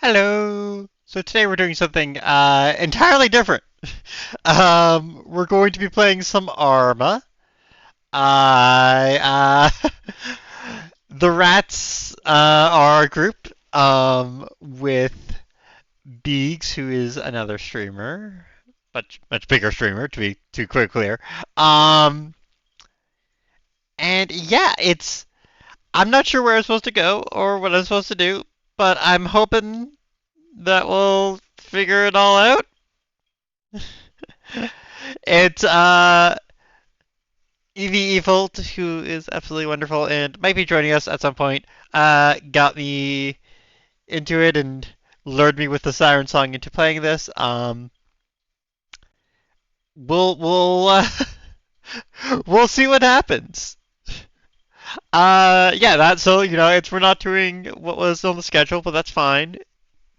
Hello. So today we're doing something entirely different. We're going to be playing some ARMA. I the rats are a group with Beegs, who is another streamer, much bigger streamer to be too quick clear. Um, and yeah, it's I'm not sure where I'm supposed to go or what I'm supposed to do, but I'm hoping that we'll figure it all out. It's Evie Evolt, who is absolutely wonderful and might be joining us at some point, got me into it and lured me with the siren song into playing this. We'll we'll see what happens. Yeah, that's so it's we're not doing what was on the schedule, but that's fine.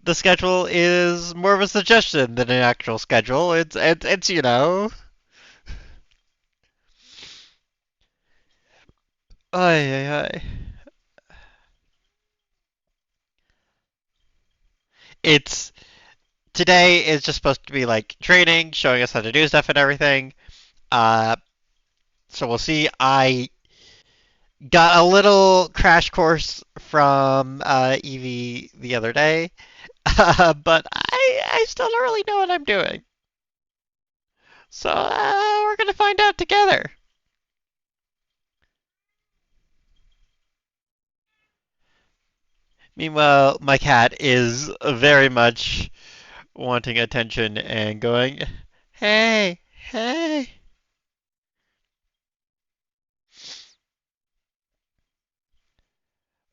The schedule is more of a suggestion than an actual schedule. It's ay ay ay. It's today is just supposed to be like training, showing us how to do stuff and everything. Uh, so we'll see. I got a little crash course from Evie the other day, but I still don't really know what I'm doing. So we're gonna find out together. Meanwhile, my cat is very much wanting attention and going, hey, hey.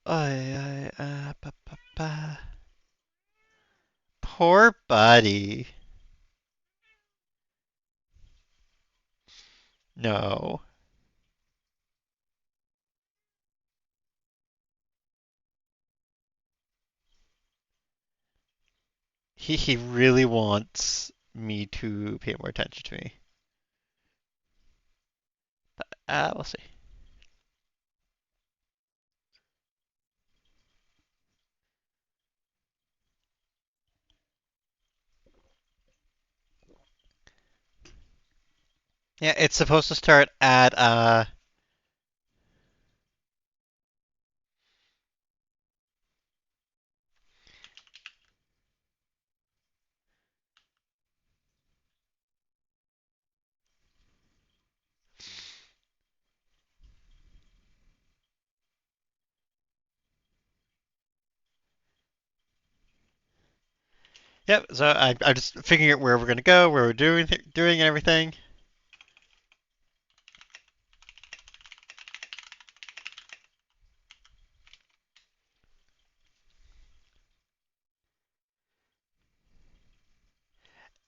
Ay, ay, pa, pa, pa. Poor buddy. No. He really wants me to pay more attention to me. But we'll see. Yeah, it's supposed to start at yep. So I'm just figuring out where we're gonna go, where we're doing everything.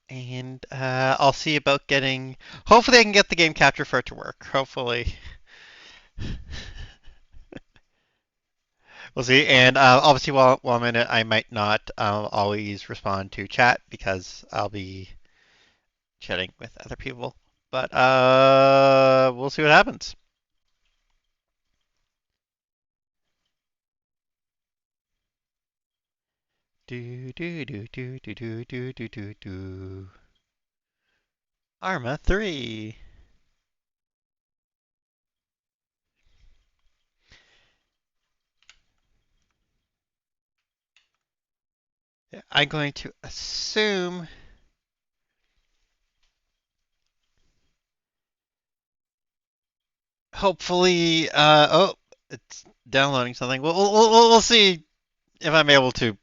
And I'll see about getting. Hopefully, I can get the game capture for it to work. Hopefully, we'll see. And obviously, while I'm in it, I might not always respond to chat because I'll be chatting with other people. But we'll see what happens. Do do do do do do do do do do. Arma 3. I'm going to assume. Hopefully, oh, it's downloading something. We'll see if I'm able to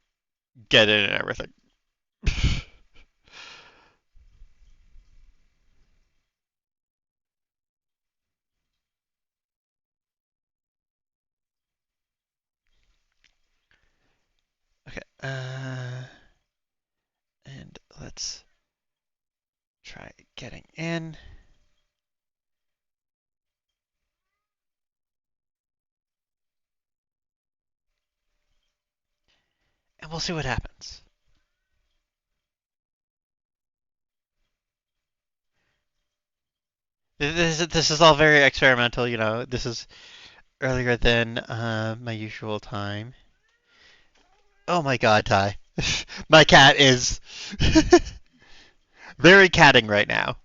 get in and everything. Okay, and let's try getting in, and we'll see what happens. This is all very experimental, This is earlier than my usual time. Oh my God, Ty. My cat is very catting right now.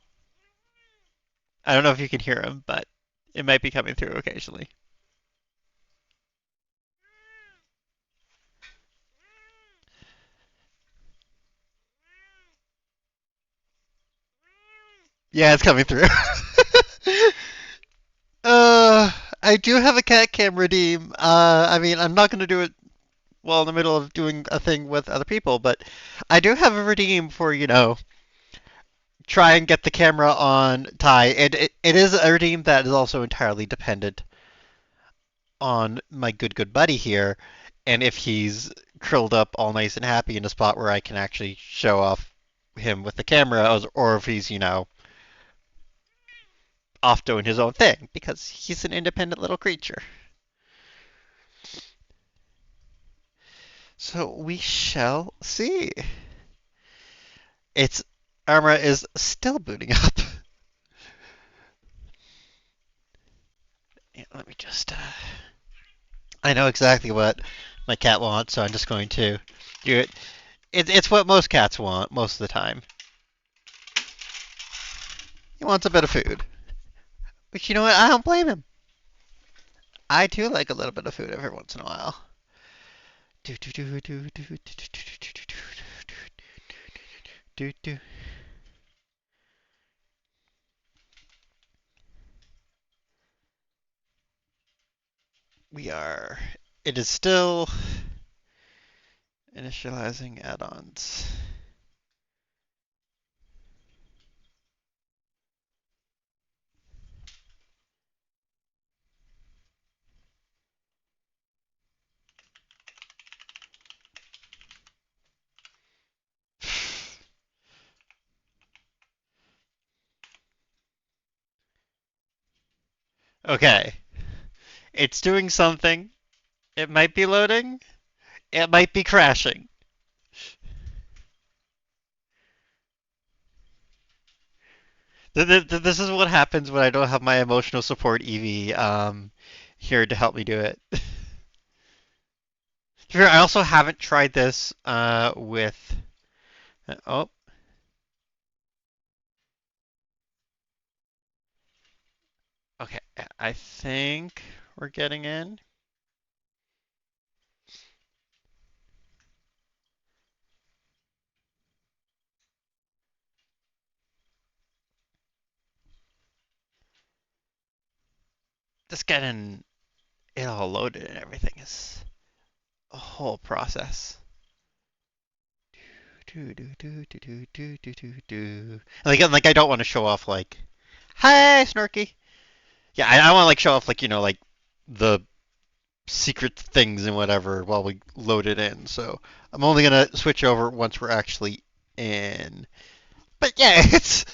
I don't know if you can hear him, but it might be coming through occasionally. Yeah, it's coming through. uh, I do have a cat cam redeem. I mean, I'm not going to do it while in the middle of doing a thing with other people, but I do have a redeem for, try and get the camera on Ty. It is a redeem that is also entirely dependent on my good buddy here, and if he's curled up all nice and happy in a spot where I can actually show off him with the camera, or if he's, off doing his own thing, because he's an independent little creature. So we shall see. Its ARMA is still booting up. Yeah, let me just. I know exactly what my cat wants, so I'm just going to do it. It's what most cats want most of the time. He wants a bit of food. But you know what? I don't blame him. I too like a little bit of food every once in a while. Do do do do do do do do. We are. It is still initializing add-ons. Okay. It's doing something. It might be loading. It might be crashing. This is what happens when I don't have my emotional support EV here to help me do it. I also haven't tried this with. Oh, okay. I think we're getting in. Just getting it all loaded and everything is a whole process. Do do do do do do do do do. Like I don't want to show off like, hi Snorky. Yeah, I want to like show off like like the secret things and whatever while we load it in. So I'm only gonna switch over once we're actually in. But yeah, it's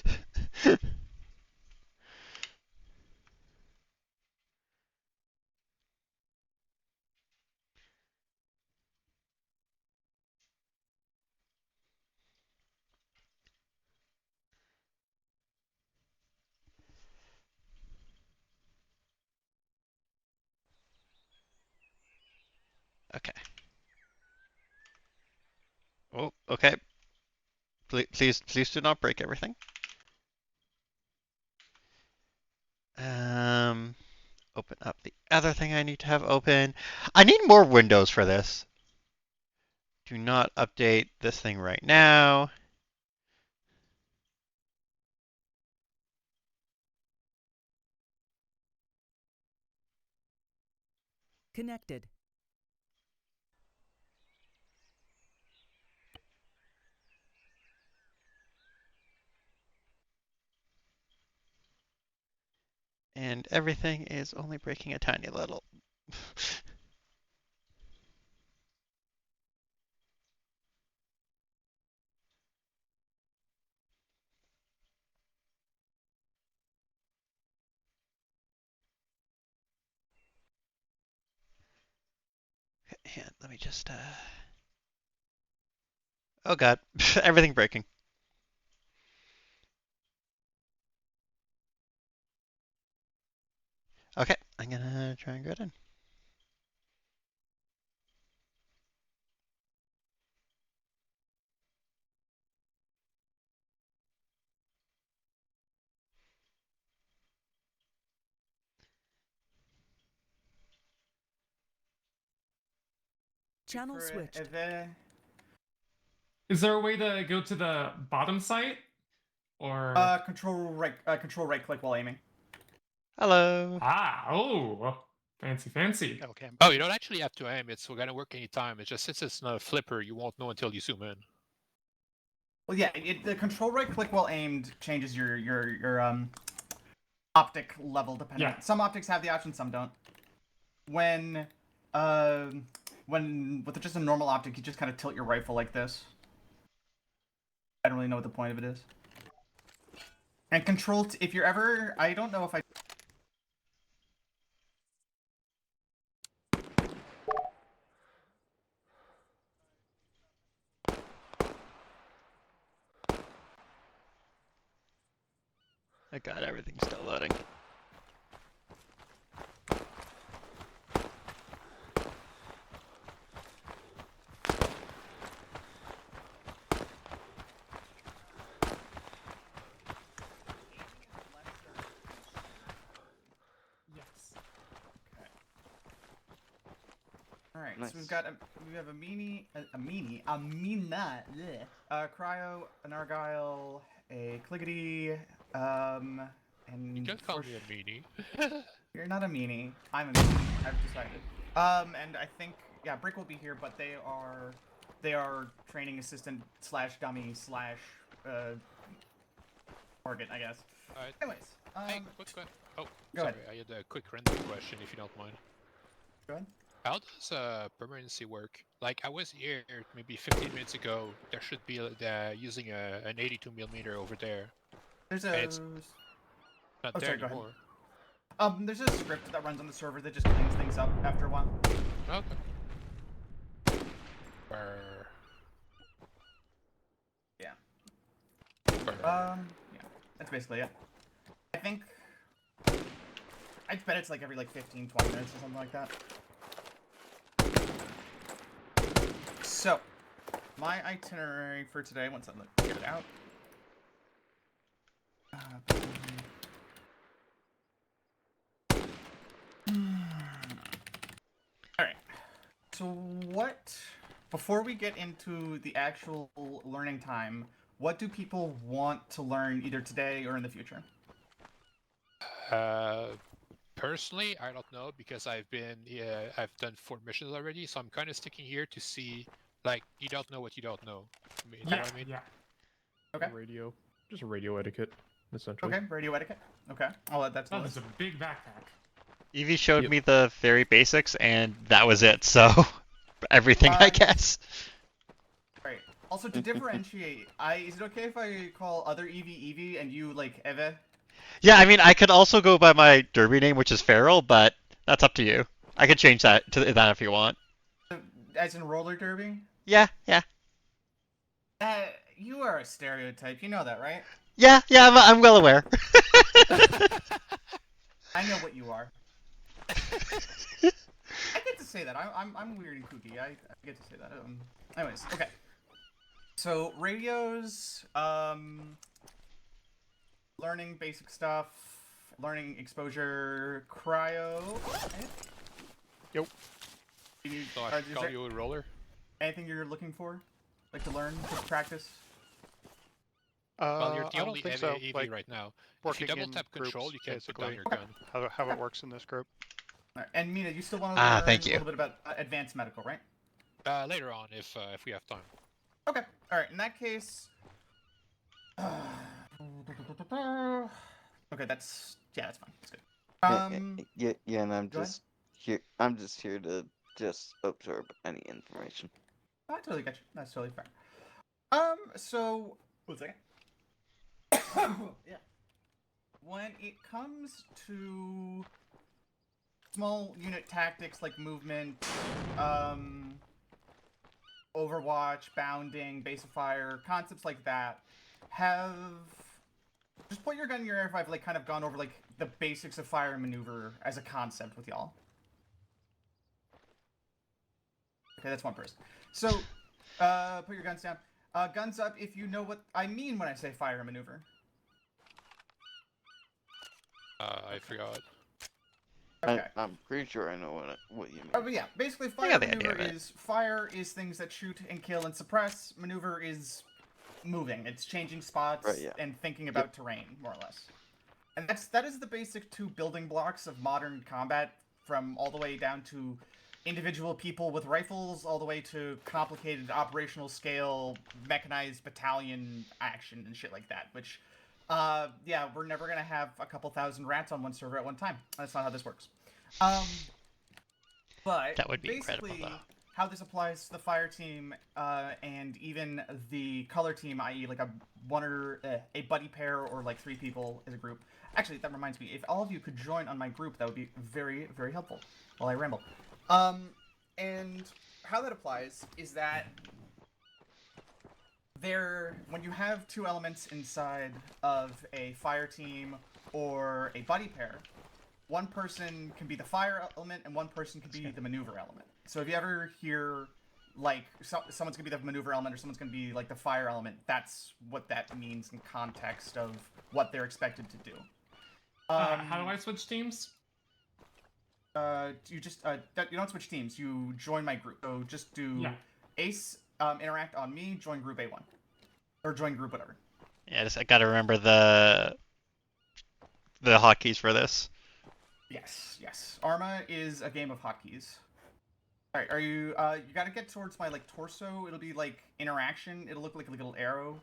okay. Oh, okay. Please do not break everything. Um, Open up the other thing I need to have open. I need more windows for this. Do not update this thing right now. Connected. And everything is only breaking a tiny little. And let me just. Oh god, everything breaking. Okay, I'm gonna try and get in. Channel switched. Is there a way to go to the bottom site? Or Control right click while aiming. Hello. oh, fancy. Okay. Oh, you don't actually have to aim. It's gonna work anytime. It's just since it's not a flipper, you won't know until you zoom in. Well, yeah, the control right click while aimed changes your optic level depending. Yeah. Some optics have the option, some don't. When with just a normal optic, you just kind of tilt your rifle like this. I don't really know what the point of it is. And control, if you're ever, I don't know if I. Oh god, everything's still loading. Yes. All right, Nice. so we have a Mina, Cryo, an Argyle, a Cliggity, and You can call me a meanie. You're not a meanie. I'm a meanie. I've decided. And I think Brick will be here, but they are training assistant / dummy / target, I guess. Alright. Anyways, Hey, quick question. Oh, Go sorry. ahead. I had a quick random question, if you don't mind. Go ahead. How does permanency work? Like, I was here maybe 15 minutes ago. There should be using an 82mm over there. There's And a it's not there sorry, go ahead. anymore. There's a script that runs on the server that just cleans things up after a while. Okay. Brr. Yeah. Brr. Yeah, that's basically it. I think I bet it's like every 15, 20 minutes or something like that. So, my itinerary for today, once I get it out. Alright. So before we get into the actual learning time, what do people want to learn either today or in the future? Personally, I don't know because I've done 4 missions already, so I'm kind of sticking here to see, like, you don't know what you don't know. You know what I mean? Yeah. Okay. Radio. Just a radio etiquette, essentially. Okay, radio etiquette. Okay, I'll add that to the Oh, list. there's a big backpack. Evie showed Yep. me the very basics, and that was it. So everything, I guess. Right. Also, to differentiate, is it okay if I call other Evie and you like Eve? Yeah, I mean, I could also go by my derby name, which is Feral, but that's up to you. I could change that to that if you want. As in roller derby? Yeah, yeah. You are a stereotype. You know that, right? Yeah, I'm well aware. I know what you are. I get to say that. I'm weird and kooky. I get to say that. Anyways, okay. So radios, learning basic stuff, learning exposure, cryo. Yep. So I should call you a roller? Anything you're looking for, like to learn, to practice? Well, you're I the don't only think so. EV Like, right now. If working you double in tap control, groups, you can put down basically. your gun. How it works in this group. All right. And Mina, you still want to learn thank a you. little bit about advanced medical, right? Later on, if we have time. Okay. All right. In that case. Okay, that's that's fine. That's good. Yeah, and I'm go ahead. just here. I'm just here to just absorb any information. I totally get you. That's totally fair. So one second. Yeah. When it comes to small unit tactics like movement, Overwatch, bounding, base of fire, concepts like that, just put your gun in your air if I've like kind of gone over like the basics of fire and maneuver as a concept with y'all. Okay, that's one person. So, put your guns down. Guns up if you know what I mean when I say fire and maneuver. I forgot. Okay. I'm pretty sure I know what you mean. But yeah, basically I fire got the idea maneuver of it. is fire is things that shoot and kill and suppress. Maneuver is moving. It's changing spots Right, yeah. and thinking about terrain, more or less. And that is the basic 2 building blocks of modern combat, from all the way down to individual people with rifles, all the way to complicated operational scale mechanized battalion action and shit like that. Which, yeah, we're never gonna have a couple thousand rats on one server at one time. That's not how this works. But That would be incredible, basically, though. how this applies to the fire team and even the color team, i.e., like a buddy pair or like 3 people as a group. Actually, that reminds me, if all of you could join on my group, that would be very, very helpful. While I ramble, and how that applies is that when you have 2 elements inside of a fire team or a buddy pair, one person can be the fire element and one person can be the maneuver element. So if you ever hear, like, someone's going to be the maneuver element or someone's going to be, like, the fire element, that's what that means in context of what they're expected to do. How do I switch teams? You just, you don't switch teams. You join my group. So just do Yeah. Ace, interact on me, join group A1. Or join group whatever. Yeah, I gotta remember the hotkeys for this. Yes, yes. ARMA is a game of hotkeys. Alright, are you, you gotta get towards my, like, torso. It'll be, like, interaction. It'll look like a little arrow.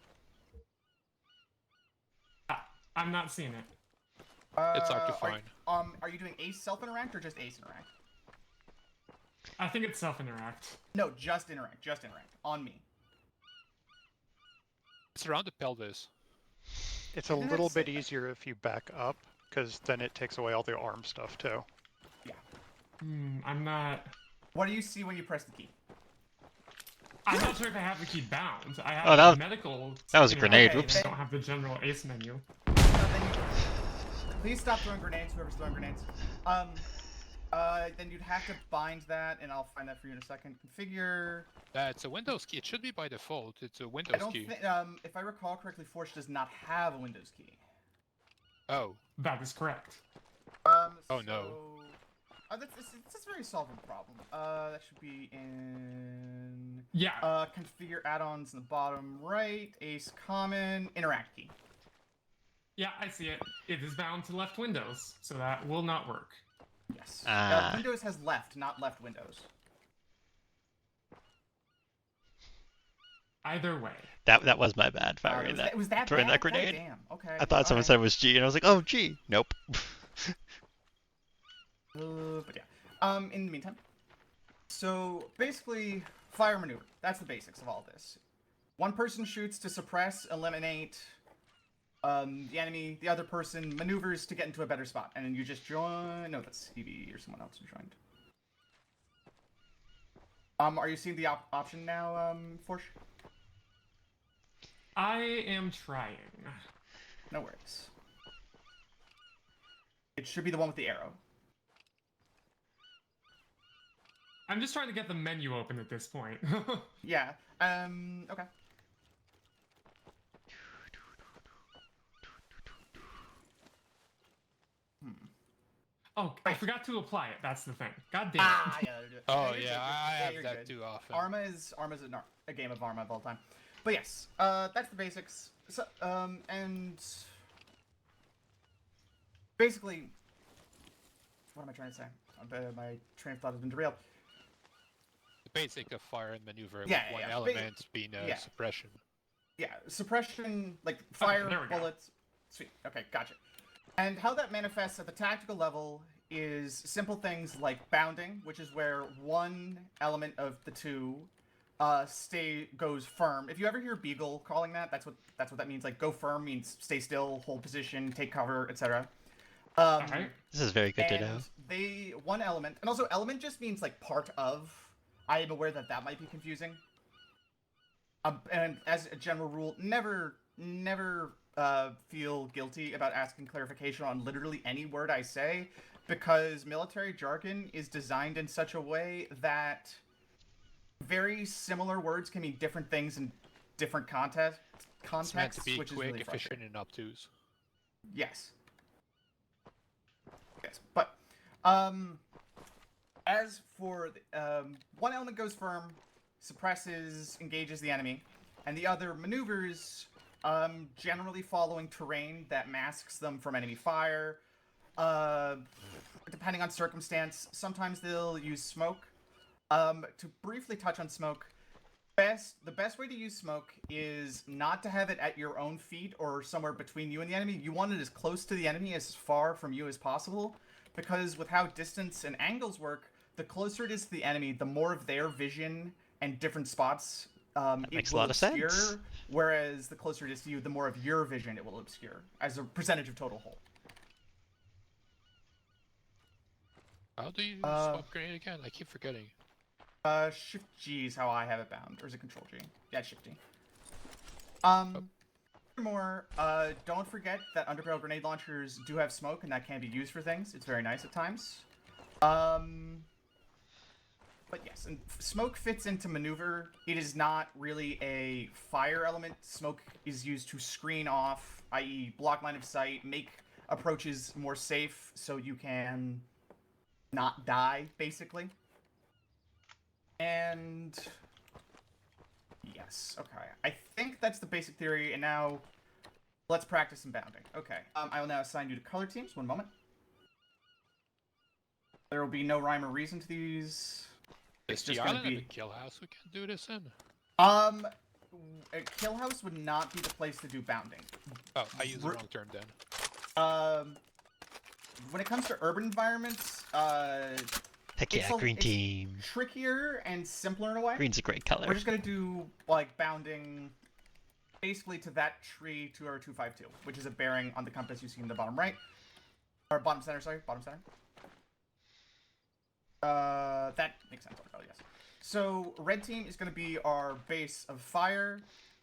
I'm not seeing it. It's hard to find. Are you doing Ace self-interact or just Ace interact? I think it's self-interact. No, just interact. Just interact. On me. It's around the pelvis. It's a Yeah, little that's bit it. easier if you back up, because then it takes away all the arm stuff too. I'm not... What do you see when you press the key? I'm not sure if I have the key bound. I have Oh, that was- medical... that was a grenade, interact, whoops. I don't have the general Ace menu. Please stop throwing grenades, whoever's throwing grenades. Then you'd have to bind that, and I'll find that for you in a second. Configure... It's a Windows key. It should be by default. It's a I Windows don't key. think, if I recall correctly, Forge does not have a Windows key. Oh. That is correct. Oh, So, no. it's a very solvable problem. That should be in... Yeah. Configure add-ons in the bottom right, Ace common, interact key. Yeah, I see it. It is bound to left windows, so that will not work. Yes. Ah. Windows has left, not left Windows. Either way. That was my bad firing Was that. was that throwing bad? that grenade. God damn. Okay. I thought someone said it was G, and I was like, oh, G. Nope. But yeah. In the meantime, so basically, fire maneuver. That's the basics of all this. One person shoots to suppress, eliminate the enemy. The other person maneuvers to get into a better spot, and then you just join. No, that's Stevie or someone else who joined. Are you seeing the option now, Forsh? I am trying. No worries. It should be the one with the arrow. I'm just trying to get the menu open at this point. Yeah. Okay. Oh, I forgot to apply it. That's the thing. God damn Ah, it. yeah. do it. Oh, you're yeah, good. I have You're that good. too often. Arma's a game of Arma of all time. But yes, that's the basics. So, and basically, what am I trying to say? My train of thought has been derailed. The basic of fire and maneuver Yeah, with one yeah. element being yeah. suppression. Yeah, suppression, like fire, there we go. bullets. Sweet. Okay, gotcha. And how that manifests at the tactical level is simple things like bounding, which is where one element of the two goes firm. If you ever hear Beagle calling that, that's what that means. Like go firm means stay still, hold position, take cover, etc. Alright. This is very good to know. And one element, and also element just means like part of. I am aware that might be confusing. And as a general rule, never feel guilty about asking clarification on literally any word I say, because military jargon is designed in such a way that very similar words can mean different things in different contexts, It's meant to be which quick, is really efficient, frustrating. and obtuse. Yes. Yes, but As for one element goes firm, suppresses, engages the enemy, and the other maneuvers, generally following terrain that masks them from enemy fire. Depending on circumstance, sometimes they'll use smoke. To briefly touch on smoke, the best way to use smoke is not to have it at your own feet or somewhere between you and the enemy. You want it as close to the enemy, as far from you as possible, because with how distance and angles work, the closer it is to the enemy, the more of their vision and different spots it makes a will lot of obscure, sense. whereas the closer it is to you, the more of your vision it will obscure, as a percentage of total whole. How do you swap grenade again? I keep forgetting. Shift G is how I have it bound, or is it Control G? Yeah, Shift G. Furthermore, don't forget that underbarrel grenade launchers do have smoke, and that can be used for things. It's very nice at times. But yes, and smoke fits into maneuver. It is not really a fire element. Smoke is used to screen off, i.e. block line of sight, make approaches more safe so you can not die, basically. And yes, okay. I think that's the basic theory, and now let's practice some bounding. Okay, I will now assign you to color teams. One moment. There will be no rhyme or reason to these. Is just the gonna island be- of the kill house we can do this in? A kill house would not be the place to do bounding. Oh, I used the wrong term then. When it comes to urban environments, Heck yeah, green it's team. trickier and simpler in a way. Green's a great color. We're just gonna do like bounding, basically to that tree to our 252, which is a bearing on the compass you see in the bottom right, or bottom center. Sorry, bottom center. That makes sense. Oh yes. So red team is going to be our base of fire.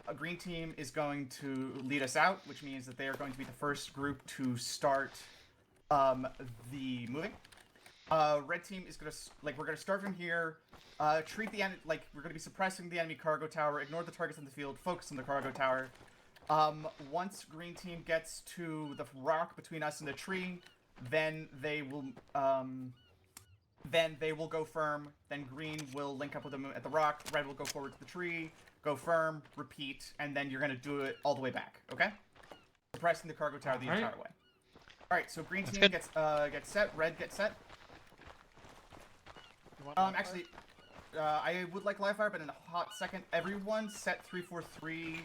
A green team is going to lead us out, which means that they are going to be the first group to start the moving. Red team is going to we're going to start from here. Treat the enemy like we're going to be suppressing the enemy cargo tower. Ignore the targets in the field. Focus on the cargo tower. Once green team gets to the rock between us and the tree, then they will go firm. Then green will link up with them at the rock. Red will go forward to the tree, go firm, repeat, and then you're gonna do it all the way back. Okay? Suppressing the cargo tower the entire way. All right. So green team gets set. Red gets set. Actually, I would like live fire, but in a hot second, everyone set 343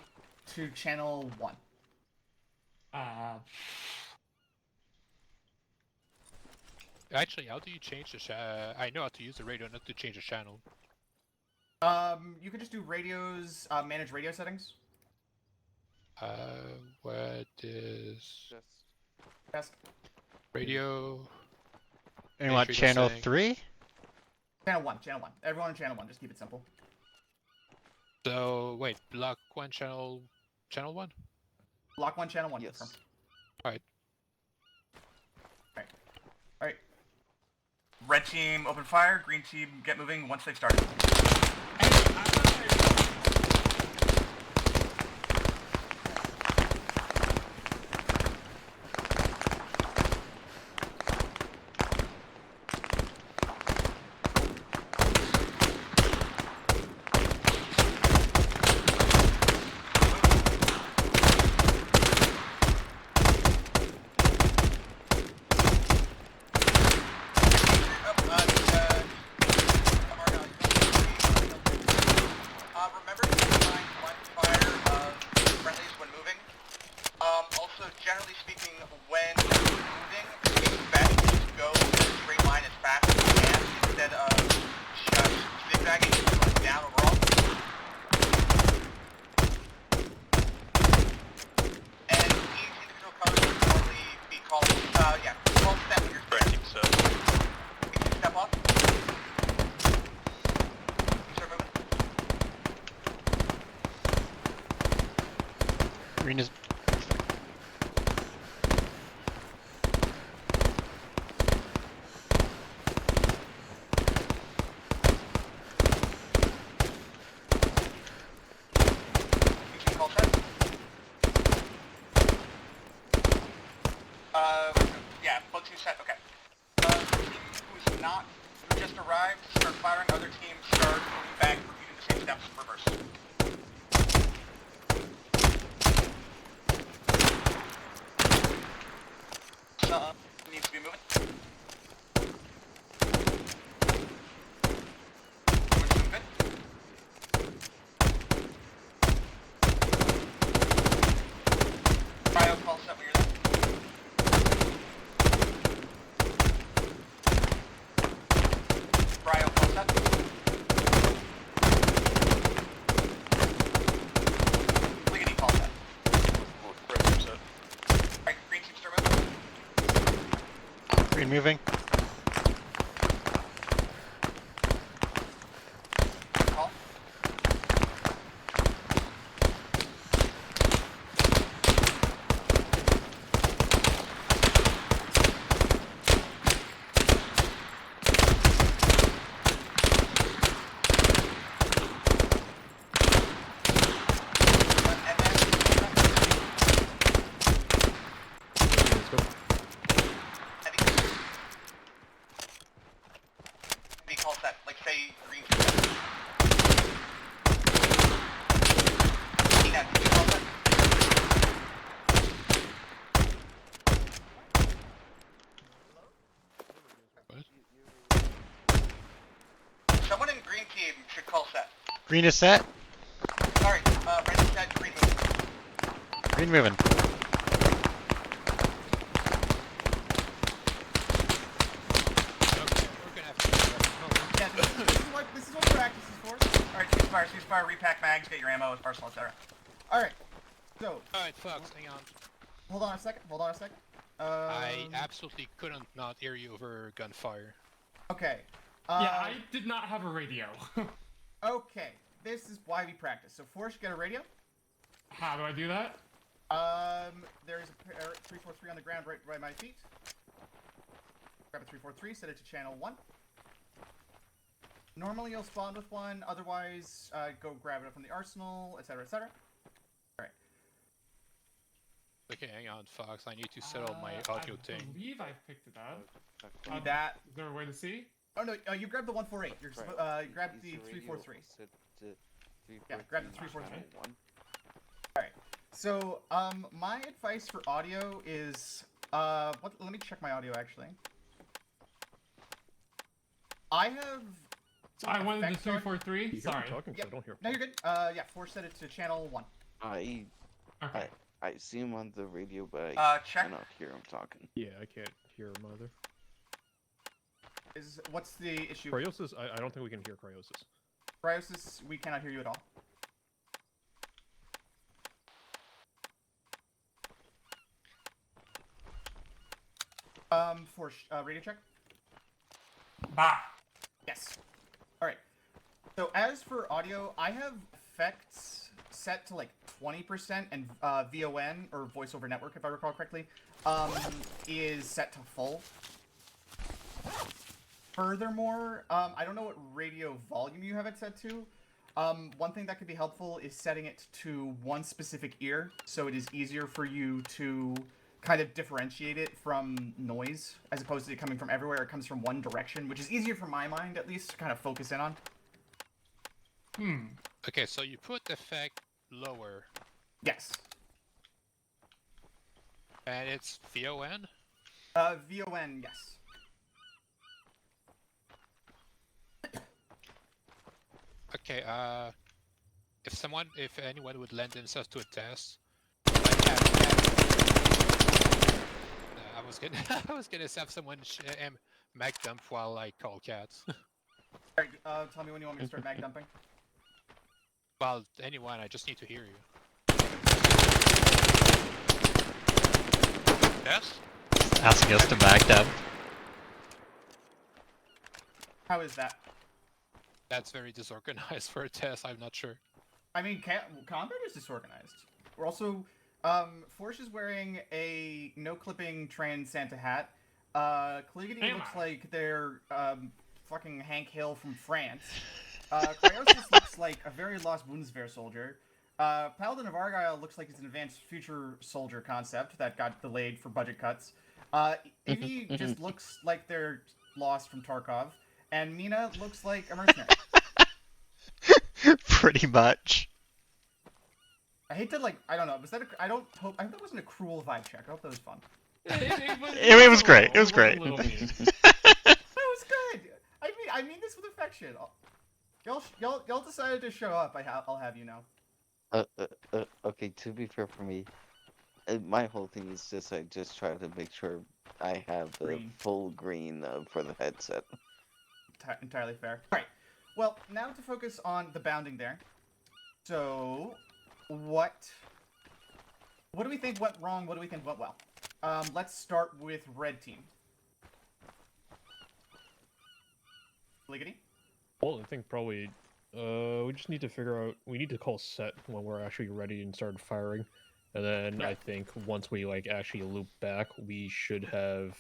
to channel 1. Actually, how do you change the I know how to use the radio, not to change the channel. You could just do radios, manage radio settings. What is Yes. radio? And what, Entry channel setting. 3? Channel 1. Channel 1. Everyone on channel 1. Just keep it simple. So wait, block 1 channel 1. Block 1, channel 1. Yes. Confirm. Alright. Alright. Red team, open fire. Green team, get moving once they've started. Remember to define one fire of friendlies when moving. Also, generally speaking, when moving, it's best to go in a straight line as fast as you can instead of just zigzagging and going down overall. And each individual color would normally be called, called step when you're sprinting, so you can step off. Start moving. Green is... Call set. Yeah, both two set. Okay. not who just arrived start firing, other teams start moving back, repeating the same steps in reverse. Needs to be moving. Moving good. Cryo call set when you're there. Cryo call set. Liggity call set. Alright, green team start moving. Green moving. Call. Let's go. Heavy call set, like say green. Heavy call set. Someone in green team should call set. Green is set. Alright, red is set, green moving. Green moving. Okay, we're gonna have to. Yeah, this is what practice is for. Alright, ceasefire, repack mags, get your ammo, arsenal, etc. Alright, so, Alright, Fox, hang on. hold on a second. I absolutely couldn't not hear you over gunfire. Okay. Yeah, I did not have a radio. Okay, this is why we practice. So, Forrest, get a radio. How do I do that? There's a 343 on the ground right by my feet. Grab a 343, set it to channel 1. Normally you'll spawn with one, otherwise go grab it up from the arsenal, etc, etc. Alright. Okay, hang on, Fox. I need to settle my audio I thing. believe I picked it up. Need that. Is there a way to see? Oh no, you grab the 148. You're grab the 343. Yeah, grab the 343. Alright. So, my advice for audio is let me check my audio actually. I have So I wanted the effects on- 343. You hear me Sorry. talking? 'Cause Yep. I don't hear. No, you're good. Yeah, Force set it to channel 1. I Okay. I see him on the radio, but I Check. cannot hear him talking. Yeah, I can't hear him either. What's the issue? Cryosis? I don't think we can hear cryosis. Cryosis, we cannot hear you at all. For radio check? Bah. Yes. Alright. So as for audio, I have effects set to like 20% and VON, or voice over network if I recall correctly, is set to full. Furthermore, I don't know what radio volume you have it set to. One thing that could be helpful is setting it to one specific ear, so it is easier for you to kind of differentiate it from noise, as opposed to it coming from everywhere. It comes from one direction, which is easier for my mind, at least, to kind of focus in on. Okay, so you put the effect lower, Yes. and it's VON? VON, yes. Okay, if anyone would lend themselves to a test, I was gonna, I was gonna have someone mag dump while I call cats. Alright, tell me when you want me to start mag dumping. Well, anyone, I just need to hear you. Yes? Asking us to back them. How is that? That's very disorganized for a test, I'm not sure. I mean, combat is disorganized. We're also, Force is wearing a no-clipping trans Santa hat. Cliggity looks like they're, fucking Hank Hill from France. Cryosis looks like a very lost Bundeswehr soldier. Paladin of Argyle looks like it's an advanced future soldier concept that got delayed for budget cuts. Ivy just looks like they're lost from Tarkov, and Mina looks like a mercenary. Pretty much. I hate to I don't know. Was that? I hope that wasn't a cruel vibe check. I hope that was fun. It was great. It was great. A little mean. That was good. I mean this with affection. Y'all decided to show up. I'll have you know. Okay, to be fair for me, my whole thing is just I just try to make sure I have the Green. full green for the headset. Entirely fair. All right. Well, now to focus on the bounding there. So, what do we think went wrong? What do we think went well? Let's start with red team. Liggity? Well, I think probably we just need to figure out. We need to call set when we're actually ready and start firing, and then I think once we actually loop back, we should have.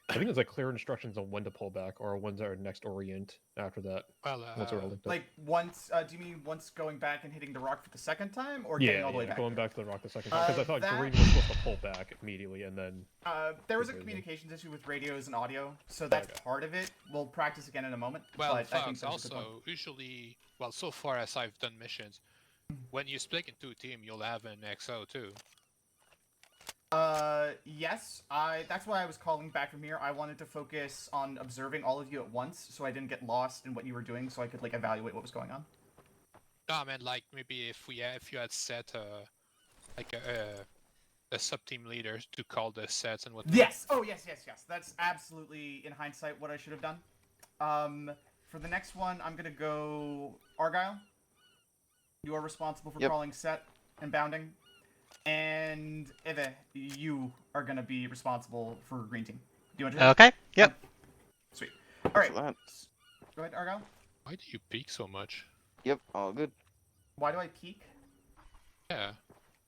I think it's clear instructions on when to pull back or when's our next orient after that. Well, Once we're all linked up. Like once? Do you mean once going back and hitting the rock for the second time, or getting all the way back? Going there? back to the rock the second time because I thought that- green was supposed to pull back immediately and then. There was a Okay, then. communications issue with radios and audio, so that's Okay. part of it. We'll practice again in a moment. well, but I think Fox, that's a good one. also, usually, well, so far as I've done missions, when you split into team, you'll have an XO too. Yes, that's why I was calling back from here. I wanted to focus on observing all of you at once, so I didn't get lost in what you were doing, so I could evaluate what was going on. I mean, maybe if you had set a sub-team leader to call the sets and whatnot. Yes. Oh, yes. That's absolutely, in hindsight, what I should have done. For the next one, I'm gonna go Argyle. You are responsible for Yep. crawling set and bounding, and Eve, you are gonna be responsible for green team. Do you want to? Okay. Yep. Sweet. All right. So that- Go ahead, Argyle. Why do you peek so much? Yep, all good. Why do I peek? Yeah.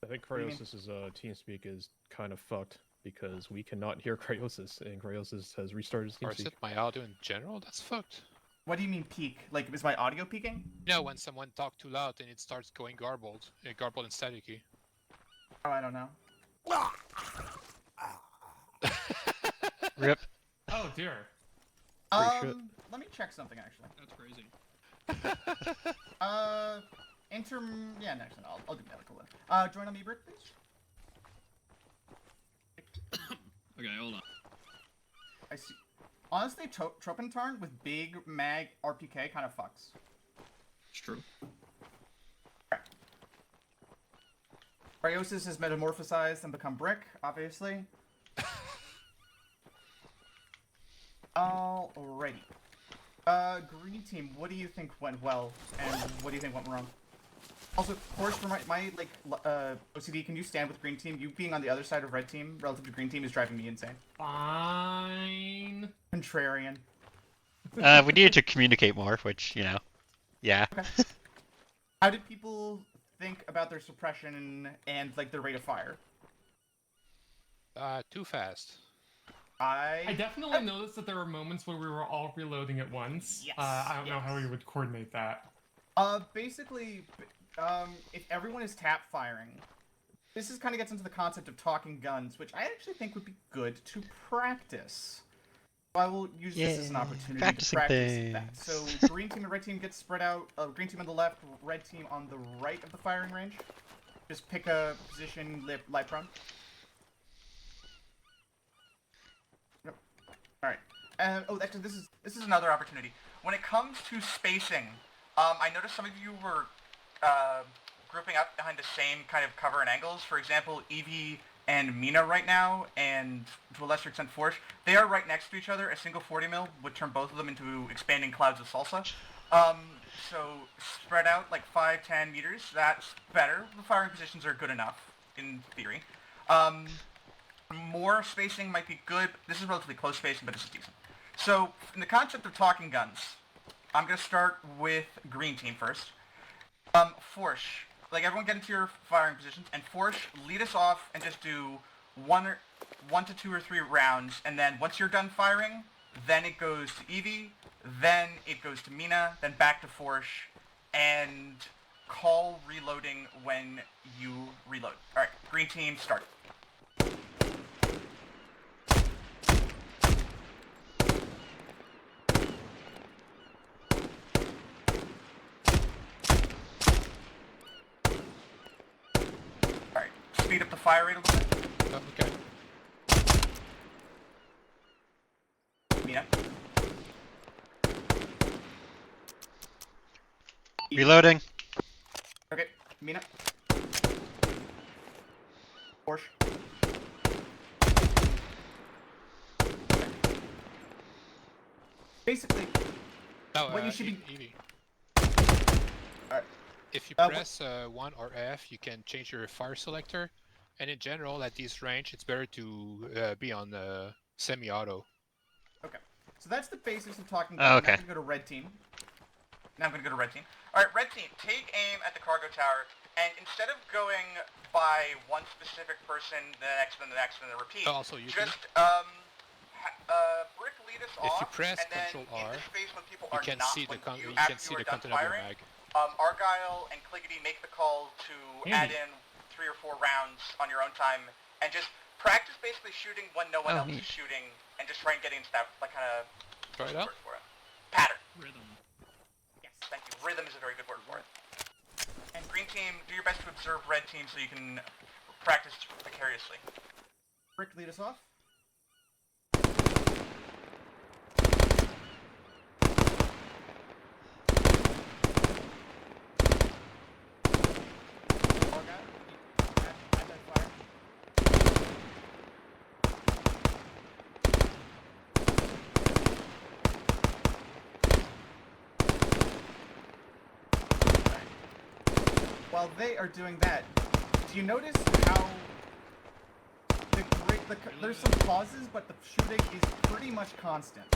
I think do you mean? Cryosis' TeamSpeak is kind of fucked because we cannot hear Cryosis, and Cryosis has restarted his Or is TeamSpeak. it my audio in general? That's fucked. What do you mean peak? Is my audio peaking? No, when someone talks too loud and it starts going garbled and staticky. Oh, I don't know. Rip. Oh dear. shit. Let me check something actually. That's crazy. Yeah, next one. I'll do medical then. Join on me, Brick, please. Okay, hold on. I see. Honestly, Tropentarn with big mag RPK kind of fucks. It's true. Cryosis has metamorphosized and become Brick, obviously. Alrighty. Green team, what do you think went well, and what do you think went wrong? Also, of course, for my OCD, can you stand with green team? You being on the other side of red team relative to green team is driving me insane. Fine. Contrarian. We needed to communicate more, which yeah. How did people think about their suppression and their rate of fire? Too fast. I definitely noticed that there were moments where we were all reloading at once. Yes, I don't know how yes. we would coordinate that. Basically, if everyone is tap firing, this kind of gets into the concept of talking guns, which I actually think would be good to practice. So I will use this as an Yeah, opportunity practicing to practice things. that. So green team and red team get spread out. Green team on the left, red team on the right of the firing range. Just pick a position, light prone. Yep. All right. Oh, actually, this is another opportunity. When it comes to spacing, I noticed some of you were grouping up behind the same kind of cover and angles. For example, Evie and Mina right now, and to a lesser extent Force, they are right next to each other. A single 40 mil would turn both of them into expanding clouds of salsa. So spread out 5-10 meters. That's better. The firing positions are good enough in theory. More spacing might be good. This is relatively close spacing, but this is decent. So in the concept of talking guns, I'm gonna start with green team first. Force, everyone get into your firing positions, and Force, lead us off and just do one to two or three rounds, and then once you're done firing, then it goes to Evie, then it goes to Mina, then back to Force, and call reloading when you reload. All right, green team, start. speed up the fire rate a little bit. Okay. Mina. Reloading. Okay, Mina. Porsche. Basically, No, what you should be. Evie. Alright. If you what- press 1 or F, you can change your fire selector. And in general, at this range, it's better to be on semi-auto. Okay, so that's the basics of talking. Oh, Now okay. I'm gonna go to red team. Now I'm gonna go to red team. All right, red team, take aim at the cargo tower, and instead of going by one specific person, the next, then the next, then the repeat, Also, you just brick lead us If off, you press and then Control in R, the space when people you are can not, see the when you, you after can see you are the done content of your firing, mag. Argyle and Cliggity make the call to add in 3 or 4 rounds on your own time, and just practice basically shooting when no one else neat. is shooting, and just try and get into that, like, kind of, Try it out. word for it? Pattern. Rhythm. Yes, thank you. Rhythm is a very good word for it. And green team, do your best to observe red team so you can practice vicariously. Rick, lead us off. While they are doing that, do you notice how there's some pauses, but the shooting is pretty much constant.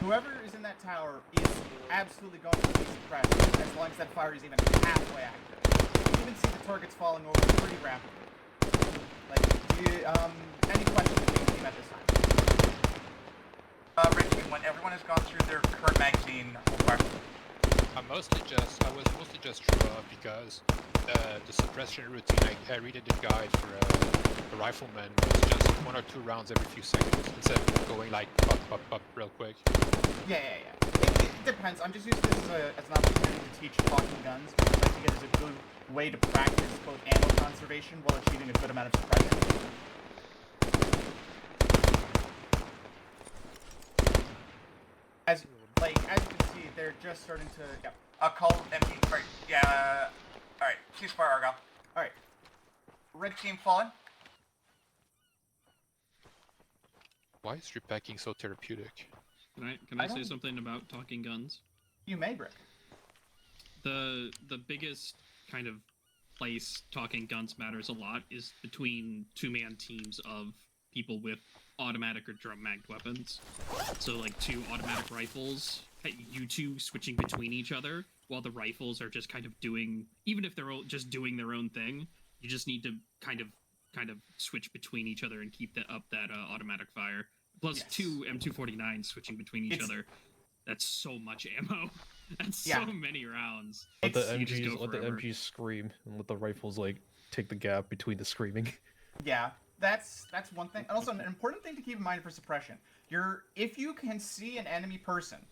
Whoever is in that tower is absolutely going to be suppressed as long as that fire is even halfway active. You can even see the targets falling over pretty rapidly. Like, do you, any questions from the team at this time? Red team, when everyone has gone through their current magazine, hold fire. I was mostly just draw because the suppression routine I read in the guide for the rifleman was just 1 or 2 rounds every few seconds instead of going like up real quick. Yeah. It depends. I'm just using this as an opportunity to teach talking guns because I think it is a good way to practice both ammo conservation while achieving a good amount of suppression. As you can see, they're just starting to. Yeah. Call empty. Right. Yeah. All right. Ceasefire, Argyle. All right. Red team fallen. Why is repacking so therapeutic? Can I I say don't- something about talking guns? You may, Brick. The biggest kind of place talking guns matters a lot is between 2-man teams of people with automatic or drum magged weapons. So like 2 automatic rifles, you 2 switching between each other while the rifles are just kind of doing, even if they're just doing their own thing, you just need to kind of switch between each other and keep that automatic fire. Plus Yes. 2 M249s switching between each It's- other. That's so much ammo. That's Yeah. so many rounds. Let the It's- you just MGs go let the forever. MGs scream and let the rifles like take the gap between the screaming. Yeah, that's one thing. And also, an important thing to keep in mind for suppression: if you can see an enemy person,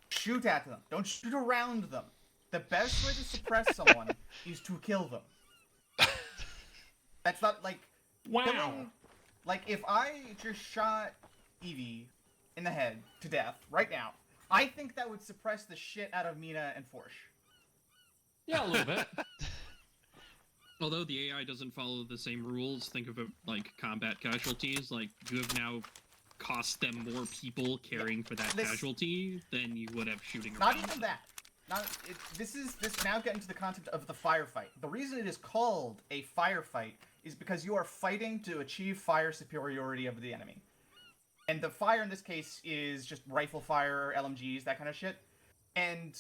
shoot at them. Don't shoot around them. The best way to suppress someone is to kill them. That's not like Wow. killing. Like if I just shot Evie in the head to death right now, I think that would suppress the shit out of Mina and Forsh. Yeah, a little bit. Although the AI doesn't follow the same rules, think of it like combat casualties. Like, you have now cost them more people caring for that This- casualty than you would have shooting Not around even them. that. This now get into the concept of the firefight. The reason it is called a firefight is because you are fighting to achieve fire superiority over the enemy. And the fire in this case is just rifle fire, LMGs, that kind of shit. And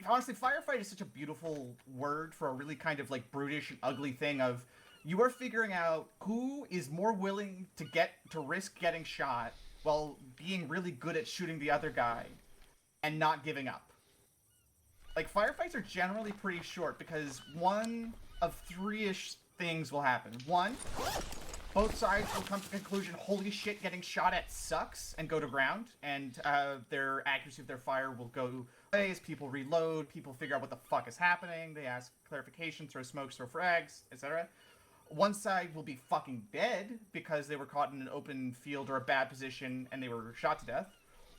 honestly, firefight is such a beautiful word for a really kind of like brutish and ugly thing of you are figuring out who is more willing to risk getting shot while being really good at shooting the other guy and not giving up. Like, firefights are generally pretty short because one of 3-ish things will happen. One, both sides will come to the conclusion, holy shit, getting shot at sucks, and go to ground, and their accuracy of their fire will go away as people reload, people figure out what the fuck is happening, they ask clarification, throw smokes, throw frags, etc. one side will be fucking dead because they were caught in an open field or a bad position and they were shot to death,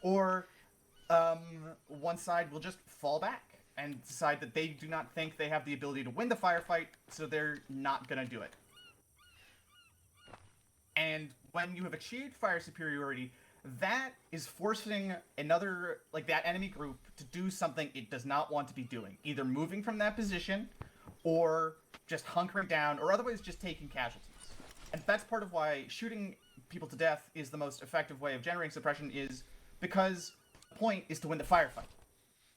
or one side will just fall back and decide that they do not think they have the ability to win the firefight, so they're not gonna do it. And when you have achieved fire superiority, that is forcing another, like, that enemy group to do something it does not want to be doing. Either moving from that position, or just hunkering down, or otherwise just taking casualties. And that's part of why shooting people to death is the most effective way of generating suppression, is because the point is to win the firefight.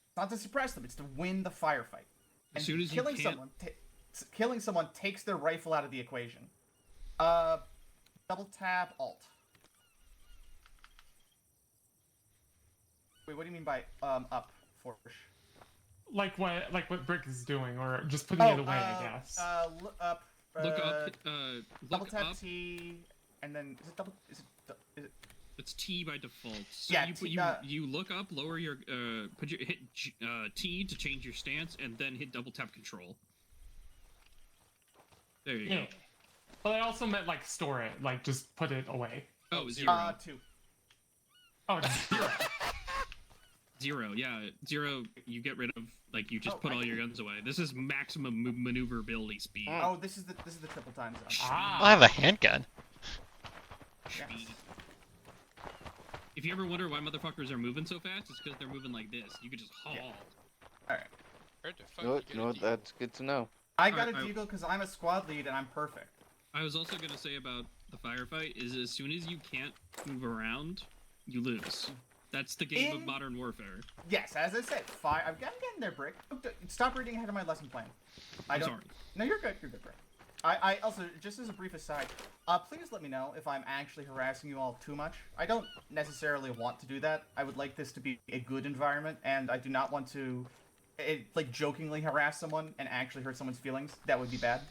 It's not to suppress them, it's to win the firefight. And As soon as killing you can't... killing someone takes their rifle out of the equation. Double tap Alt. Wait, what do you mean by up, Forge? Like what Brick is doing, or just putting it away, I guess. Look up. Look up. Double Look tap up. T, and then is it It's T by default. So Yeah, you look up, lower your hit T to change your stance, and then hit double tap Control. There you go. But I also meant like store it, like just put it away. Oh, 0. 2. Oh, it's 0. 0, yeah. 0, you get rid of, like, you just Oh, put I all your can- guns away. This is maximum maneuverability speed. Oh, this is the triple time zone. I have a handgun. Yes. If you ever wonder why motherfuckers are moving so fast, it's because they're moving like this. You could just haul. Yeah. All right. Where the fuck You know what? you You know what? get a deal? That's good to know. I got Alright, a deagle because I'm a squad lead and I'm perfect. I was also gonna say about the firefight is as soon as you can't move around, you lose. That's the game of modern warfare. Yes, as I said, I'm getting there, Brick. Stop reading ahead of my lesson plan. I'm sorry. No, you're good. You're good, Brick. I also, just as a brief aside, please let me know if I'm actually harassing you all too much. I don't necessarily want to do that. I would like this to be a good environment, and I do not want to, like, jokingly harass someone and actually hurt someone's feelings. That would be bad.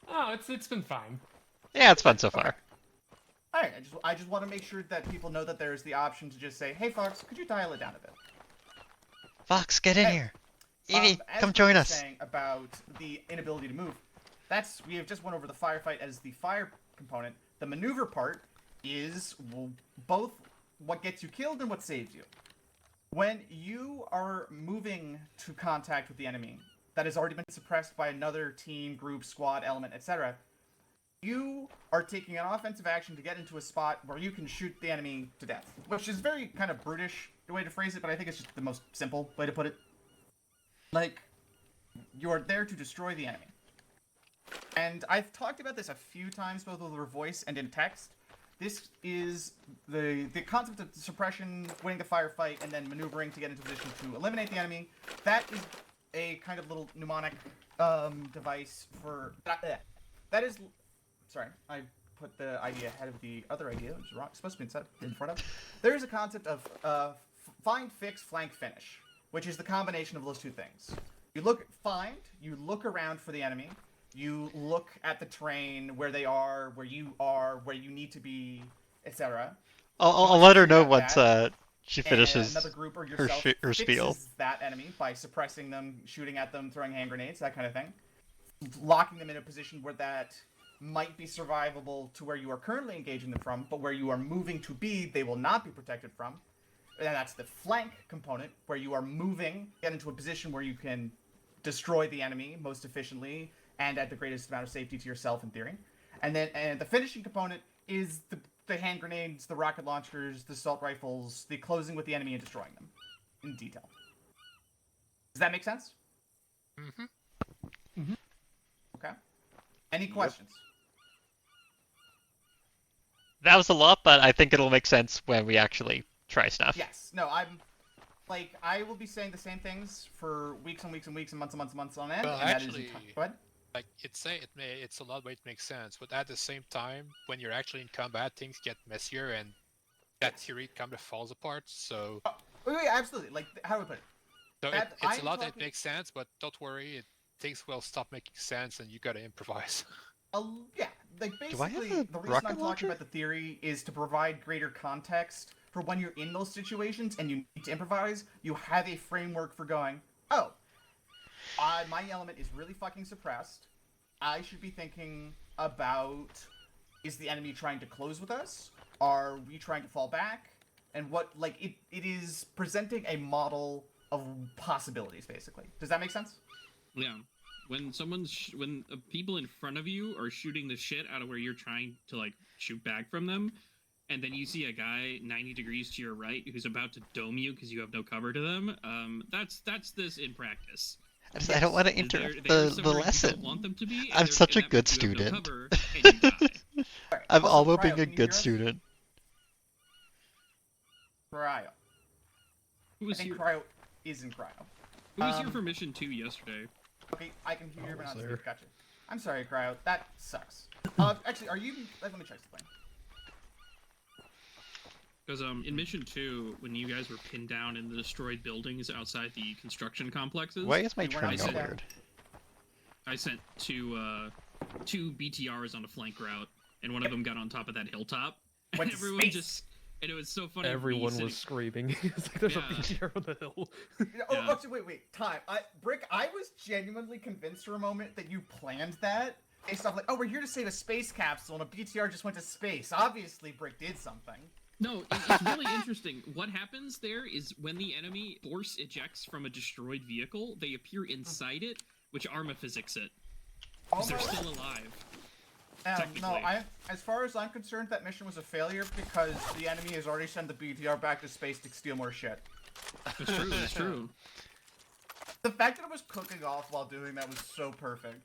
Oh, it's been fine. Yeah, it's fun so far. Alright, I just want to make sure that people know that there's the option to just say, hey, Fox, could you dial it down a bit? Fox, get in Hey, here. Evie, as come we join were us. saying about the inability to move, we have just went over the firefight as the fire component. The maneuver part is both what gets you killed and what saves you. When you are moving to contact with the enemy that has already been suppressed by another team, group, squad, element, etc., you are taking an offensive action to get into a spot where you can shoot the enemy to death. Which is very kind of brutish the way to phrase it, but I think it's just the most simple way to put it. Like, you are there to destroy the enemy. And I've talked about this a few times, both over voice and in text. This is the concept of suppression, winning the firefight, and then maneuvering to get into position to eliminate the enemy. That is a kind of little mnemonic device for... that is... Sorry, I put the idea ahead of the other idea, which is wrong. It's supposed to be in front of. There is a concept of find, fix, flank, finish, which is the combination of those two things. You look around for the enemy. You look at the terrain, where they are, where you need to be, etc. I'll let her know Once once she And finishes another group or her, yourself her spiel. fixes that enemy by suppressing them, shooting at them, throwing hand grenades, that kind of thing. Locking them in a position where that might be survivable to where you are currently engaging them from, but where you are moving to be, they will not be protected from. And that's the flank component, where you are moving, get into a position where you can destroy the enemy most efficiently and at the greatest amount of safety to yourself in theory. And the finishing component is the hand grenades, the rocket launchers, the assault rifles, the closing with the enemy and destroying them in detail. Does that make sense? Mm-hmm. Okay. Any questions? That was a lot, but I think it'll make sense when we actually try stuff. Yes. No, I will be saying the same things for weeks and weeks and weeks and months and months and months on end. Well, and actually, go ahead. Like it's a lot way it makes sense, but at the same time, when you're actually in combat, things get messier and that theory kind of falls apart. So, Wait, absolutely. Like, how do I put it? so that- it's I'm a lot that talking- makes sense, but don't worry, things will stop making sense, and you gotta improvise. Yeah, like Do I have basically a the reason rocket I'm launcher? talking about the theory is to provide greater context for when you're in those situations and you need to improvise. You have a framework for going, oh, my element is really fucking suppressed. I should be thinking about, is the enemy trying to close with us? Are we trying to fall back? And what, like, it is presenting a model of possibilities, basically. Does that make sense? Yeah. When when people in front of you are shooting the shit out of where you're trying to like shoot back from them, and then you see a guy 90 degrees to your right who's about to dome you because you have no cover to them, that's this in practice. I don't want to They're interrupt there the somewhere you lesson. don't want them to be, and I'm they're- such and a that good means you have no student. cover, and you die. Alright, I'm also, almost Cryo, being a can you hear good us? student. Cryo. Who I was think here? Cryo is in Cryo. Who was here for mission 2 yesterday? Okay, I can hear you, but was not there. Steve. Gotcha. I'm sorry, Cryo. That sucks. Actually, are you... Let me check the plane. Because in mission 2, when you guys were pinned down in the destroyed buildings outside the construction complexes, Why is my You were turning not all there. weird? I sent two BTRs on a flank route, and one of them got on top of that hilltop, and Went to everyone space. just, and it was so funny. me Everyone sitting- was screaming. It's like there's Yeah. a BTR on the hill. Oh, actually, wait. Time. Brick, I was genuinely convinced for a moment that you planned that. Based off, like, oh, we're here to save a space capsule, and a BTR just went to space. Obviously, Brick did something. No, it's really interesting. What happens there is when the enemy force ejects from a destroyed vehicle, they appear inside it, which ARMA physics it. Because they're still alive. No, technically. as far as I'm concerned, that mission was a failure because the enemy has already sent the BTR back to space to steal more shit. That's true, that's true. The fact that it was cooking off while doing that was so perfect.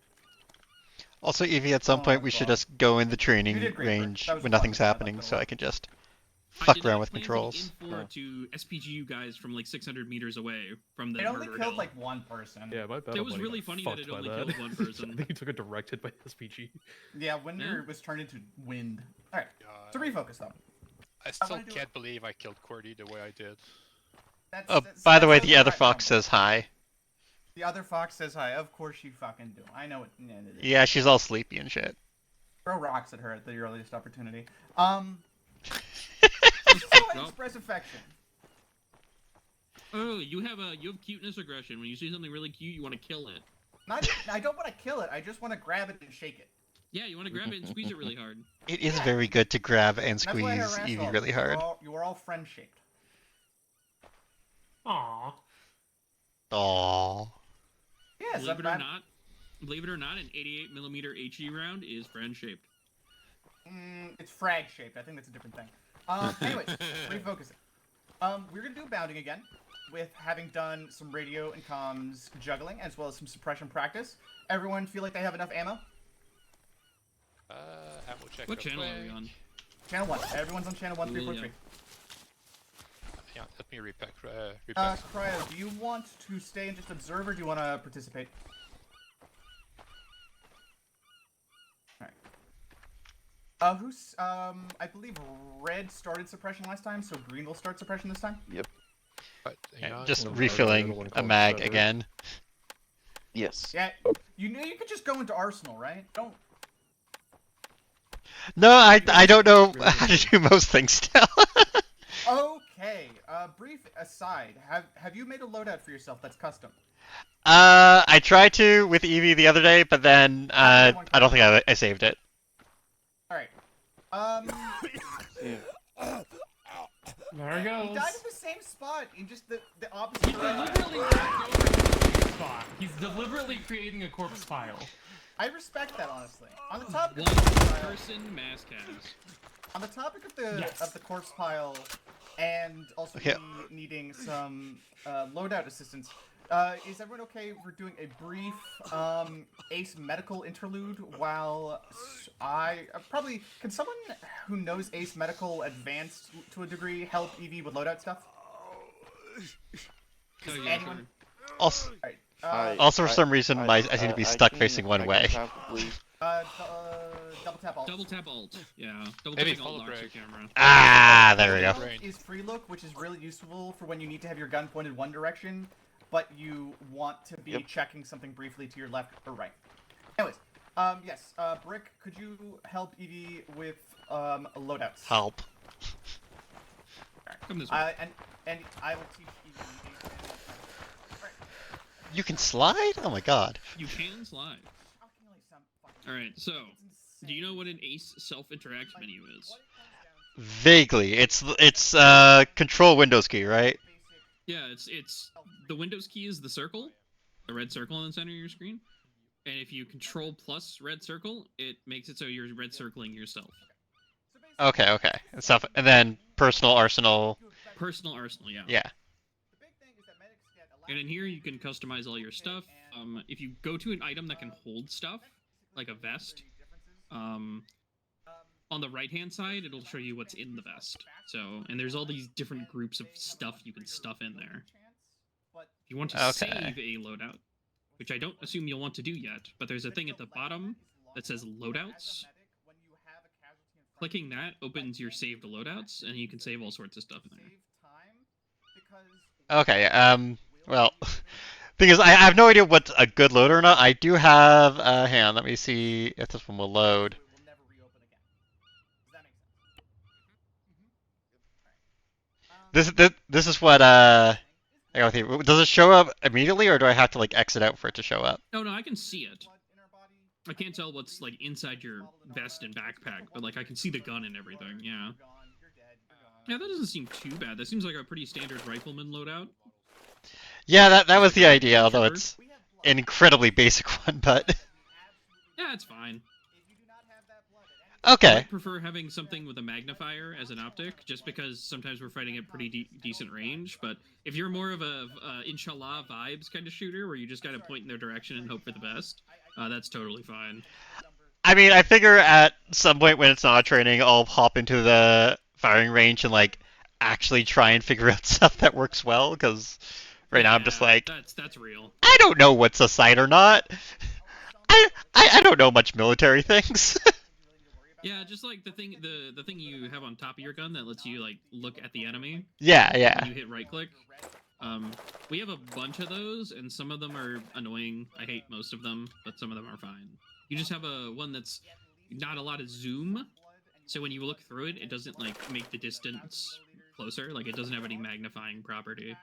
Also, Evie, at some Oh point my we should God. just go in the training You did great, Brick. range That was when nothing's wonderful. I happening, liked it a so lot. I can just I fuck did around not with plan controls. To be in for to SPG you guys from like 600 meters away from the It only murder killed hill. like one person. Yeah, my battle It was buddy really got funny that fucked it by only that. killed one person. I think he took a direct hit by SPG. Yeah, Winder Yeah. was turned into wind. Alright, God. so refocus though. I still wanna do can't believe I killed Cordy the way I did. Oh, by the way, that's the other alright, fox no, says hi. The other fox says hi. Of course you fucking do. I know it. Yeah, she's all sleepy and shit. Throw rocks at her at the earliest opportunity. Show and express affection. Oh, you have cuteness aggression. When you see something really cute, you want to kill it. I don't want to kill it. I just want to grab it and shake it. Yeah, you want to grab it and squeeze it really hard. It is very good to grab and That's why I squeeze harass Evie all of really you. hard. You are all friend shaped. Aww. Aww. Yes, Believe it or not, an 88mm HE round is friend shaped. It's frag shaped. I think that's a different thing. Anyways, refocusing. We're gonna do bounding again, with having done some radio and comms juggling as well as some suppression practice. Everyone feel like they have enough ammo? Ammo check. What channel are we on? Channel 1. Everyone's on channel 1, 3, 4, 3. Yeah, let me repack. Cryo, do you want to stay and just observe, or do you want to participate? Alright. I believe red started suppression last time, so green will start suppression this time? Yep. But, Yeah, yeah, just no, refilling everyone a calls mag Cedric. again. Yes. Yeah, you knew you could just go into Arsenal, right? Don't... No, I don't know how to do most things still. Okay, brief aside, have you made a loadout for yourself that's custom? I tried to with Evie the other day, but then I don't think I saved it. Alright. Yeah. There he He goes. died in the same spot, in just the opposite He's direction. deliberately not going to the same spot. He's deliberately creating a corpse pile. I respect that, honestly. On the topic One of the corpse pile, person mass cast. on the topic of the Yes. corpse pile, and also Okay. me needing some loadout assistance, is everyone okay? We're doing a brief Ace medical interlude while probably can someone who knows Ace medical advanced to a degree help Evie with loadout stuff? Oh, yeah, anyone- sure. Also, Alright. also for some reason, I seem to be stuck can- facing one I way. can probably- Double tap alt. Double tap alt. Yeah. Double Maybe tapping alt follow locks your Greg. camera. Ah, there we go. Double tap is free look, which is really useful for when you need to have your gun pointed one direction, but you want to be Yep. checking something briefly to your left or right. Anyways, yes, Brick, could you help Evie with loadouts? Help. Come this way. And I will teach Evie. Alright. You can slide? Oh my god. You can slide. Shockingly some fucking All right. So, do you know what an Ace self-interact menu is? Vaguely. It's control Windows key, right? Yeah, it's the Windows key is the circle, the red circle in the center of your screen, and if you control plus red circle, it makes it so you're red circling yourself. Okay, okay. And stuff, and then personal arsenal. Personal arsenal, yeah. Yeah. And in here you can customize all your stuff. If you go to an item that can hold stuff, like a vest, on the right-hand side, it'll show you what's in the vest. So, and there's all these different groups of stuff you can stuff in there. If you want to save a loadout, which I don't assume you'll want to do yet, but there's a thing at the bottom that says loadouts. Clicking that opens your saved loadouts, and you can save all sorts of stuff in there. Okay, well, thing is, I have no idea what's a good loader or not. I do have, hang on, let me see if this one will load. This is what, I gotta think. Does it show up immediately, or do I have to, like, exit out for it to show up? Oh, no, I can see it. I can't tell what's, like, inside your vest and backpack, but, like, I can see the gun and everything, yeah. Yeah, that doesn't seem too bad. That seems like a pretty standard rifleman loadout. Yeah, that was the idea, although it's an incredibly basic one, but... Yeah, it's fine. Okay. I prefer having something with a magnifier as an optic, just because sometimes we're fighting at pretty decent range, but if you're more of a inshallah vibes kind of shooter, where you just gotta point in their direction and hope for the best, that's totally fine. I mean, I figure at some point when it's not training, I'll hop into the firing range and, like, actually try and figure out stuff that works well, because right now I'm just like... That's real. I don't know what's a sight or not. I don't know much military things. Yeah, just like the thing you have on top of your gun that lets you like look at the enemy. Yeah. When you hit right click. We have a bunch of those, and some of them are annoying. I hate most of them, but some of them are fine. You just have one that's not a lot of zoom, so when you look through it, it doesn't like make the distance closer. Like it doesn't have any magnifying property.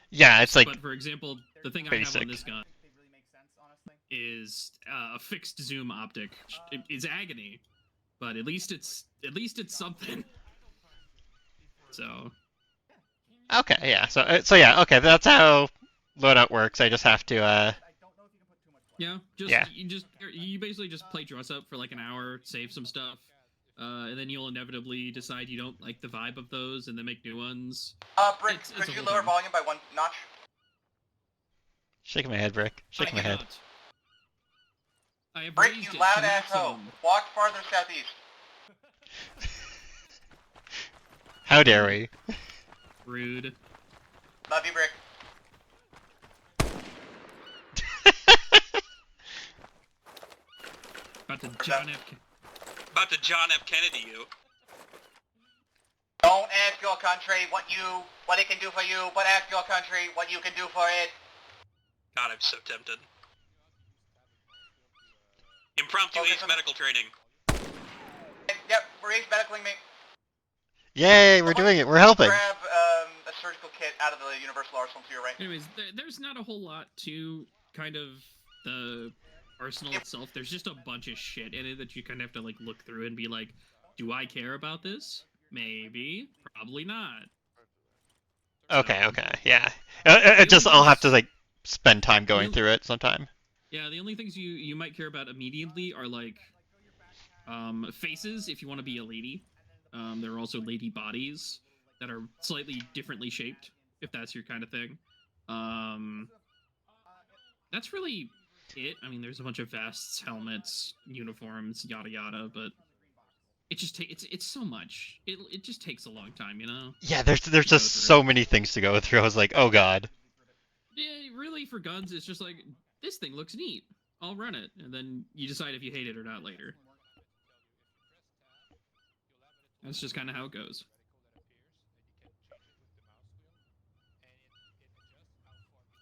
Yeah, it's like. But for example, the thing basic. I have on this gun is a fixed zoom optic. It is agony. But at least it's something. So. Okay, yeah. So yeah. Okay, that's how loadout works. I just have to. Yeah. Yeah. You basically just play dress up for like an hour, save some stuff, and then you'll inevitably decide you don't like the vibe of those, and then make new ones. Brick, could you lower volume by 1 notch? Shaking my head, Brick. Shaking my head. I have Brick, raised you it loud to ass hoe. maximum. Walk farther southeast. How dare we? Rude. Love you, Brick. About to John F. Kennedy you. Don't ask your country what it can do for you, but ask your country what you can do for it. God, I'm so tempted. Impromptu ace medical training. Yep, we're ace medicaling me. Yay, we're doing it. We're helping. Grab a surgical kit out of the universal arsenal to your right. Anyways, there's not a whole lot to kind of the arsenal itself. There's just a bunch of shit in it that you kind of have to like look through and be like, do I care about this? Maybe, probably not. Okay, yeah. I'll have to like spend time going through it sometime. Yeah, the only things you might care about immediately are like faces if you want to be a lady. There are also lady bodies that are slightly differently shaped if that's your kind of thing. That's really it. I mean, there's a bunch of vests, helmets, uniforms, yada yada, but it just it's so much. It just takes a long time, you know. Yeah, there's just so many things to go through. I was like, oh god. Yeah, really, for guns, it's just like, this thing looks neat. I'll run it, and then you decide if you hate it or not later. That's just kind of how it goes.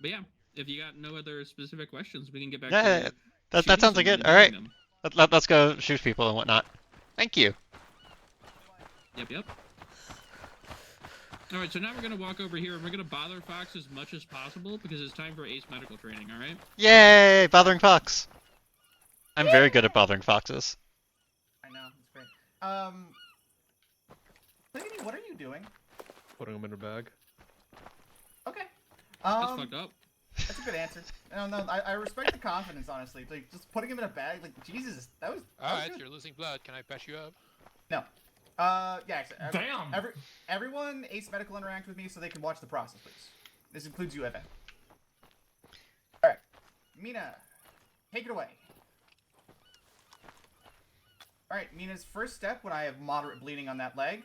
But yeah, if you got no other specific questions, we can get back to that sounds like it. All right, let's go shoot people and whatnot. Thank you. Yep. All right, so now we're gonna walk over here and we're gonna bother Fox as much as possible because it's time for ace medical training. All right? Yay, bothering Fox. I'm very good at bothering foxes. I know, it's great. Lady, what are you doing? Putting them in a bag. Okay. That's fucked up. That's a good answer. No, I respect the confidence, honestly. Like, just putting him in a bag, like, Jesus, that was Alright, good. you're losing blood. Can I patch you up? No. Yeah, actually, Damn. everyone Ace Medical interact with me so they can watch the process, please. This includes you, Evan. Alright. Mina, take it away. Alright, Mina's first step when I have moderate bleeding on that leg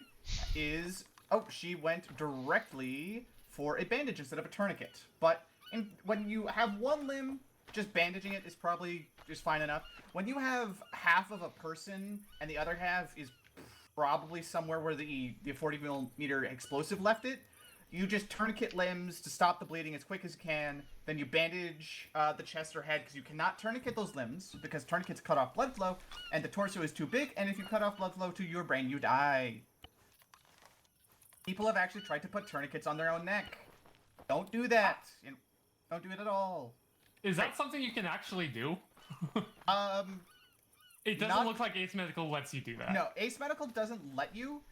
is... Oh, she went directly for a bandage instead of a tourniquet. But when you have one limb, just bandaging it is probably just fine enough. When you have half of a person and the other half is probably somewhere where the 40mm explosive left it, you just tourniquet limbs to stop the bleeding as quick as you can. Then you bandage the chest or head, because you cannot tourniquet those limbs, because tourniquets cut off blood flow, and the torso is too big, and if you cut off blood flow to your brain, you die. People have actually tried to put tourniquets on their own neck. Don't do that. Don't do it at all. Is that something you can actually do? It doesn't Not- look like Ace Medical lets you do that. No, Ace Medical doesn't let you.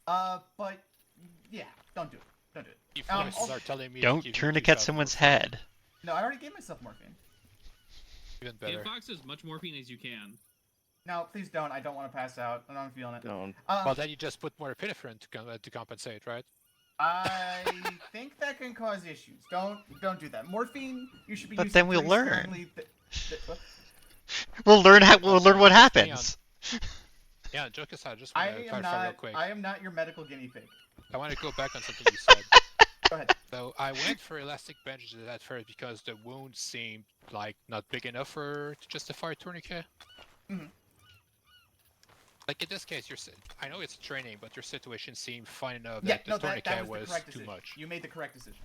But yeah, don't do it. Don't do it. You Um, forces are telling me to Don't give you tourniquet 2,000 someone's morphine. head. No, I already gave myself morphine. Even Give better. Fox as much morphine as you can. No, please don't. I don't want to pass out. I'm not feeling it. Don't. Well, then you just put more epinephrine to compensate, right? I think that can cause issues. Don't do that. Morphine, you should be But using then we'll pretty learn. sparingly We'll learn what happens. Yeah, joke aside, I just I want to am clarify real not. quick. I am not your medical guinea pig. I want to go back on something you said. Go ahead. So I went for elastic bandages at first because the wound seemed like not big enough to justify a tourniquet. Mhm. Like in this case, I know it's training, but your situation seemed fine enough Yeah, that no, the that tourniquet was the was correct too decision. much. You made the correct decision.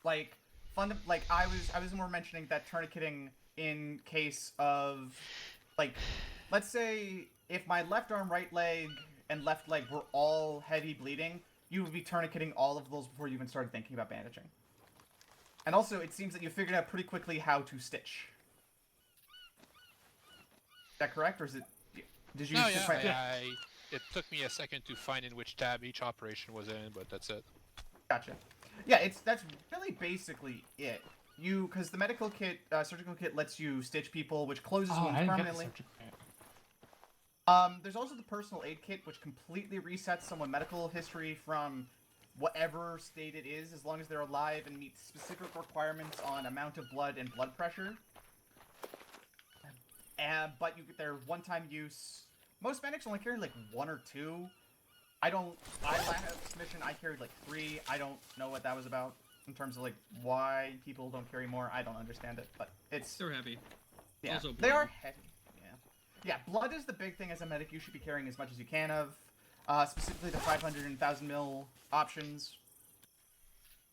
Like, I was more mentioning that tourniqueting in case of, like, let's say if my left arm, right leg, and left leg were all heavy bleeding, you would be tourniqueting all of those before you even started thinking about bandaging. And also, it seems that you figured out pretty quickly how to stitch. Is that correct, or is it? Did you? No, just yeah, find- it took me a second to find in which tab each operation was in, but that's it. Gotcha. Yeah, that's really basically it. Because the medical kit, surgical kit lets you stitch people, which closes Oh, I wounds didn't get the permanently. surgical kit. There's also the personal aid kit, which completely resets someone's medical history from whatever state it is, as long as they're alive and meet specific requirements on amount of blood and blood pressure. But they're one-time use. Most medics only carry like 1 or 2. Last mission I carried like 3. I don't know what that was about in terms of like why people don't carry more. I don't understand it, but it's They're heavy. yeah, Also they are blood. heavy. Yeah, blood is the big thing as a medic. You should be carrying as much as you can of, specifically the 500 and 1000 mil options.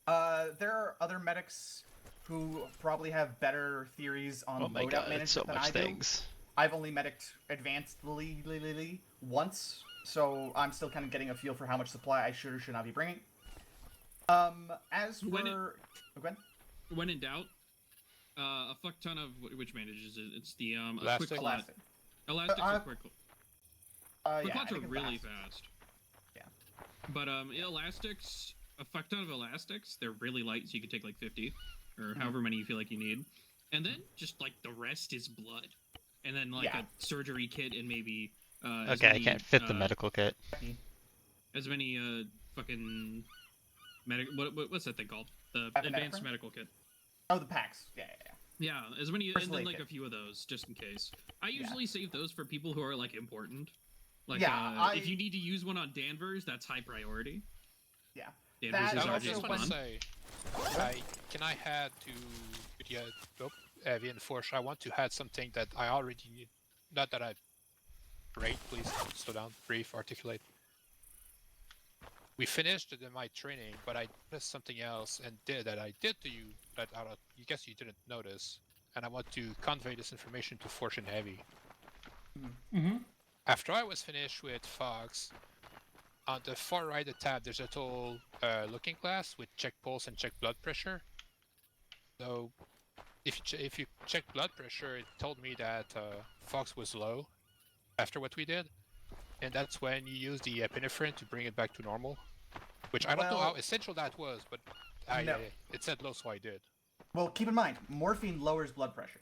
There are other medics who probably have better theories on Oh my loadout god, management it's so than much I do. things. I've only medicked advancedly once, so I'm still kind of getting a feel for how much supply I should or should not be bringing. As for... Gwen? When in doubt, a fuck ton of which bandages is it? It's the a Elastic. quick clot. Elastic. Elastic Uh, or quick clot. Yeah, Quick I clots are think it's really fast. fast. Yeah. But elastics, a fuck ton of elastics. They're really light, so you can take like 50 or Mm-hmm. however many you feel like you need. And then just like the rest is blood. And then like Yeah. a surgery kit and maybe as Okay, I many, can't fit the medical kit. as many fucking what's that thing called? The Epinephrine? advanced medical kit. Oh, the packs. Yeah. Yeah, as many, and Personal then aid like kit. a few of those, just in case. I Yeah. usually save those for people who are like important. Like, Yeah, if you need to use one on Danvers, that's high priority. Yeah. Danvers That is I also RJ's just want to fun. say, can I add to reinforce? I want to add something that I already need. Not that I. Great, please slow down, breathe, articulate. We finished my training, but I missed something else and I did to you that you guess you didn't notice, and I want to convey this information to Fortune Heavy. Mm-hmm. After I was finished with Fox, on the far right of the tab, there's a little looking glass with check pulse and check blood pressure. So if you check blood pressure, it told me that Fox was low after what we did, and that's when you use the epinephrine to bring it back to normal. Which I don't know how Well, essential that was, but no. it said low, so I did. Well, keep in mind, morphine lowers blood pressure.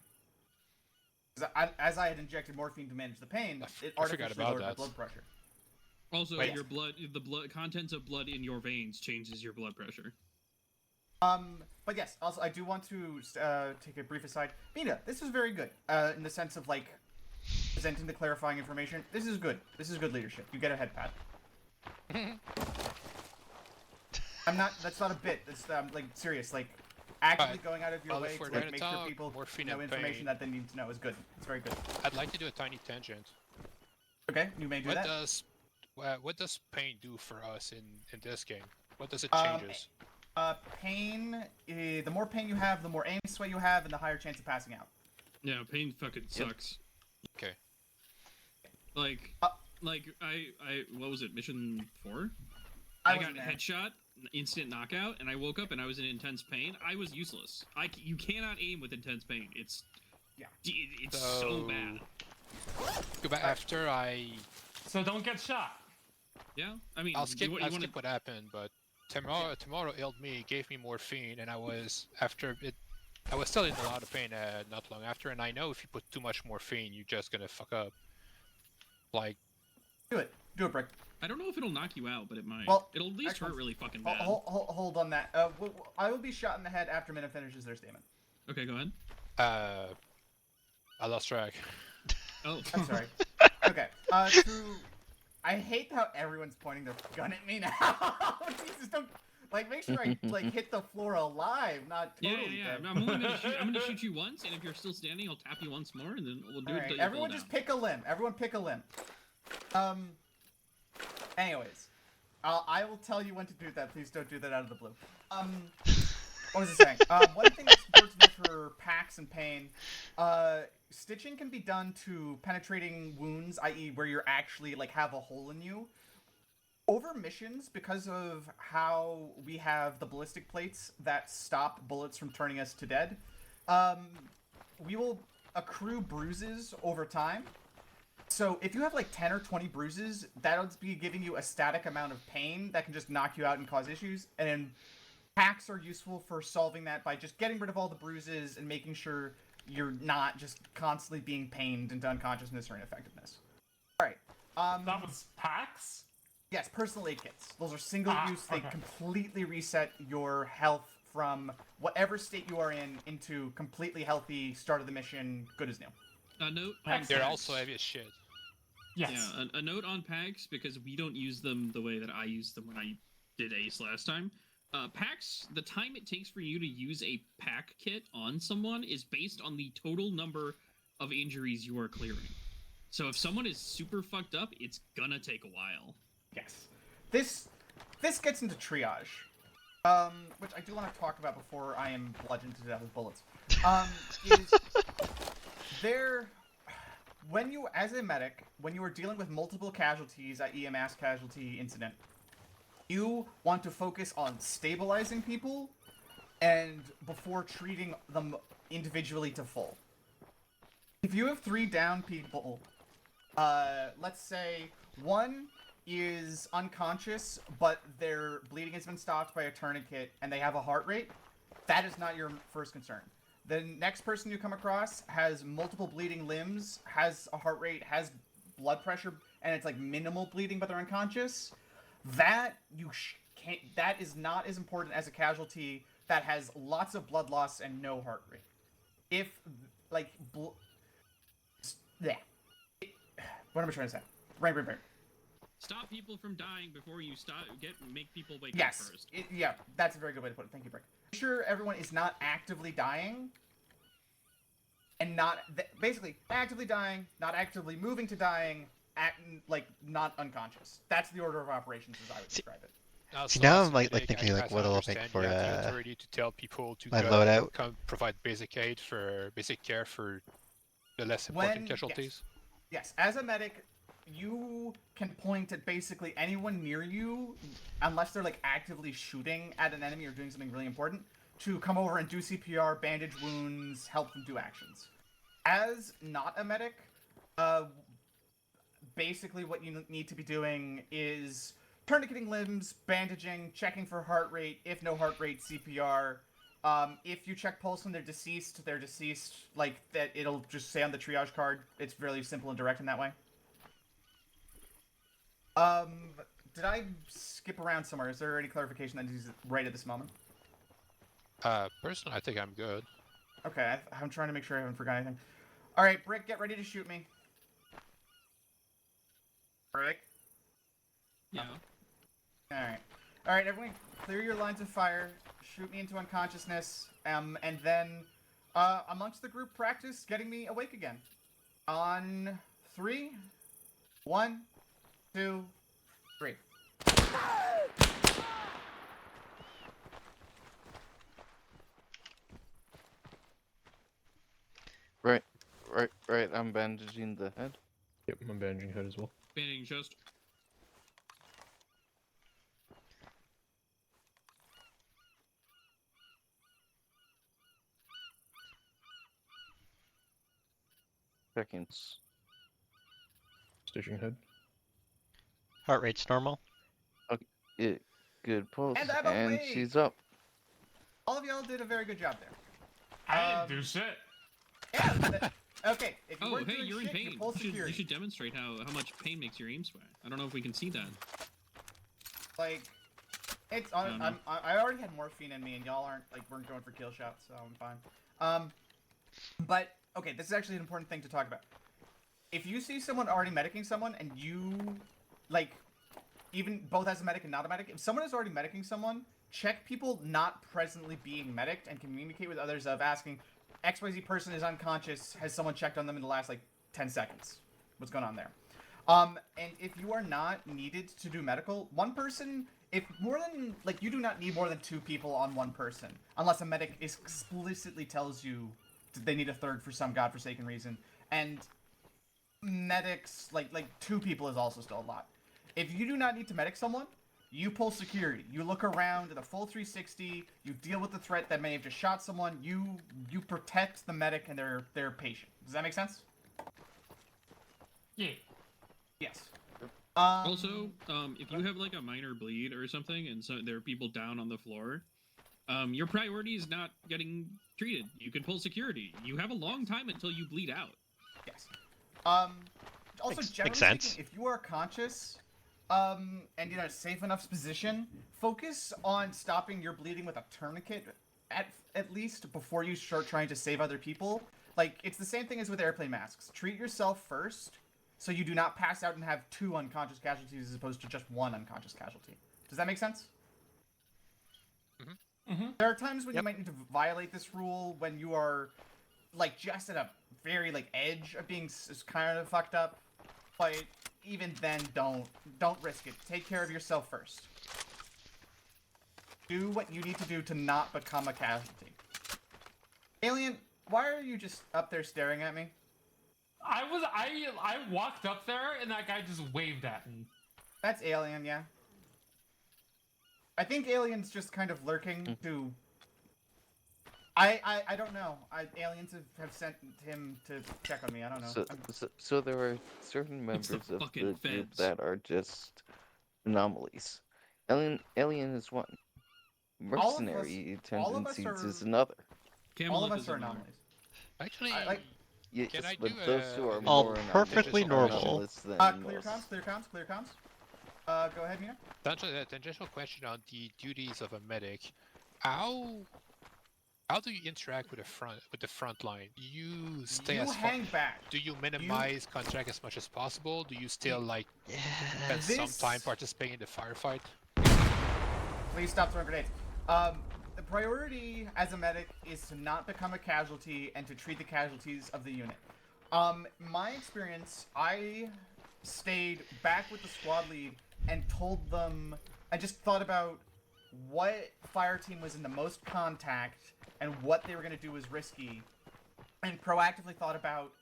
As I had injected morphine to manage the pain, it I forgot artificially about lowered my that. blood pressure. Also, Wait. your blood, the blood contents of blood in your veins changes your blood pressure. But yes, also I do want to take a brief aside. Mina, this is very good. In the sense of like presenting the clarifying information. This is good. This is good leadership. You get a head pat. I'm not. That's not a bit. That's like serious. Like actively going out of your way if we're to like gonna make sure talk people morphine know and information pain, that they need to know is good. It's very good. I'd like to do a tiny tangent. Okay, you may do that. What does pain do for us in this game? What does it Um, changes? Pain. The more pain you have, the more aim sway you have, and the higher chance of passing out. Yeah, pain fucking sucks. Okay. Like, Uh, I what was it? Mission 4? I I got wasn't there. headshot, instant knockout, and I woke up and I was in intense pain. I was useless. You cannot aim with intense pain. It's it's so bad. Go back after I. So don't get shot. Yeah, I mean, I'll skip. you I'll wanna- skip what happened, but tomorrow healed me, gave me morphine, and I was after it. I was still in a lot of pain not long after, and I know if you put too much morphine, you're just gonna fuck up. Like, Do it, Brick. I don't know if it'll knock you out, but it might. Well, it'll at least actually, hurt really fucking bad. Hold on that. I will be shot in the head after Mina finishes their statement. Okay, go ahead. I lost track. Oh, I'm sorry. Okay. I hate how everyone's pointing their gun at me now. Jesus, don't make sure I hit the floor alive, not totally yeah. dead. I'm only gonna shoot. I'm gonna shoot you once, and if you're still standing, I'll tap you once more, and then we'll do All it. right, Until you everyone fall just down. pick a limb. Everyone pick a limb. Anyways, I will tell you when to do that. Please don't do that out of the blue. What was I saying? One thing that's important to know for packs and pain, stitching can be done to penetrating wounds, i.e., where you're actually have a hole in you. Over missions, because of how we have the ballistic plates that stop bullets from turning us to dead, we will accrue bruises over time. So if you have 10 or 20 bruises, that'll be giving you a static amount of pain that can just knock you out and cause issues. And then packs are useful for solving that by just getting rid of all the bruises and making sure you're not just constantly being pained into unconsciousness or ineffectiveness. All right. That was packs? Yes, personal aid kits. Those are single use. They okay. completely reset your health from whatever state you are in into completely healthy, start of the mission, good as new. A note. They're also heavy as shit. Yes. Yeah, a note on packs, because we don't use them the way that I used them when I did Ace last time. Packs, the time it takes for you to use a pack kit on someone is based on the total number of injuries you are clearing. So if someone is super fucked up, it's gonna take a while. Yes. This gets into triage, which I do want to talk about before I am bludgeoned to death with bullets. Is there, when you, as a medic, when you are dealing with multiple casualties, i.e. a mass casualty incident, you want to focus on stabilizing people and before treating them individually to full. If you have 3 down people, let's say one is unconscious, but their bleeding has been stopped by a tourniquet and they have a heart rate, that is not your first concern. The next person you come across has multiple bleeding limbs, has a heart rate, has blood pressure, and it's minimal bleeding, but they're unconscious. That can't. That is not as important as a casualty that has lots of blood loss and no heart rate. If yeah. What am I trying to say? Right. Stop people from dying before you make people wake up Yes. first. Yeah, that's a very good way to put it. Thank you, Brick. Make sure everyone is not actively dying, and not basically actively dying, not actively moving to dying, not unconscious. That's the order of operations as I would describe it. See, Also, now as I'm a like medic, thinking as I what I'll pick understand, for you have the authority to tell people to my go, loadout. provide basic aid for basic care for the less important casualties. Yes, as a medic, you can point at basically anyone near you, unless they're actively shooting at an enemy or doing something really important. to come over and do CPR, bandage wounds, help them do actions. As not a medic, basically what you need to be doing is tourniqueting limbs, bandaging, checking for heart rate. If no heart rate, CPR. If you check pulse when they're deceased, like that. It'll just say on the triage card. It's really simple and direct in that way. Did I skip around somewhere? Is there any clarification that needs right at this moment? Personally, I think I'm good. Okay, I'm trying to make sure I haven't forgotten anything. All right, Brick, get ready to shoot me. Brick. Yeah. All right, everyone, clear your lines of fire. Shoot me into unconsciousness, and then amongst the group, practice getting me awake again. On 3, 1, 2, 3. Right. I'm bandaging the head. Yep, I'm bandaging head as well. Bandaging chest. Seconds. Stitching head. Heart rate's normal. Yeah, good pulse. And I'm And awake! she's up. All of y'all did a very good job there. I didn't do shit. Yeah. Okay. If you Oh, weren't hey, doing you're in shit, pain. you pull You security. should demonstrate how much pain makes your aim sway. I don't know if we can see that. Like, it's I don't know. I already had morphine in me, and y'all weren't going for kill shots, so I'm fine. But okay, this is actually an important thing to talk about. If you see someone already medicing someone, and you, like, even both as a medic and not a medic, if someone is already medicing someone, check people not presently being medicked and communicate with others of asking, XYZ person is unconscious, has someone checked on them in the last, 10 seconds? What's going on there? And if you are not needed to do medical, one person, you do not need more than 2 people on one person, unless a medic explicitly tells you they need a third for some godforsaken reason. And medics, like 2 people is also still a lot. If you do not need to medic someone, you pull security. You look around at a full 360. You deal with the threat that may have just shot someone. You protect the medic and their patient. Does that make sense? Yeah. Yes. Also, if you have like a minor bleed or something, and so there are people down on the floor, your priority is not getting treated. You can pull security. You have a long time until you bleed out. Yes. Also, Makes generally sense. speaking, if you are conscious, and you're in a safe enough position, focus on stopping your bleeding with a tourniquet at least before you start trying to save other people. Like, it's the same thing as with airplane masks. Treat yourself first, so you do not pass out and have 2 unconscious casualties as opposed to just 1 unconscious casualty. Does that make sense? There are times when you might need to violate this rule when you are, just at a very, edge of being kind of fucked up. But even then, don't risk it. Take care of yourself first. Do what you need to do to not become a casualty. Alien, why are you just up there staring at me? I walked up there and that guy just waved at me. That's Alien, yeah. I think Alien's just kind of lurking to... I don't know. Aliens have sent him to check on me. I don't know. So there are certain members of the fucking group feds. that are just anomalies. Alien is one. All of us- Mercenary all of us tendencies is are- another. All of Camelot us is are another. anomalies. Actually, Yes, Can I but do those a- 2 are All more perfectly normal. anomalous than Clear most. comms. Go ahead, Mina. tangential question on the duties of a medic. How do you interact with the front line? Do you stay You as far? hang back. Do you minimize contact as much as possible? Do you still Yeah. spend some This- time participating in the firefight? Please stop throwing grenades. The priority as a medic is to not become a casualty and to treat the casualties of the unit. My experience, I stayed back with the squad lead and told them, I just thought about what fire team was in the most contact and what they were going to do was risky, and proactively thought about,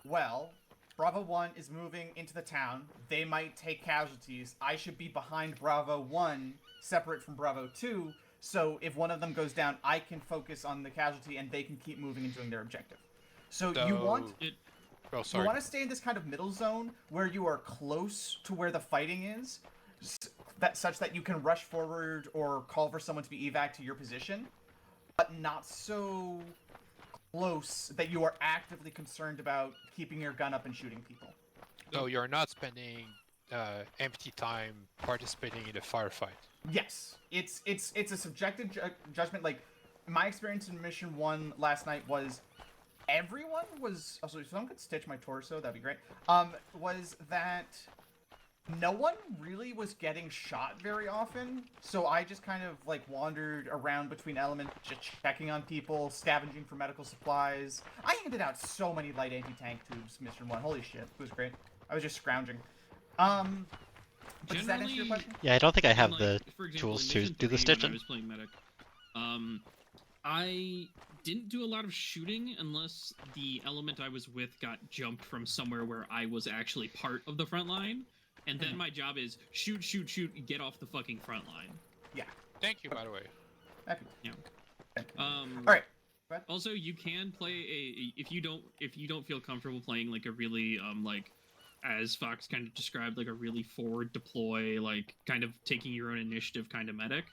well, Bravo 1 is moving into the town. They might take casualties. I should be behind Bravo 1, separate from Bravo 2, So if one of them goes down, I can focus on the casualty and they can keep moving and doing their objective. So you want Oh, you sorry. want to stay in this kind of middle zone where you are close to where the fighting is, such that you can rush forward or call for someone to be evac to your position, but not so close that you are actively concerned about keeping your gun up and shooting people. So you're not spending empty time participating in a firefight. Yes, it's a subjective judgment. Like my experience in mission 1 last night was everyone was also if someone could stitch my torso, that'd be great. Was that no one really was getting shot very often, so I just kind of like wandered around between elements, just checking on people, scavenging for medical supplies. I handed out so many light anti-tank tubes, mission 1. Holy shit, it was great. I was just scrounging. But does that answer your question? Yeah, I don't think I have like, the for example, tools in to Mission do the 3, when I stitching. was playing medic, I didn't do a lot of shooting unless the element I was with got jumped from somewhere where I was actually part of the front line, and then my job is shoot, shoot, shoot, get off the fucking front line. Yeah. Thank you, by the way. Happy. Yeah. All right. Also, you can play if you don't feel comfortable playing like a really like, as Fox kind of described, like a really forward deploy, like kind of taking your own initiative kind of medic.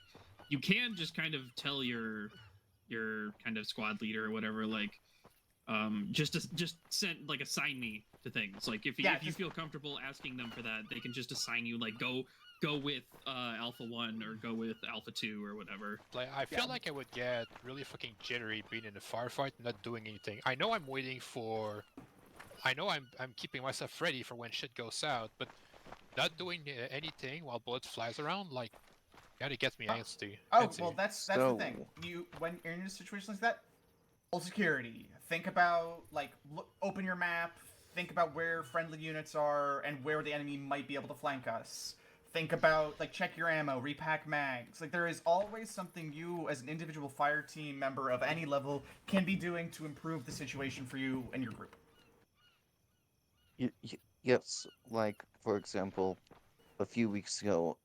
You can just kind of tell your kind of squad leader or whatever, like just send, like, assign me to things. Like if you feel comfortable asking them for that, they can just assign you, like, go with Alpha 1 or go with Alpha 2 or whatever. Like, I feel like I would get really fucking jittery being in a firefight and not doing anything. I know I'm waiting for... I know I'm keeping myself ready for when shit goes south, but not doing anything while bullets flies around, like, kinda gets me angsty. Oh, well, that's the thing. When you're in a situation like that, full security. Think about, like, open your map, think about where friendly units are and where the enemy might be able to flank us. Think about, like, check your ammo, repack mags. Like, there is always something you, as an individual fire team member of any level, can be doing to improve the situation for you and your group. Yes, like, for example, a few weeks ago,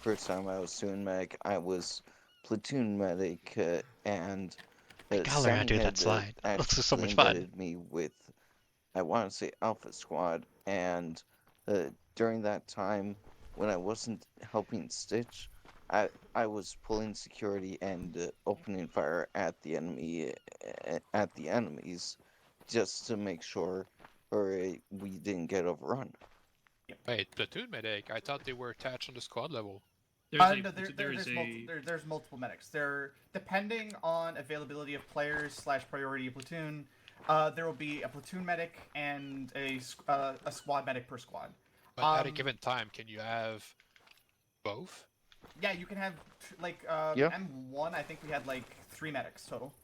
first time I was doing medic, I was platoon medic, and God, learn how to Sammy do that had slide. It looks so actually much fun. invited me with, I want to say, Alpha Squad, and during that time, when I wasn't helping Stitch, I was pulling security and opening fire at the enemies, just to make sure we didn't get overrun. Wait, platoon medic? I thought they were attached on the squad level. There's multiple medics. They're depending on availability of players / priority of platoon. There will be a platoon medic and a squad medic per squad. But at a given time, can you have both? Yeah, you can have M1. I think we had like 3 medics total.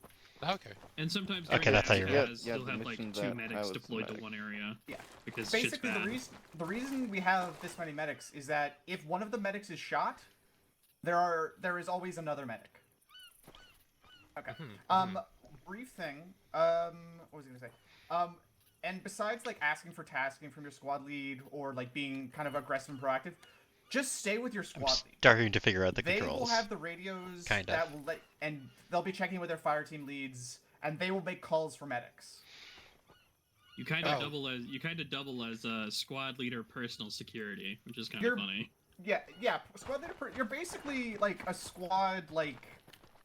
Okay. And sometimes Okay, that's how you roll. you'll have like 2 medics deployed to one area. Yeah. Because basically shit's bad. the reason we have this many medics is that if one of the medics is shot, there is always another medic. Okay. Brief thing. What was I gonna say? And besides like asking for tasking from your squad lead or like being kind of aggressive and proactive, just stay with your squad lead. Starting to figure out the They controls. will have the radios Kind that of. will and they'll be checking with their fire team leads, and they will make calls for medics. You kind of double as squad leader personal security, which is kind You're- of funny. Yeah. Squad leader. You're basically like a squad. Like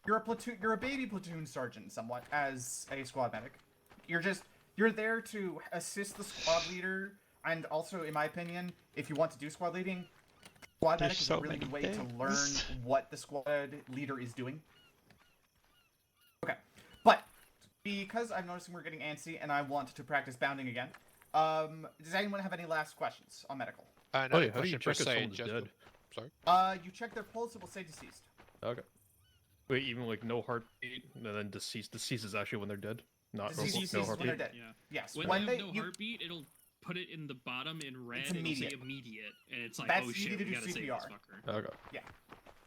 you're a platoon. You're a baby platoon sergeant, somewhat, as a squad medic. You're there to assist the squad leader, and also, in my opinion, if you want to do squad leading, squad There's medic is so a really many good way to learn things. what the squad leader is doing. Okay, but because I'm noticing we're getting antsy, and I want to practice bounding again, does anyone have any last questions on medical? Not Oh a yeah, how do you question per check if se, someone's just... dead? Sorry? You check their pulse, it will say deceased. Okay. Wait, even like no heartbeat, and then deceased. Deceased is actually when they're dead, not Deceased no is when heartbeat. they're dead. Yeah. Yes, When when they have they no heartbeat, it'll put it in the bottom in red. It's It'll immediate. say immediate, and it's like, That's- oh you shit, need to we do gotta save CPR. this fucker. Okay.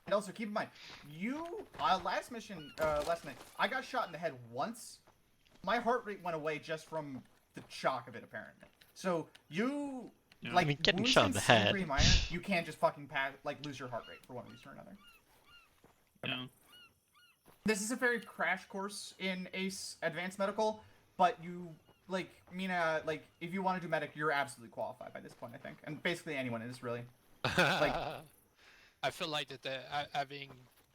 And also keep in mind, you last mission last night, I got shot in the head once. My heart rate went away just from the shock of it, apparently. So you Yeah. like I mean, getting wounds shot in can the seem head. pretty minor. You can't just fucking lose your heart rate for one reason or another. No. This is a very crash course in ACE Advanced Medical, but you, like, Mina, like, if you want to do medic, you're absolutely qualified by this point, I think. And basically anyone is, really. I feel like that having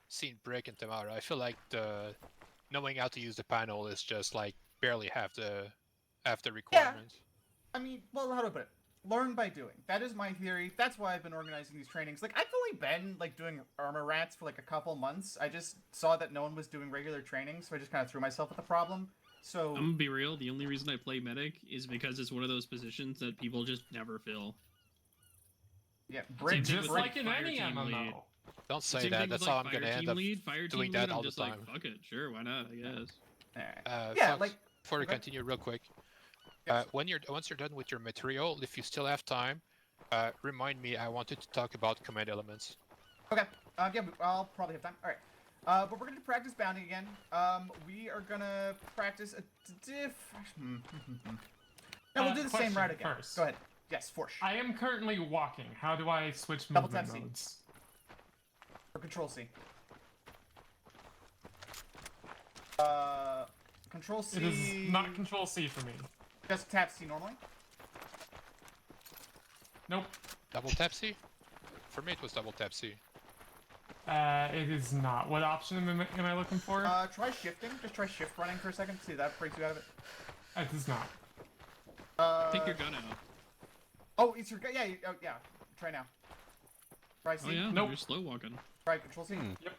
seen Brick and Tamara, I feel like the knowing how to use the panel is just like barely half the requirements. I mean, well, how do I put it? Learn by doing. That is my theory. That's why I've been organizing these trainings. Like, I've only been, like, doing ARMA rats for, like, a couple months. I just saw that no one was doing regular training, so I just kind of threw myself at the problem. So... I'm gonna be real, the only reason I play medic is because it's one of those positions that people just never fill. Yeah, Same Brick, thing Just with, like in fire any team MMO. lead. Don't say Same that. thing That's with, how like, I'm fire gonna end team up lead. Fire doing team that lead, all I'm the just time. like, fuck it, sure, why not, I guess. yeah, Fox, like... before we okay. continue, real quick. Yes. Once you're done with your material, if you still have time, remind me. I wanted to talk about command elements. Okay. Yeah, I'll probably have time. All right. But we're gonna practice bounding again. We are gonna practice a No, we'll do the same Question route again. first. Go ahead. Yes, Forsh. I am currently walking. How do I switch Double movement tap C. modes? Or Control C. Control C. It is not Control C for me. Just tap C normally. Nope. Double tap C? For me, it was double tap C. It is not. What option am I looking for? Try shifting. Just try shift running for a second. See if that breaks you out of it. It is not. Take your gun out. Oh, it's your gun. Yeah, oh, yeah. Try now. Try C. Oh yeah, Nope. you're slow walking. Try Control C. Yep.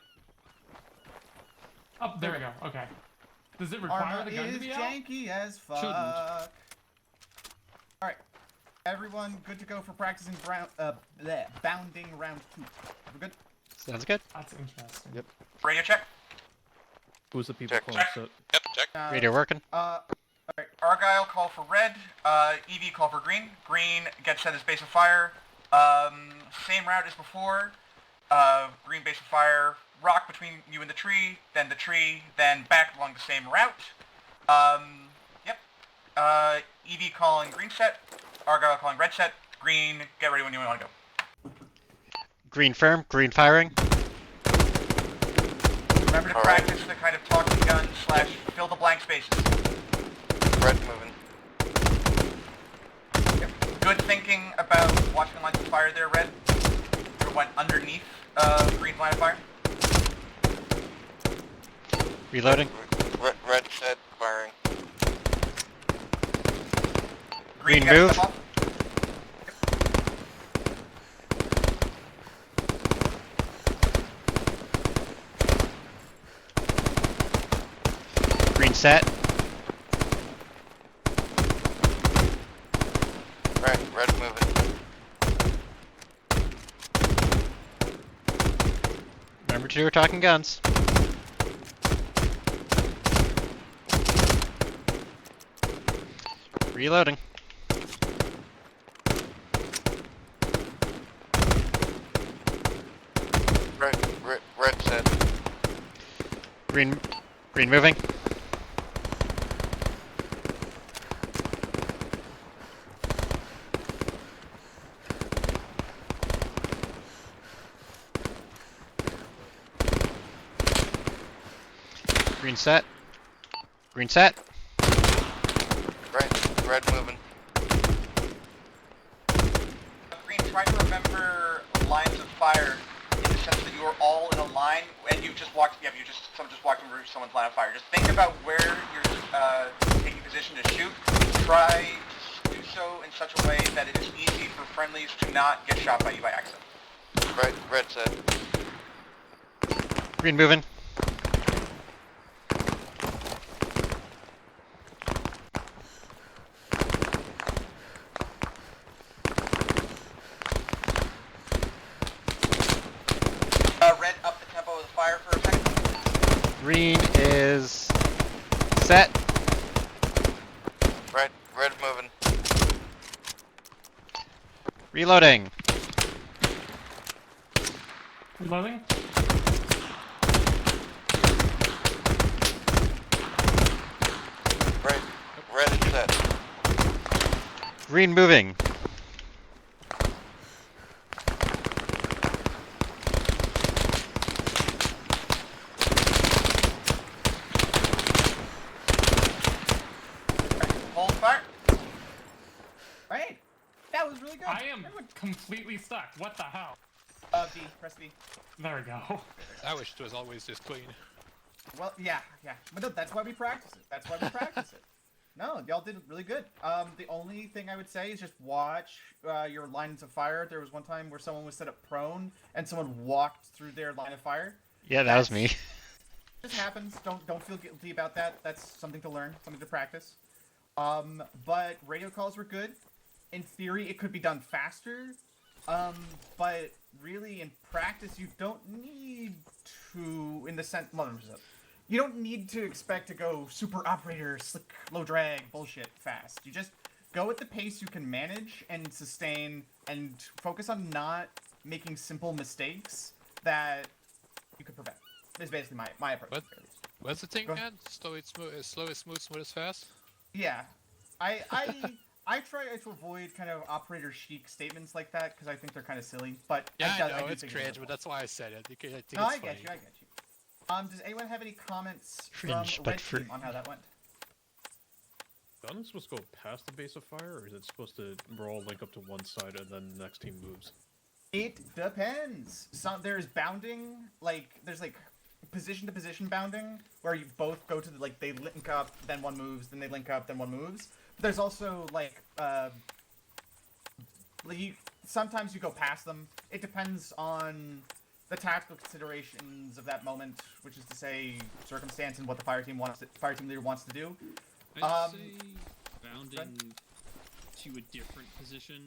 Oh, there we go. Okay. Does it require Arma the gun to is be out? janky as fuck. Shouldn't. Alright. Everyone good to go for practicing bounding round 2. We're good? Sounds good. That's interesting. Yep. Radio check. Who's the people Check, calling check. set? Radio working. Alright. Argyle call for red. Evie call for green. Green gets set as base of fire. Same route as before. Green base of fire. Rock between you and the tree, then back along the same route. Yep. Evie calling green set, Argyle calling red set, green, get ready when you want to go. Green firm. Green firing. Remember to practice the kind of talking gun / fill the blank spaces. Red moving. Yep. Good thinking about watching the lines of fire there, red. You went underneath green line of fire. Reloading. Red set, firing. Green get a move. step off. Green set. Red moving. Remember to do your talking guns. Reloading. Red set. Green moving. Green set. Green set. Red moving. Green, try to remember lines of fire in the sense that you are all in a line and you just walked. Yeah, someone just walked over someone's line of fire. Just think about where you're taking position to shoot. Try to do so in such a way that it is easy for friendlies to not get shot by you by accident. Red set. Green moving. Red, up the tempo of the fire for a second. Green is set. Red moving. Reloading. Reloading? Red is set. Green moving. Right. That was really good. I am Everyone- completely stuck. What the hell? V. Press V. There we go. I wish it was always this clean. Well, yeah. But no, that's why we practice it. That's why we practice it. No, y'all did really good. The only thing I would say is just watch your lines of fire. There was one time where someone was set up prone and someone walked through their line of fire. Yeah, that was me. This happens. Don't feel guilty about that. That's something to learn, something to practice. But radio calls were good. In theory, it could be done faster. But really, in practice, you don't need to, in the sense, you don't need to expect to go super operator, slick, low drag, bullshit fast. You just go at the pace you can manage and sustain, and focus on not making simple mistakes that you could prevent. Is basically my approach. What? What's the thing, Go man? Slow is smooth, smooth is fast? Yeah, I try to avoid kind of operator chic statements like that because I think they're kind of silly. But Yeah, I do know, it's think cringe, they're but that's why I said it. I think No, it's I get funny. you. Does anyone have any comments Cringe, from but Red free. Team on how that went? Gun is supposed to go past the base of fire, or is it supposed to all link up to one side and then the next team moves? It depends. There's bounding, there's position to position bounding where you both go to they link up, then one moves, then they link up, then one moves. But there's also sometimes you go past them. It depends on the tactical considerations of that moment, which is to say circumstance and what the fire team leader wants to do. I'd say bounding to a different position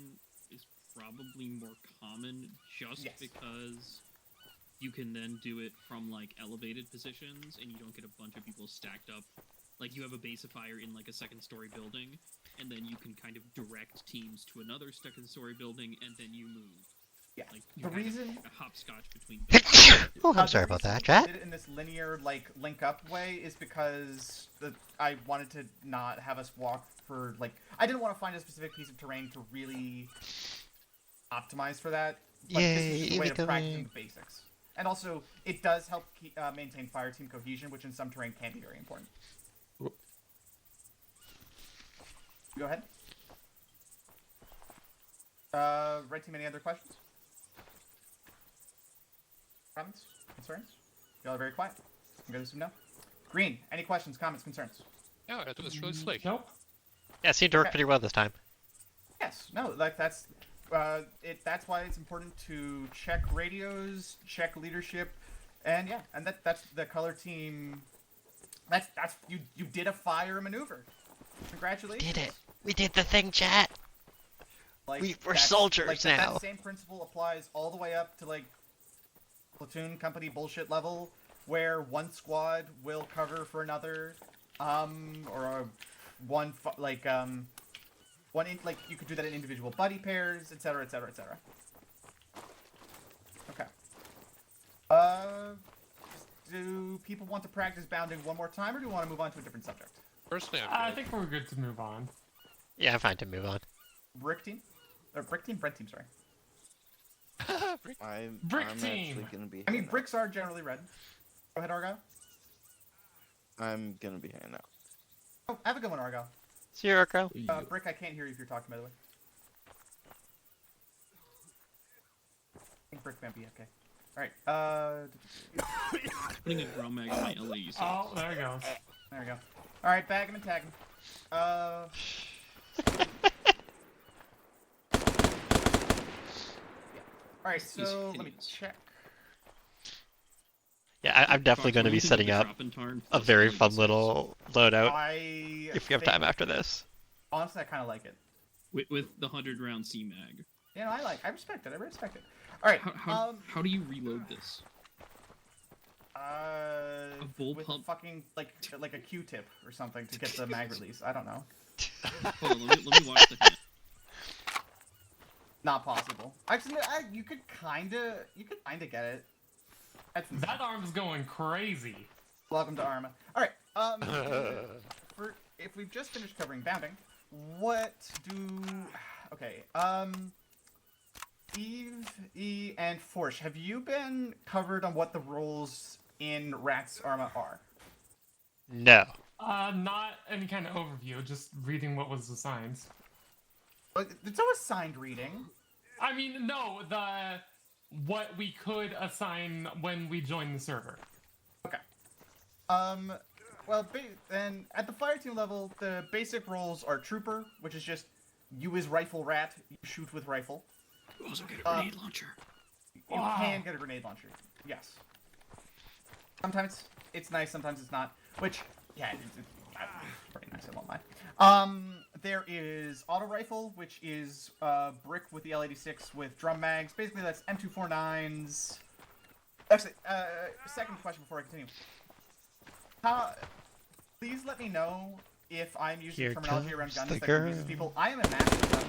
is probably more common just Yes. because you can then do it from elevated positions and you don't get a bunch of people stacked up. Like you have a base of fire in a second story building, and then you can kind of direct teams to another second story building, and then you move. Yeah. You The kind of reason hopscotch between buildings. Oh, the I'm sorry about reason that, we chat. did it in this linear link up way is because I wanted to not have us walk for I didn't want to find a specific piece of terrain to really optimize for that. But this is just a way of practicing the basics. And also, it does help maintain fire team cohesion, which in some terrain can be very important. Go ahead. Red team, any other questions? Comments? Concerns? Y'all are very quiet. I'm gonna assume no. Green, any questions, comments, concerns? Yeah, that was really slick. Nope. Yeah, it seemed to work pretty well this time. Yes. No, that's that's why it's important to check radios, check leadership, and yeah, and that's the color team. That's you did a fire maneuver. Congratulations. Did it. We did the thing, chat. We're that's- soldiers now. That same principle applies all the way up to platoon company bullshit level, where one squad will cover for another, or you could do that in individual buddy pairs, etc., etc., etc. Okay. Do people want to practice bounding one more time, or do you want to move on to a different subject? Personally, I I'm good. think we're good to move on. Yeah, I'm fine to move on. Brick team, or brick team, red team. Sorry. I'm Brick actually team! gonna be. I mean, here now. bricks are generally red. Go ahead, Argo. I'm gonna be here now. Oh, have a good one, Argo. See you, Urko. Brick, I can't hear you if you're talking, by the way. I think Brick might be okay. Alright, Putting a drum mag in my LA Oh, there it goes. there we go. Alright, bag him and tag him. Alright, so let me hideous. check. Yeah, I'm definitely going to be setting up a very fun little loadout if we have time after this. Honestly, I kind of like it. with the 100-round C-mag. Yeah, no, I respect it. I respect it. Alright, How do you reload this? bull with pump? fucking like a Q-tip or something to get the mag release. I don't know. Hold on, let me watch the hand. Not possible. Actually, you could kinda get it. That's insane. That arm's going crazy. Welcome to ARMA. All right. If we've just finished covering bounding, what do? Okay. Eve, E, and Forsh, have you been covered on what the rules in Rat's ARMA are? No. Not any kind of overview, just reading what was assigned. It's always signed reading. I mean, no, what we could assign when we join the server. Okay. Well, then at the fire team level, the basic roles are trooper, which is just you as rifle rat, you shoot with rifle. You also get a grenade launcher. You can get a grenade launcher. Yes. Sometimes it's nice, sometimes it's not. Which, yeah, it's pretty nice, I won't lie. There is auto rifle, which is brick with the L86 with drum mags. Basically, that's M249s. Actually, second question before I continue. Please let me know if I'm using Here terminology around guns comes that the confuses people. I am a massive gun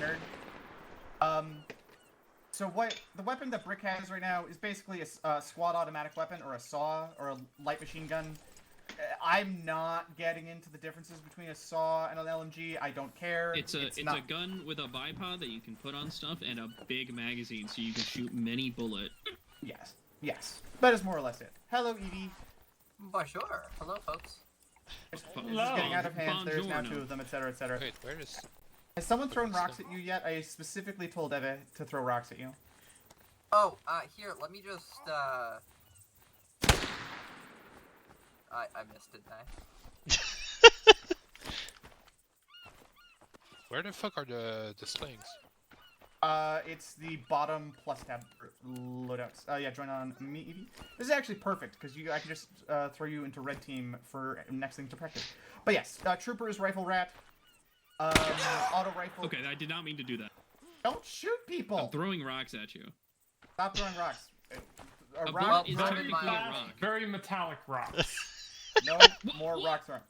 nerd. So what the weapon that Brick has right now is basically a squad automatic weapon, or a SAW, or a light machine gun. I'm not getting into the differences between a SAW and an LMG. I don't care. It's a gun with a bipod that you can put on stuff and a big magazine, so you can shoot many bullet. Yes. That is more or less it. Hello, Evie. Bonjour. Hello, folks. This is getting out of hand. There's now 2 of them, etc., etc. Wait, where is... Has someone thrown rocks at you yet? I specifically told Eva to throw rocks at you. Oh, here, let me just, I missed it, Where the fuck are the slings? It's the bottom plus tab loadouts. Yeah, join on me, Evie. This is actually perfect, because I can just throw you into red team for next thing to practice. But yes, trooper is rifle rat. Auto rifle. Okay, I did not mean to do that. Don't shoot people! I'm throwing rocks at you. Stop throwing rocks. A rock, bullet is very technically a fast. rock. Very metallic rocks. No more rocks thrown.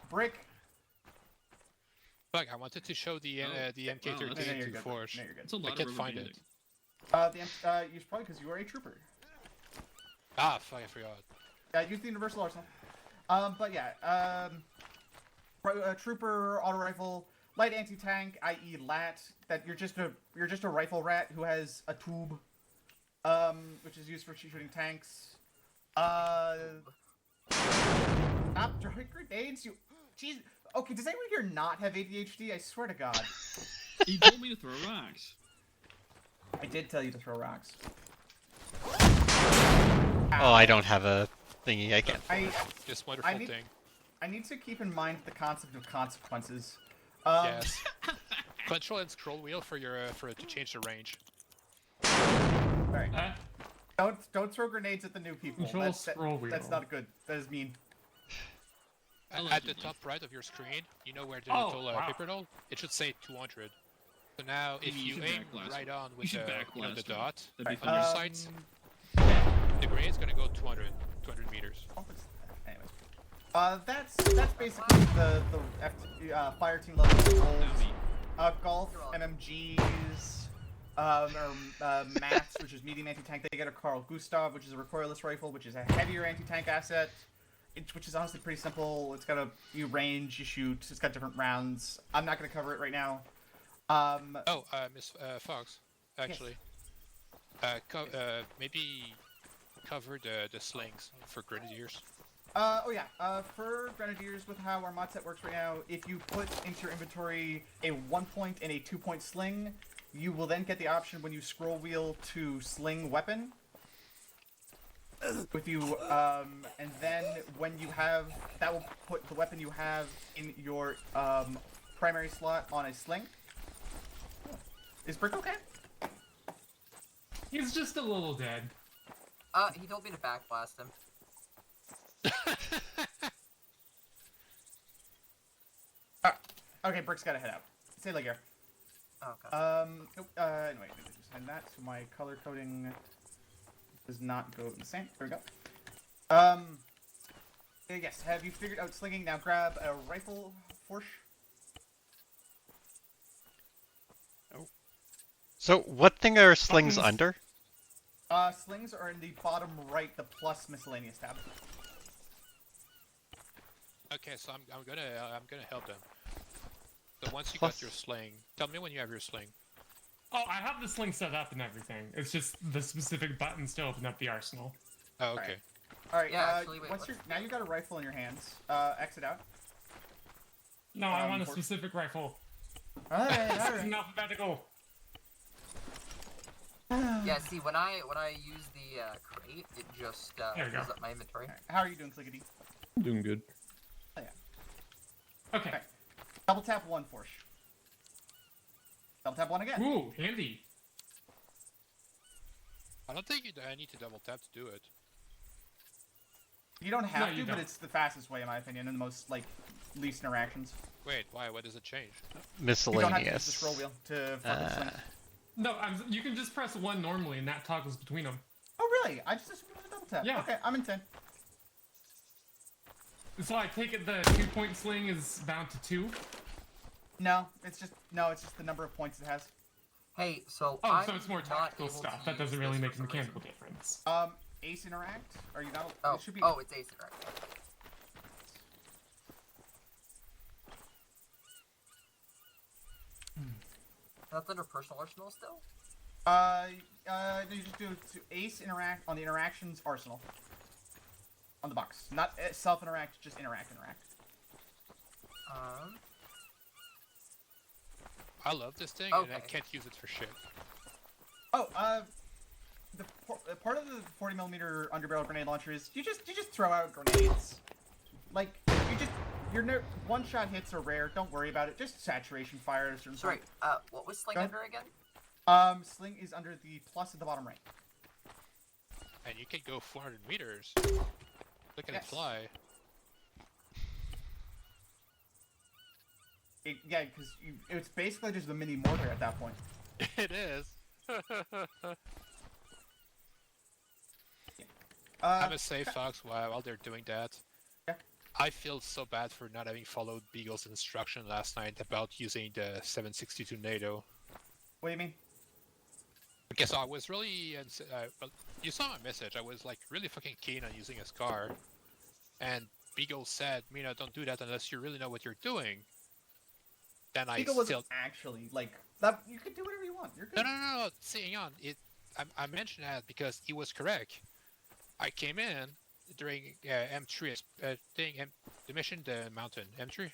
Brick. Fuck, I wanted to show the MK13 wow, that's- to Forge. No, you're good. That's a lot I of can't rubber find banding. it. Use probably because you are a trooper. Ah, fuck, I forgot. Use the universal arsenal. But yeah, trooper, auto rifle, light anti-tank, i.e. LAT. That you're just a rifle rat who has a tube, which is used for shooting tanks. Stop throwing grenades, you. Jeez. Okay, does anyone here not have ADHD? I swear to God. You told me to throw rocks. I did tell you to throw rocks. Oh, I don't have a thingy. I can't. This wonderful need- thing. I need to keep in mind the concept of consequences. Yes. Control and scroll wheel for your for it to change the range. Alright. Don't throw grenades at the new people. Control scroll wheel. That's not good. That is mean. At the Allegedly. top right of your screen, you know where the Oh, little wow. paper doll? It should say 200. So now, if Maybe you you should aim backblast right it. on You with should the backblast it. dot That'd be on your fun. sights, the grade's gonna go 200 meters. Anyways. That's basically the fire team level goals. Golf, MMGs, Mats, which is medium anti-tank. They get a Carl Gustav, which is a recoilless rifle, which is a heavier anti-tank asset. Which is honestly pretty simple. It's got you range, you shoot. It's got different rounds. I'm not going to cover it right now. Miss Fox, actually, maybe cover the slings for grenadiers. For Grenadiers, with how our mod set works right now, if you put into your inventory a 1-point and a 2-point sling, you will then get the option when you scroll wheel to sling weapon. With you, and then when you have, that will put the weapon you have in your primary slot on a sling. Is Brick okay? He's just a little dead. He told me to backblast him. Okay, Brick's gotta head out. Say like here. Oh, God. Anyway, just send that to my color coding. Does not go insane. There we go. Yes, have you figured out slinging? Now grab a rifle, Forsh. So, what thing are slings Buttons. under? Slings are in the bottom right, the plus miscellaneous tab. Okay, so I'm gonna help them. So once you Plus- got your sling, tell me when you have your sling. Oh, I have the sling set up and everything. It's just the specific buttons to open up the arsenal. Oh, okay. Alright, Yeah, actually, wait, once now you've got a rifle in your hands, exit out. No, I want a Forsh. specific rifle. Alright, This alright. isn't alphabetical. Yeah, see, when I use the crate, it just There we go. fills up my inventory. Alright, how are you doing, Clickety? Doing good. Okay. Okay. Double tap 1, Forsh. Double tap 1 again. Ooh, handy. I don't think I need to double tap to do it. You don't have No, you to, but don't. it's the fastest way, in my opinion, and the most, like, least interactions. Wait, why? What does it change? You don't have to use the Miscellaneous. scroll wheel to fucking swing. No, you can just press 1 normally, and that toggles between them. Oh, really? I just assumed it was a double tap. Yeah. Okay, I'm in 10. So I take it the 2-point sling is bound to 2. No, it's just the number of points it has. Hey, so Oh, I'm so it's more not tactical able to stuff. That use doesn't really this make for a some reason. mechanical difference. Ace interact? Are you not? Oh, It should be. oh, it's ace interact. That's under personal arsenal still? You just do ace interact on the interactions arsenal. On the box. Not self interact, just interact. I love this thing, and I Okay. can't use it for shit. Oh, part of the 40mm underbarrel grenade launcher is you just throw out grenades. Like your one-shot hits are rare. Don't worry about it. Just saturation fire at a certain Sorry, point. what was Sling Go under again? Sling is under the plus at the bottom right. And you can go 400 meters. Look at it Yes. fly. Yeah, because it's basically just a mini mortar at that point. It is. I must say, Fox, while they're doing that, Yeah. I feel so bad for not having followed Beagle's instruction last night about using the 762 NATO. What do you mean? Because I was really, well, you saw my message. I was like really fucking keen on using a SCAR, and Beagle said, "Mina, don't do that unless you really know what you're doing." Then I Beagle still wasn't actually like that. You can do whatever you want. You're good. no. See, hang on. I mentioned that because he was correct. I came in during M3 the mission, the mountain M3,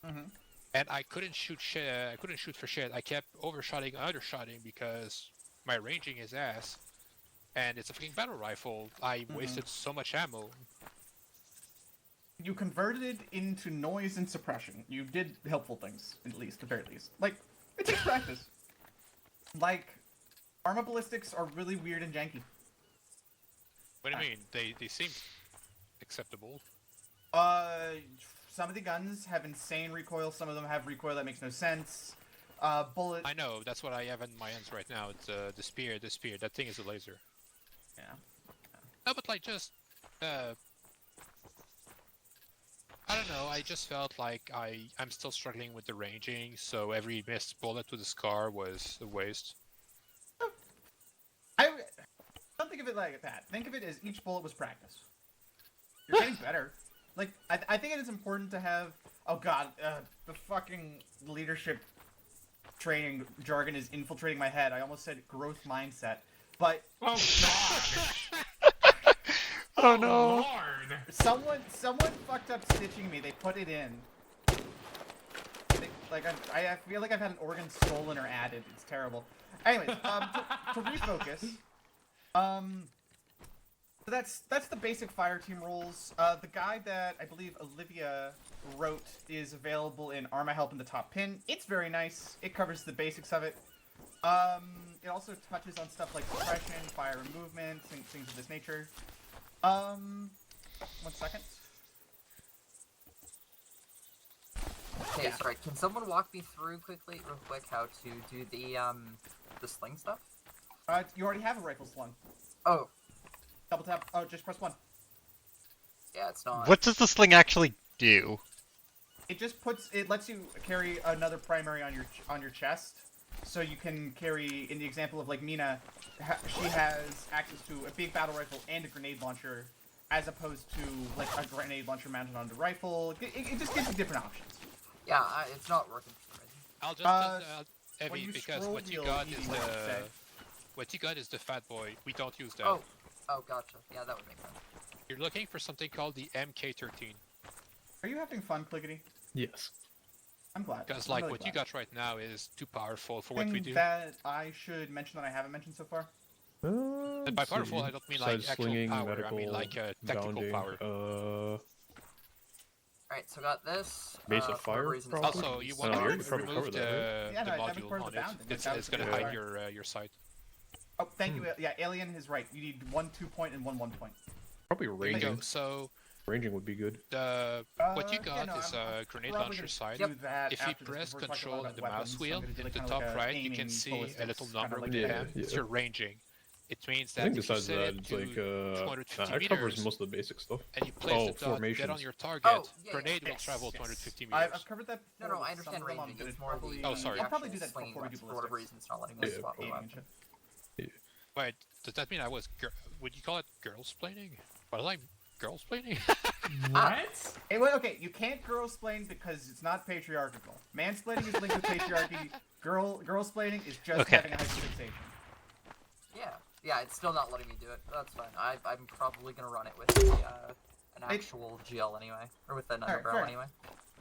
Mhm. and I couldn't shoot shit. I couldn't shoot for shit. I kept overshotting, undershotting because my ranging is ass, and it's a fucking battle rifle. I wasted so much ammo. You converted it into noise and suppression. You did helpful things, at the very least. Like, it takes practice. Like, ARMA ballistics are really weird and janky. What do you mean? They seem acceptable. Some of the guns have insane recoil. Some of them have recoil that makes no sense. Bullet. I know. That's what I have in my hands right now. It's the spear. The spear. That thing is a laser. Yeah. No, but like just I don't know. I just felt like I'm still struggling with the ranging, so every missed bullet with the SCAR was a waste. I don't think of it like that. Think of it as each bullet was practice. You're getting better. Like, I think it is important to have. Oh god, the fucking leadership training jargon is infiltrating my head. I almost said growth mindset, but Oh god! Oh no. Lord! someone fucked up stitching me. They put it in. I feel like I've had an organ stolen or added. It's terrible. Anyways, to refocus. So that's the basic fire team rules. The guide that I believe Olivia wrote is available in ARMA Help in the top pin. It's very nice. It covers the basics of it. It also touches on stuff like suppression, fire and movement, things of this nature. 1 second. Okay, Yeah. sorry. Can someone walk me through real quick, how to do the sling stuff? You already have a rifle slung. Oh, Double tap. Oh, just press 1. yeah, it's not. What does the sling actually do? It lets you carry another primary on your chest, so you can carry. In the example of like Mina, she has access to a big battle rifle and a grenade launcher, as opposed to like a grenade launcher mounted on the rifle. It just gives you different options. Yeah, it's not working for me. I'll just when Evie, you because scroll what you wheel, got Evie is might the say. what you got is the fat boy. We don't use that. Oh, gotcha. Yeah, that would make sense. You're looking for something called the MK13. Are you having fun, Clickety? Yes. I'm glad. Because I'm like really what you glad. got right now is too powerful for what we Thing do. that I should mention that I haven't mentioned so far. And by powerful, I don't mean like Besides actual slinging, power. medical, I mean like technical bounding, power. Alright, so got this. Base of for whatever fire, reason, it's probably? not Also, gonna you be want No, to we already probably remove covered that, right? Yeah, the no, that module part of on the it. bounding, It's, that was it's gonna really hide fire. your sight. Oh, thank you. Yeah, Alien is right. You need 1 2-point and 1 1-point. Probably There you go. ranging. So Ranging would be good. what you got yeah, no, is I'm a grenade probably launcher gonna sight. do that If you after this, press 'cause we're talking a lot control about and the weapons, mouse so I'm wheel, gonna do, in like, the kinda like top a right, you aiming can see a ballistics, little kinda number like with a- your Yeah, hand. yeah. It's your ranging. It means I that think if you besides set that, it it's to like, 250 it covers meters most of the basic stuff. and you place the dot dead formations. on your target, Oh, yeah, grenade will Yes, travel yes. 250 meters. I've covered that No, before no, I with some understand of them. I'm ranging. gonna It's more probably, the Oh, sorry. I'll probably do actual that slinging before we do ones. For whatever ballistics. reason, it's not letting me Yeah, swap the Aiming and weapon. shit. Wait, does that mean I was? Would you call it girls planning? What am I girls planning? What? Hey, well, okay, you can't girl-splain because it's not patriarchal. Mansplaining is linked with patriarchy. Girl-splaining is just Okay. having a hyperfixation. Yeah, it's still not letting me do it. But that's fine. I'm probably gonna run it with an actual GL anyway, or with an Alright, underbarrel fair. anyway.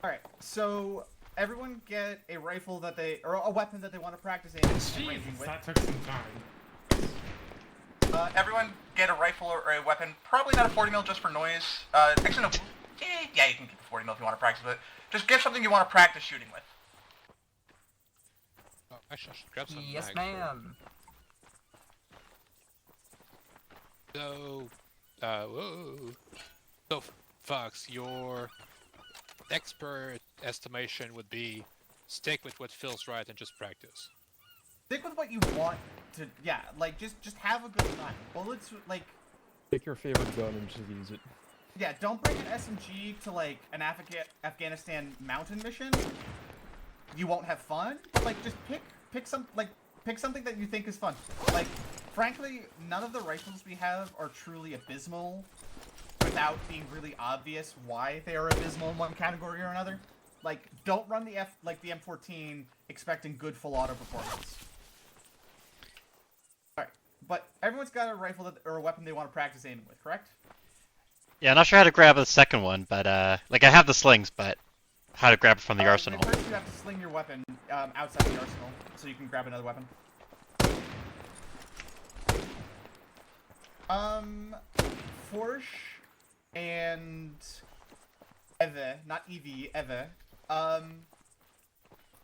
Alright, so everyone get a rifle that they, or a weapon that they want to practice aiming and ranging Jesus, with. that took some time. Everyone get a rifle or a weapon, probably not a 40 mil just for noise. Actually, no, yeah, you can get the 40 mil if you want to practice with it. Just get something you want to practice shooting with. Oh, actually, I should grab some Yes, mags first. ma'am. So, whoa. So, Fox, your expert estimation would be stick with what feels right and just practice. Stick with what you want to, yeah, like, just have a good time. Bullets, like, Pick your favorite gun and just use it. yeah, don't bring an SMG to, like, an Afghanistan mountain mission. You won't have fun. Like, just pick something that you think is fun. Like, frankly, none of the rifles we have are truly abysmal without being really obvious why they are abysmal in one category or another. Like, don't run the M14 expecting good full auto performance. Alright, but everyone's got a rifle or a weapon they want to practice aiming with, correct? Yeah, I'm not sure how to grab the second one, but like I have the slings, but how to grab it from the arsenal. First, you have to sling your weapon outside the arsenal, so you can grab another weapon. Forsh and Eve, not Evie, Eve.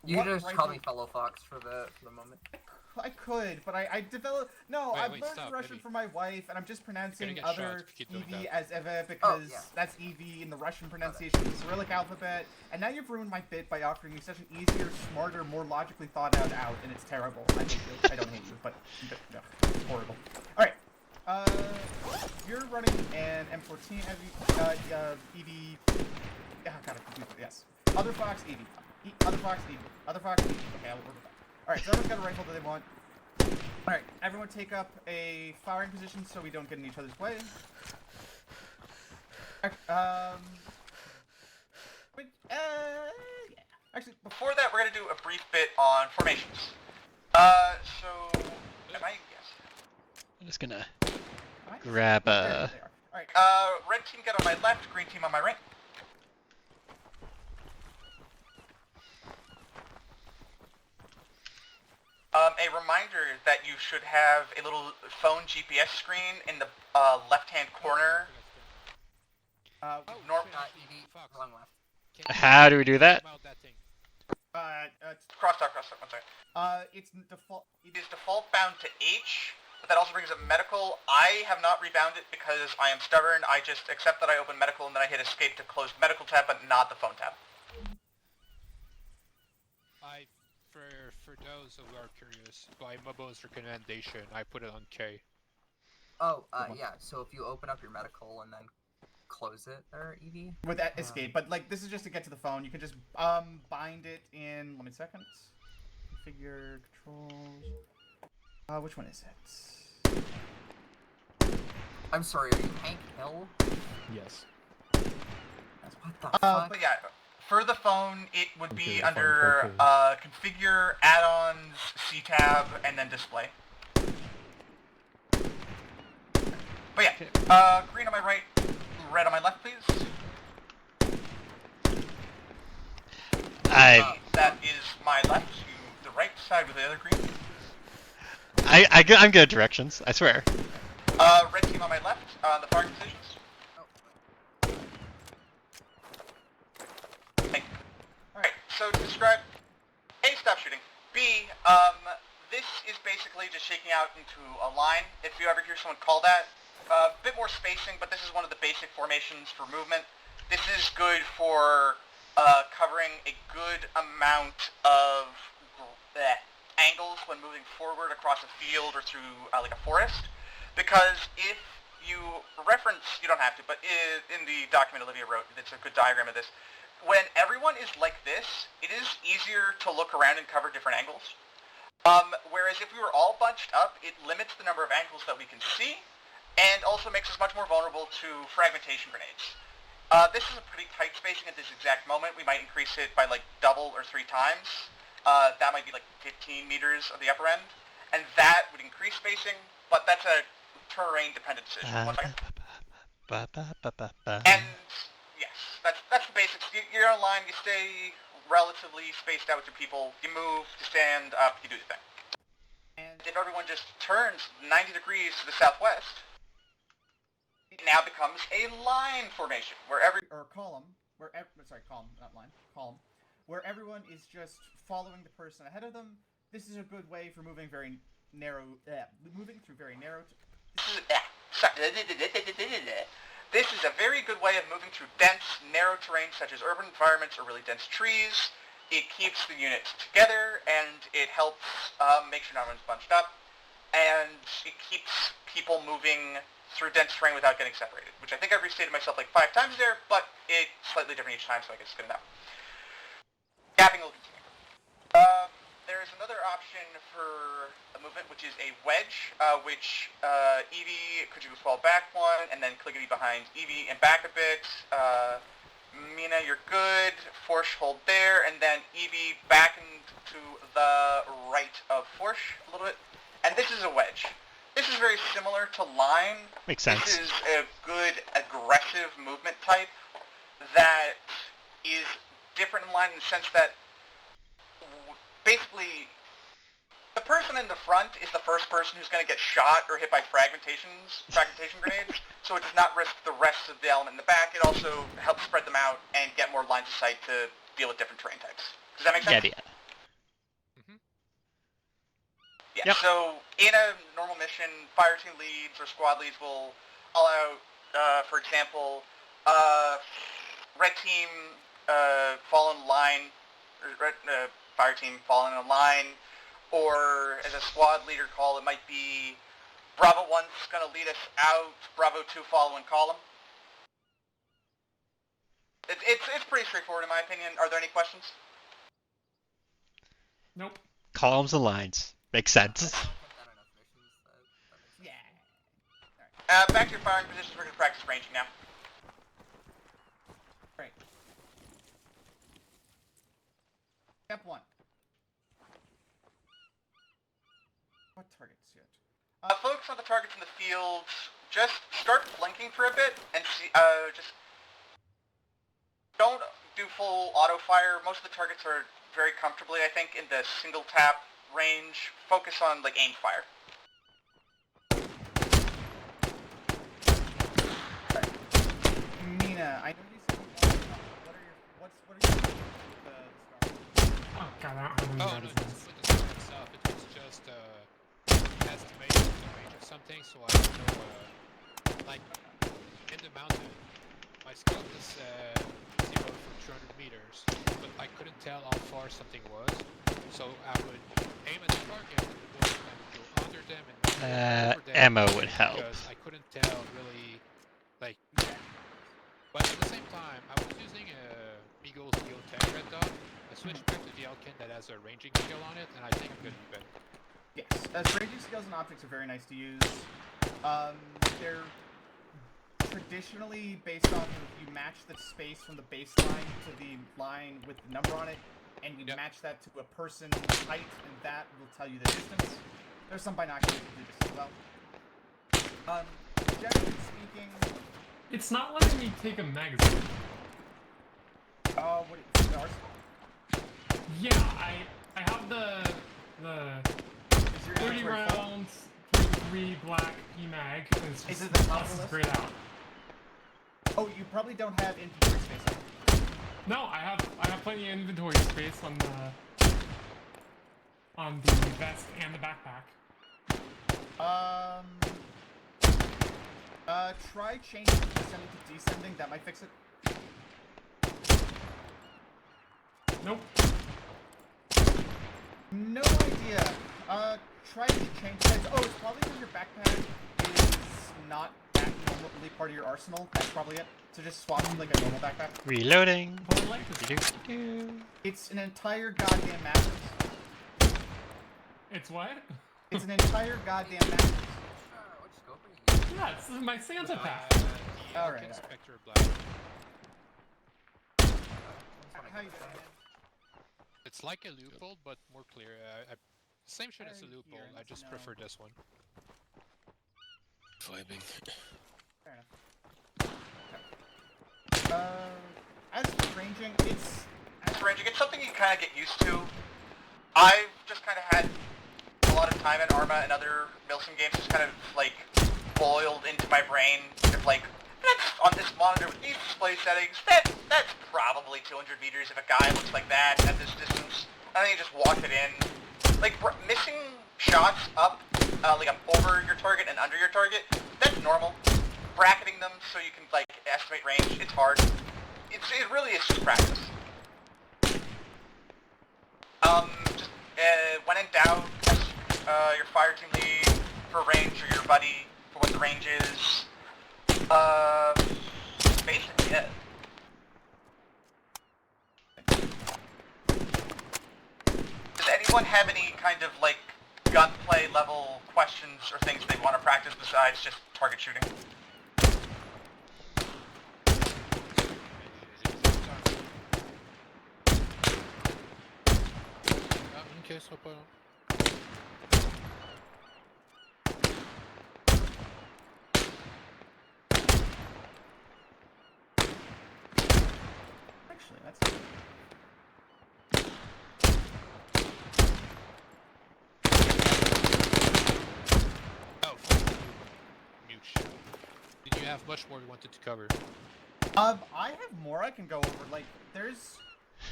You what can just call rifle- me Fellow Fox for the moment. I could, but I developed. No, Wait, I've wait, learned stop, Russian Evie. from my wife, and I'm just pronouncing get shot other if you keep doing Evie that. as Eve because yeah. that's Evie in the Russian pronunciation of the Cyrillic alphabet. And now you've ruined my bit by offering me such an easier, smarter, more logically thought out, and it's terrible. I hate you. I don't hate you, but no, it's horrible. All right. You're running an M14 Evie. God, I'm confused. Yes. Other Fox Evie. Other Fox Evie. Other Fox Evie. Okay, I'll work with that. Alright, so everyone's got a rifle that they want. Alright, everyone take up a firing position so we don't get in each other's way. Yeah. Actually, before that, we're gonna do a brief bit on formations. So, am I? Yes. I'm just gonna Am I? grab There a. they are. Alright, red team get on my left, green team on my right. A reminder that you should have a little phone GPS screen in the left-hand corner. Evie, Fox. wrong left. How do we do that? About that thing. Crosstalk, one second. It's default. It is default bound to H, but that also brings up medical. I have not rebound it because I am stubborn. I just accept that I open medical and then I hit escape to close the medical tab, but not the phone tab. For those who are curious, by Mobo's recommendation, I put it on K. Oh, yeah. So if you open up your medical and then close it, there, Evie. With that escape, but like this is just to get to the phone. You can just bind it in. Let me seconds. Configure controls. Which one is it? I'm sorry. Are you Hank Hill? Yes. What the fuck? But yeah, for the phone, it would be Okay, under fine, configure, add-ons, C tab, and then display. But yeah, green on my right, red on my left, please. my left to the right side with the other green. I'm good at directions, I swear. Red team on my left, the firing positions. Thank you. Alright, so to describe, A, stop shooting. B, this is basically just shaking out into a line. If you ever hear someone call that, a bit more spacing, but this is one of the basic formations for movement. This is good for covering a good amount of angles when moving forward across a field or through like a forest. Because if you reference, you don't have to, but in the document Olivia wrote, it's a good diagram of this. When everyone is like this, it is easier to look around and cover different angles. Whereas if we were all bunched up, it limits the number of angles that we can see, and also makes us much more vulnerable to fragmentation grenades. This is a pretty tight spacing at this exact moment. We might increase it by like double or 3 times. That might be like 15 meters of the upper end, and that would increase spacing, but that's a terrain-dependent decision. One second. And yes, that's the basics. You're on a line, you stay relatively spaced out with your people, you move, you stand up, you do the thing. And if everyone just turns 90 degrees to the southwest, it now becomes a line formation, where column, not line, column, where everyone is just following the person ahead of them. This is a good way for moving through very narrow. This is a very good way of moving through dense, narrow terrain such as urban environments or really dense trees. It keeps the units together, and it helps make sure no one's bunched up, and it keeps people moving through dense terrain without getting separated, which I think I've restated myself like 5 times there, but it's slightly different each time, so I guess it's good enough. Gapping will continue. There is another option for a movement, which is a wedge, which Evie, could you fall back 1, and then Clickety behind Evie and back a bit. Mina, you're good. Forsh, hold there, and then Evie back into the right of Forsh a little bit. And this is a wedge. This is very similar to line. Makes sense. This is a good aggressive movement type that is different in line in the sense that basically the person in the front is the first person who's going to get shot or hit by fragmentation grenades, so it does not risk the rest of the element in the back. It also helps spread them out and get more lines of sight to deal with different terrain types. Does that make sense? Yeah. Yeah, yep. So in a normal mission, fire team leads or squad leads will allow, for example, red team fall in line, fire team fall in a line, or as a squad leader call, it might be Bravo 1's going to lead us out, Bravo 2 follow in column. It's pretty straightforward in my opinion. Are there any questions? Nope. Columns and lines. Makes sense. Yeah. Back to your firing positions. We're going to practice ranging now. Great. Step 1. What targets yet? Focus on the targets in the field. Just start blinking for a bit and see. Just don't do full auto fire. Most of the targets are very comfortably, I think, in the single tap range. Focus on like aim fire. Right. Mina, I know you said what are your with the star? Oh god, I don't Oh, know no, what just with the star itself, it was just estimation of the range of something, so I don't know, like, in the mountain, my scope was 0 from 200 meters, but I couldn't tell how far something was, so I would aim at the target, and go under them, and go over them, ammo would help. because I couldn't tell really, like, but at the same time, I was using Eagle's Geotech Red Dot. I switched back to the Elkin that has a ranging skill on it, and I think I'm gonna be better. Yes, ranging skills and optics are very nice to use. They're traditionally based on you match the space from the baseline to the line with the number on it, and you match that to a person's height, and that will tell you the distance. There's some binoculars that do this as well. Generally speaking, it's not letting me take a magazine. what is ours? Yeah, the Is your 30 inventory full? rounds, 3 black PMag. It's just Is it the top plus of the list? grayed out. Oh, you probably don't have inventory space. No, I have plenty of inventory space on the vest and the backpack. Try changing ascending to descending. That might fix it. Nope. No idea. Try to change sides. Oh, it's probably because your backpack is not that normally part of your arsenal. That's probably it. So just swap to like a normal backpack. Reloading. But I like this. It's an entire goddamn mattress. It's what? It's an entire goddamn mattress. Which scope are you using? Yeah, it's my Santa pack. The Alright, Elk alright. Inspector Black. How you doing? It's like a loophole, but more clear. Same shit as a loophole. I just prefer this one. Vibing. Fair enough. As for ranging, it's something you kind of get used to. I've just kind of had a lot of time at ARMA and other Milsim games just kind of like boiled into my brain. Of like, that's on this monitor with these display settings. That's probably 200 meters if a guy looks like that at this distance. And then you just walk it in. Like missing shots up, like over your target and under your target. That's normal. Bracketing them so you can like estimate range. It's hard. It really is just practice. Just, when in doubt, ask your fire team lead for range or your buddy for what the range is. Basically it. Does anyone have any kind of like gunplay level questions or things they want to practice besides just target shooting? In case, hope Actually, that's... Oh, mute shit. Did you have much more you wanted to cover? I have more I can go over. Like,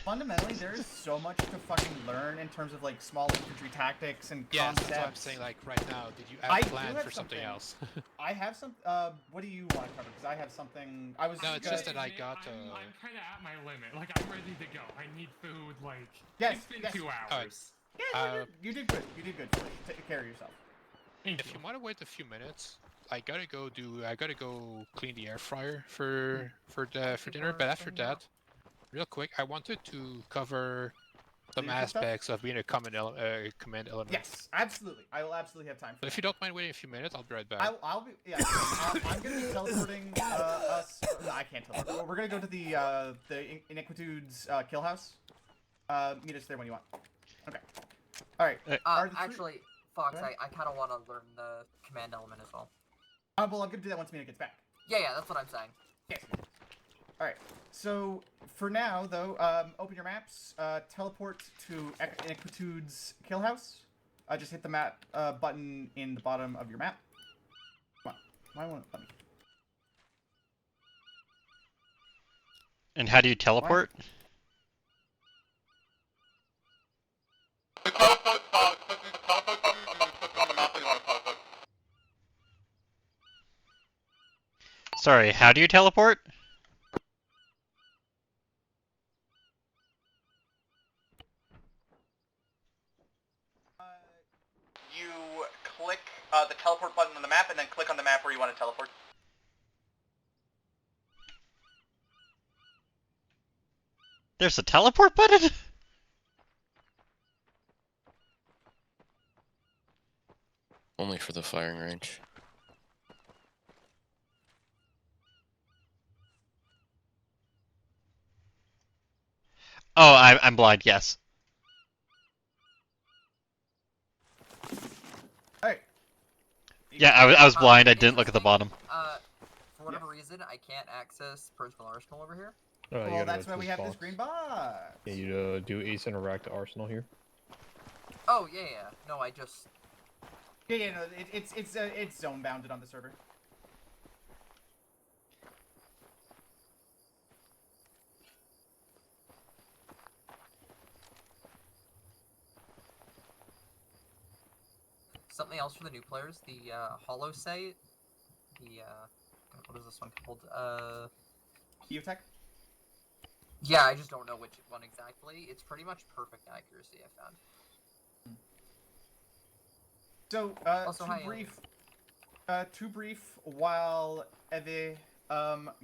fundamentally, there's so much to fucking learn in terms of, like, small infantry tactics and Yeah, concepts. that's what I'm saying, like, right now. Did you I have do planned have for something else? I have some, what do you want to cover? Because I have something, No, it's just that I got, I'm kind of at my limit. Like, I'm ready to go. I need food, like... Yes, It's been yes. 2 hours. Yeah, no, you did good. You did good. Take care of yourself. Thank If you want to wait a few minutes, I gotta go clean the air fryer for dinner. But after that, real quick, I wanted to cover some Leadership stuff? aspects of being a command element. Yes, absolutely. I will absolutely have time for But if that. you don't mind waiting a few minutes, I'll be right back. I'll be, yeah, I'm gonna be teleporting, us, I can't teleport. We're gonna go to the Iniquitude's, kill house. Meet us there when you want. Okay. Alright. Actually, Fox, I kind of want to learn the command element as well. Well, I'm gonna do that once Mina gets back. Yeah, that's what I'm saying. Yes. Alright. So, for now, though, open your maps, teleport to Iniquitude's kill house. Just hit the map, button in the bottom of your map. Come on. Why won't it let me? And how do you teleport? Sorry, how do you teleport? You click the teleport button on the map, and then click on the map where you want to teleport. There's a teleport button? Only for the firing range. Oh, I'm blind, yes. Alright. Yeah, I was blind, I didn't look at the bottom. For whatever reason, I can't access personal arsenal over here. Well, that's why we have this green box. Yeah, you do ace interact to arsenal here. Oh yeah. No, I just. Yeah, no, it's zone bounded on the server. Something else for the new players, the Hollow site, the what is this one called? Geotech? Yeah, I just don't know which one exactly. It's pretty much perfect accuracy, I found. So, Also, hi, too brief while Eve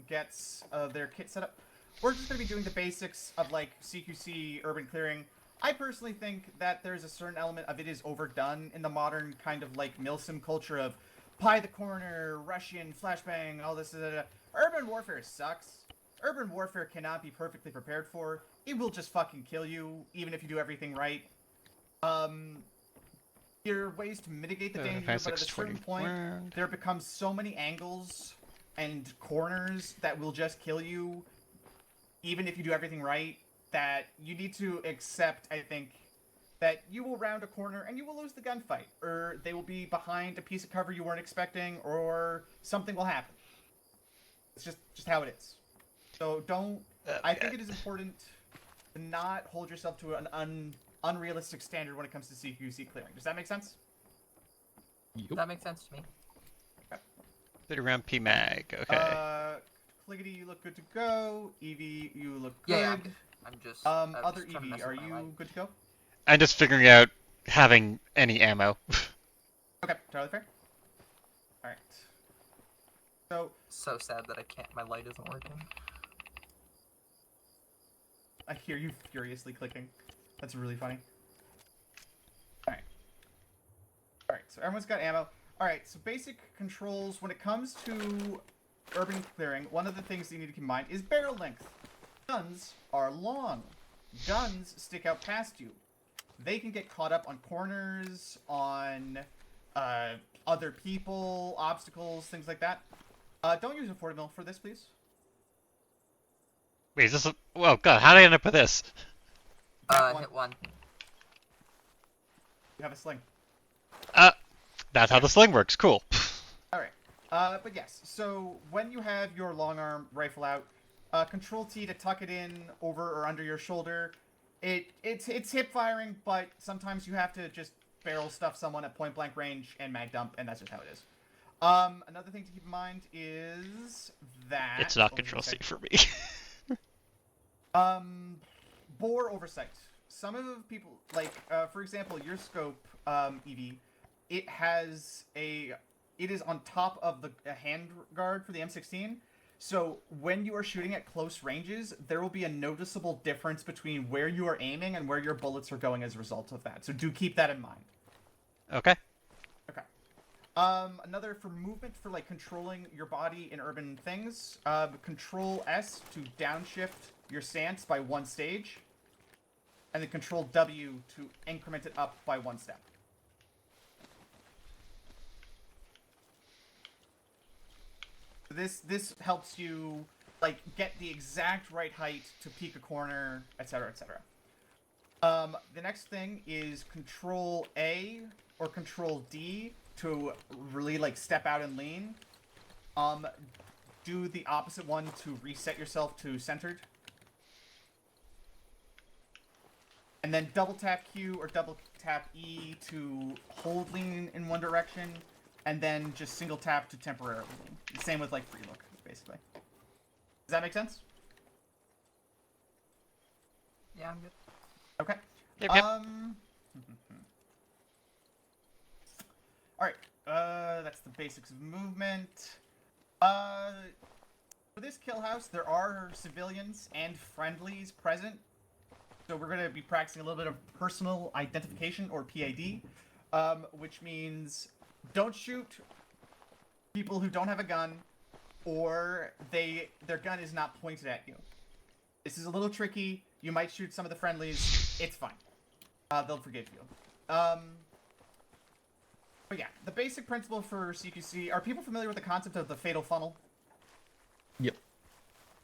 gets their kit set up. We're just going to be doing the basics of, like, CQC, urban clearing. I personally think that there's a certain element of it is overdone in the modern kind of, like, milsim culture of pie the corner, Russian, flashbang, all this. Urban warfare sucks. Urban warfare cannot be perfectly prepared for. It will just fucking kill you, even if you do everything right. There are ways to mitigate the danger, but at a certain point, there becomes so many angles and corners that will just kill you, even if you do everything right, that you need to accept, I think, that you will round a corner and you will lose the gunfight, or they will be behind a piece of cover you weren't expecting, or something will happen. It's just how it is. So don't... I think it is important to not hold yourself to an unrealistic standard when it comes to CQC clearing. Does that make sense? Yep. That makes sense to me. Okay. 30 round PMag. Okay. Cliggity, you look good to go. Evie, you look good. Yeah, I'm just. Other just Evie, are you good to go? I'm just figuring out having any ammo. Okay, totally fair. Alright. So sad that I can't. My light isn't working. I hear you furiously clicking. That's really funny. Alright. Alright, so everyone's got ammo. Alright, so basic controls when it comes to urban clearing, one of the things you need to keep in mind is barrel length. Guns are long. Guns stick out past you. They can get caught up on corners, on other people, obstacles, things like that. Don't use a 40mm for this, please. Wait, is this a... Oh god, how did I end up with this? Hit one. You have a sling. That's how the sling works. Cool. Alright. But yes, so when you have your long arm rifle out, Control T to tuck it in over or under your shoulder. It's hip firing, but sometimes you have to just barrel stuff someone at point blank range and mag dump, and that's just how it is. Another thing to keep in mind is that It's not Control C for me. bore oversight. Some of the people, like, for example, your scope, Evie, it is on top of the hand guard for the M16. So when you are shooting at close ranges, there will be a noticeable difference between where you are aiming and where your bullets are going as a result of that. So do keep that in mind. Okay. Okay. Another for movement, for like controlling your body in urban things, Control S to downshift your stance by one stage, and then Control W to increment it up by one step. This helps you like get the exact right height to peek a corner, etc., etc. The next thing is Control A or Control D to really like step out and lean. Do the opposite one to reset yourself to centered. And then double tap Q or double tap E to hold lean in one direction, and then just single tap to temporarily lean. Same with like free look, basically. Does that make sense? Yeah, I'm good. Okay. Yep. Alright, that's the basics of movement. For this kill house, there are civilians and friendlies present. So we're going to be practicing a little bit of personal identification, or PID, which means don't shoot people who don't have a gun, or their gun is not pointed at you. This is a little tricky. You might shoot some of the friendlies. It's fine. They'll forgive you. But yeah, the basic principle for CQC, are people familiar with the concept of the fatal funnel? Yep.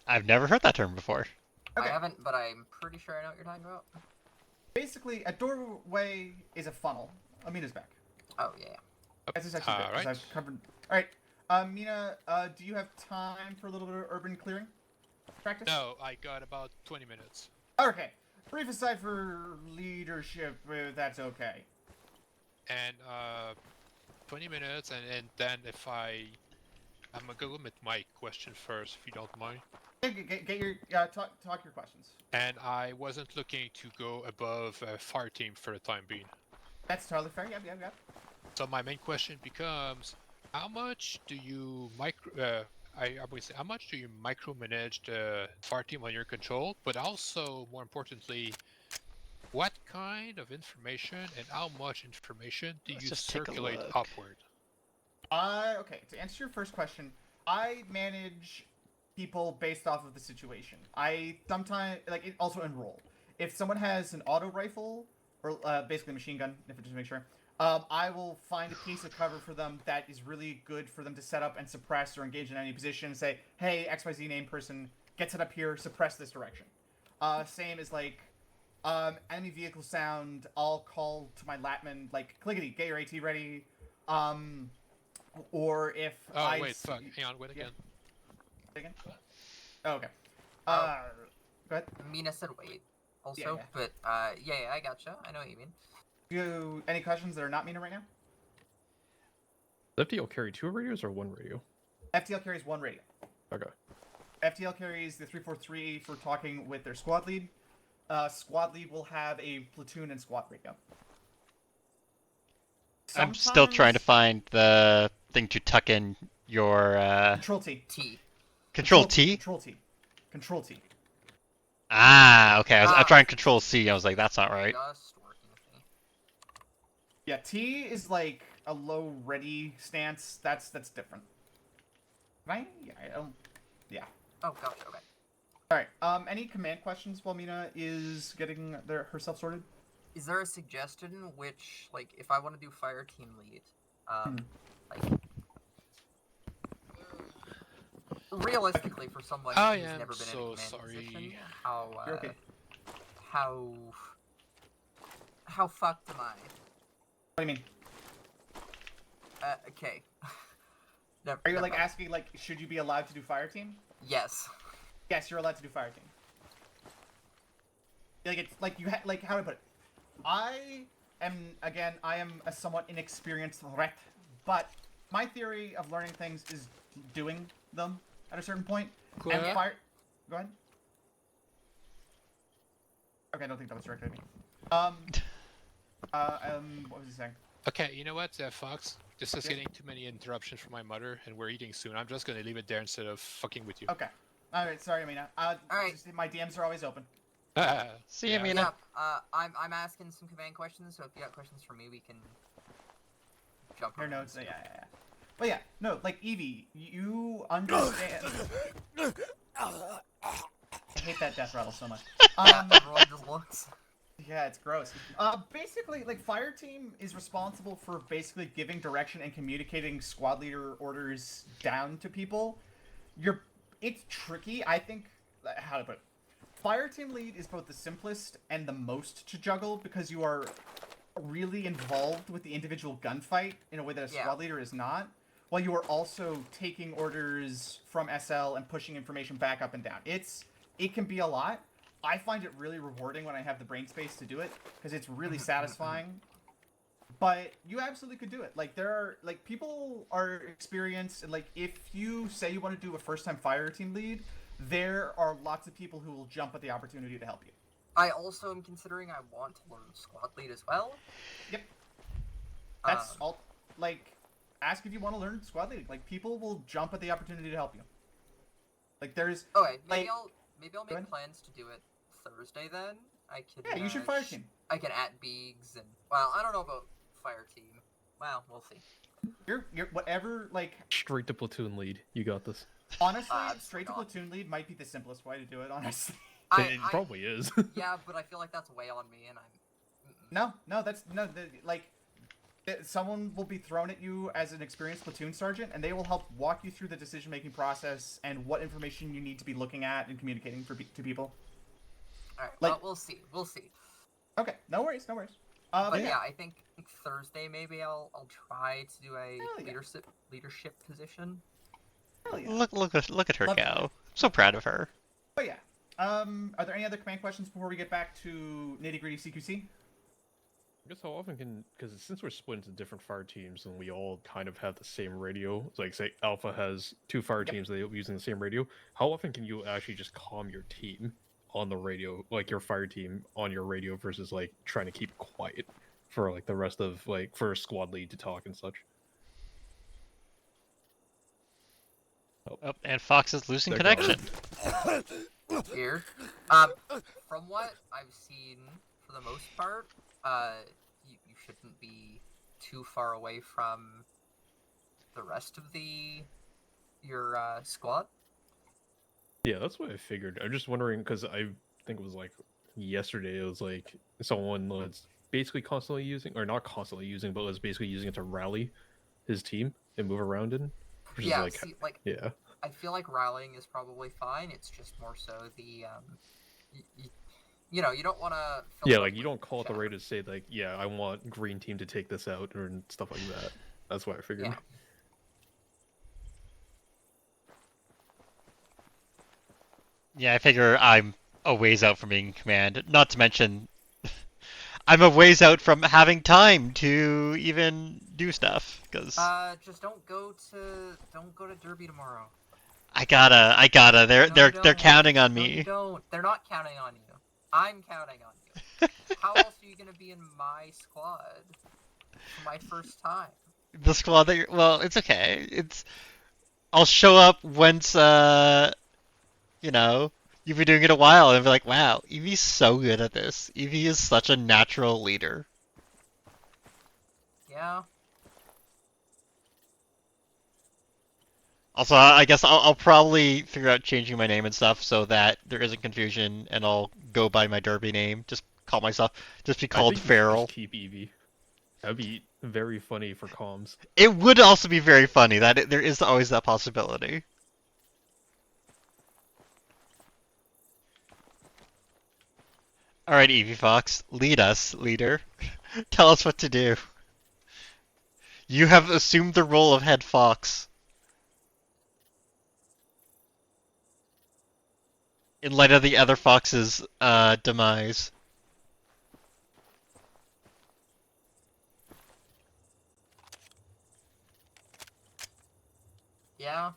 I've never heard that term before. Okay. I haven't, but I'm pretty sure I know what you're talking about. basically, a doorway is a funnel. Amina's back. Oh yeah. That's his actually bit, 'cause Alright. I've covered. All right, Mina, do you have time for a little bit of urban clearing practice? No, I got about 20 minutes. Okay. Brief aside for leadership, that's okay. And 20 minutes, and then if I'm gonna go with my question first, if you don't mind. Get your talk your questions. And I wasn't looking to go above fire team for the time being. That's totally fair. Yep. So my main question becomes, how much do you how much do you micromanage the fire team on your control? But also, more importantly, what kind of information and how much information do Let's you just take a circulate look. upward? Okay, to answer your first question, I manage people based off of the situation. I sometimes also enroll. If someone has an auto rifle or basically a machine gun, if it just make sure, I will find a piece of cover for them that is really good for them to set up and suppress or engage in any position. And say, hey, XYZ name person, get set up here, suppress this direction. Same as enemy vehicle sound. I'll call to my latman clickety, get your AT ready. Or if Oh wait, fuck. Hang on, wait again. Again? Oh, okay. Go ahead. Mina said wait. Also, Yeah. but yeah, I gotcha. I know what you mean. You any questions that are not Mina right now? Does FTL carry 2 radios or 1 radio? FTL carries 1 radio. Okay. FTL carries the 343 for talking with their squad lead. Squad lead will have a platoon and squad radio. I'm still trying to Sometimes- find the thing to tuck in your Control T. T. Control T. Control T. Control T. Ah, okay. I was trying Control C. I was like, that's not right. Just working with me. Yeah, T is like a low ready stance. That's different. Right? Yeah, I don't. Yeah. Oh, gotcha. Okay. All right. Any command questions while Mina is getting herself sorted? Is there a suggestion which, if I want to do fire team lead, realistically, for someone I who's am never been in so a command sorry. position, You're okay. how fucked am I? What do you mean? Okay. Are you asking should you be allowed to do fire team? Yes. Yes, you're allowed to do fire team. It's how do I put it? I am a somewhat inexperienced threat, but my theory of learning things is doing them at a certain point. Cool. And fire. Go ahead. Okay, I don't think that was directed at me. What was he saying? Okay, you know what, Fox? This is getting too many interruptions from my mother, and we're eating soon. I'm just gonna leave it there instead of fucking with you. Okay. All right. Sorry, Amina. Alright. My DMs are always open. See you, Yeah. Mina. Yeah. I'm asking some command questions, so if you got questions for me, we can jump. Your around notes. and Yeah. stuff. But yeah, no, Evie, you understand. I hate that death rattle so much. Everyone just looks. Yeah, it's gross. Basically, fire team is responsible for basically giving direction and communicating squad leader orders down to people. It's tricky. I think how to put it. Fire team lead is both the simplest and the most to juggle because you are really involved with the individual gunfight in a way that a squad leader is not, while you are also taking orders from SL and pushing information back up and down. It can be a lot. I find it really rewarding when I have the brain space to do it because it's really satisfying. But you absolutely could do it. There are people are experienced, and if you say you want to do a first-time fire team lead, there are lots of people who will jump at the opportunity to help you. I also am considering I want to learn squad lead as well. Yep. That's all. Ask if you want to learn squad leading. People will jump at the opportunity to help you. There's. Okay, maybe I'll Go ahead. make plans to do it Thursday then. I can. Yeah, you should fire team. I can at Beegs and I don't know about fire team. Well, we'll see. You're whatever Straight to platoon lead. You got this. Honestly, I'm straight to not. platoon lead might be the simplest way to do it. Honestly. It probably is. Yeah, but I feel like that's way on me, and I'm. Someone will be thrown at you as an experienced platoon sergeant, and they will help walk you through the decision-making process and what information you need to be looking at and communicating to people. All right. Well, we'll see. We'll see. Okay, no worries, no worries. But yeah, I think Thursday maybe I'll try to do a Hell yeah. leadership position. Hell yeah. Look at her Love to go. hear. So proud of her. But yeah. Are there any other command questions before we get back to nitty gritty CQC? I guess how often can, because since we're split into different fire teams and we all kind of have the same radio, it's like say Alpha has 2 fire teams they using the same radio. How often can you actually just calm your team on the radio, like your fire team on your radio, versus like trying to keep quiet for like the rest of like for a squad lead to talk and such? Oh, and Fox is losing They're gone. connection. Weird. From what I've seen, for the most part, you shouldn't be too far away from the rest of your squad. Yeah, that's what I figured. I'm just wondering because I think it was like yesterday. It was like someone was basically constantly using, or not constantly using, but was basically using it to rally his team and move around in. Which Yeah, is see, yeah. I feel like rallying is probably fine. It's just more so the you know, you don't want to. Yeah, like you don't call it the raid to say like, yeah, I want green team to take this out or stuff like that. That's why I figured. Yeah. Yeah, I figure I'm a ways out from being in command. Not to mention, I'm a ways out from having time to even do stuff. Cause just don't go to Derby tomorrow. I gotta. They're No, counting on no, me. you don't. They're not counting on you. I'm counting on you. How else are you gonna be in my squad for my first time? The squad that well, it's okay. I'll show up once you know, you've been doing it a while and be like, wow, Evie's so good at this. Evie is such a natural leader. Yeah. Also, I guess I'll probably figure out changing my name and stuff so that there isn't confusion, and I'll go by my Derby name. Just call myself, just be called I think you should Feral. just keep Evie. That'd be very funny for comms. It would also be very funny that there is always that possibility. All right, Evie Fox, lead us, leader. Tell us what to do. You have assumed the role of head fox. In light of the other fox's demise. Yeah.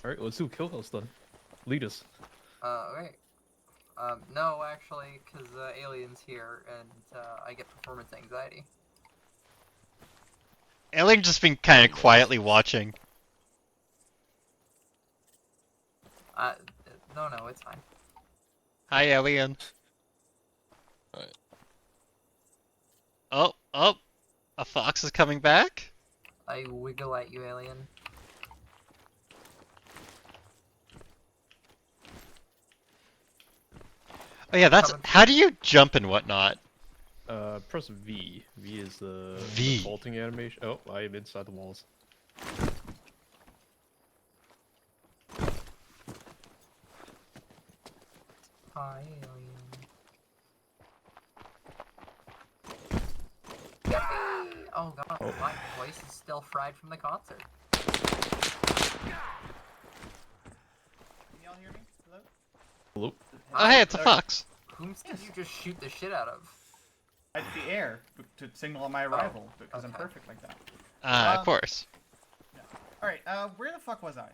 Alright, let's do Kill House then. Lead us. Okay. No, actually, because Alien's here, and I get performance anxiety. Alien just been kind of quietly watching. No, it's fine. Hi, Alien. Hi. Oh, a fox is coming back? I wiggle at you, Alien. Oh yeah, that's how do you jump and whatnot? Press V. V is the V. vaulting animation. Oh, I am inside the walls. Hi, Alien. Oh god, my voice is still fried from the concert. Can y'all hear me? Hello? Hello? Oh hey, it's a fox. Whom did you just shoot the shit out of? At the air to signal my arrival because I'm perfect like that. Of course. Yeah. All right. Where the fuck was I?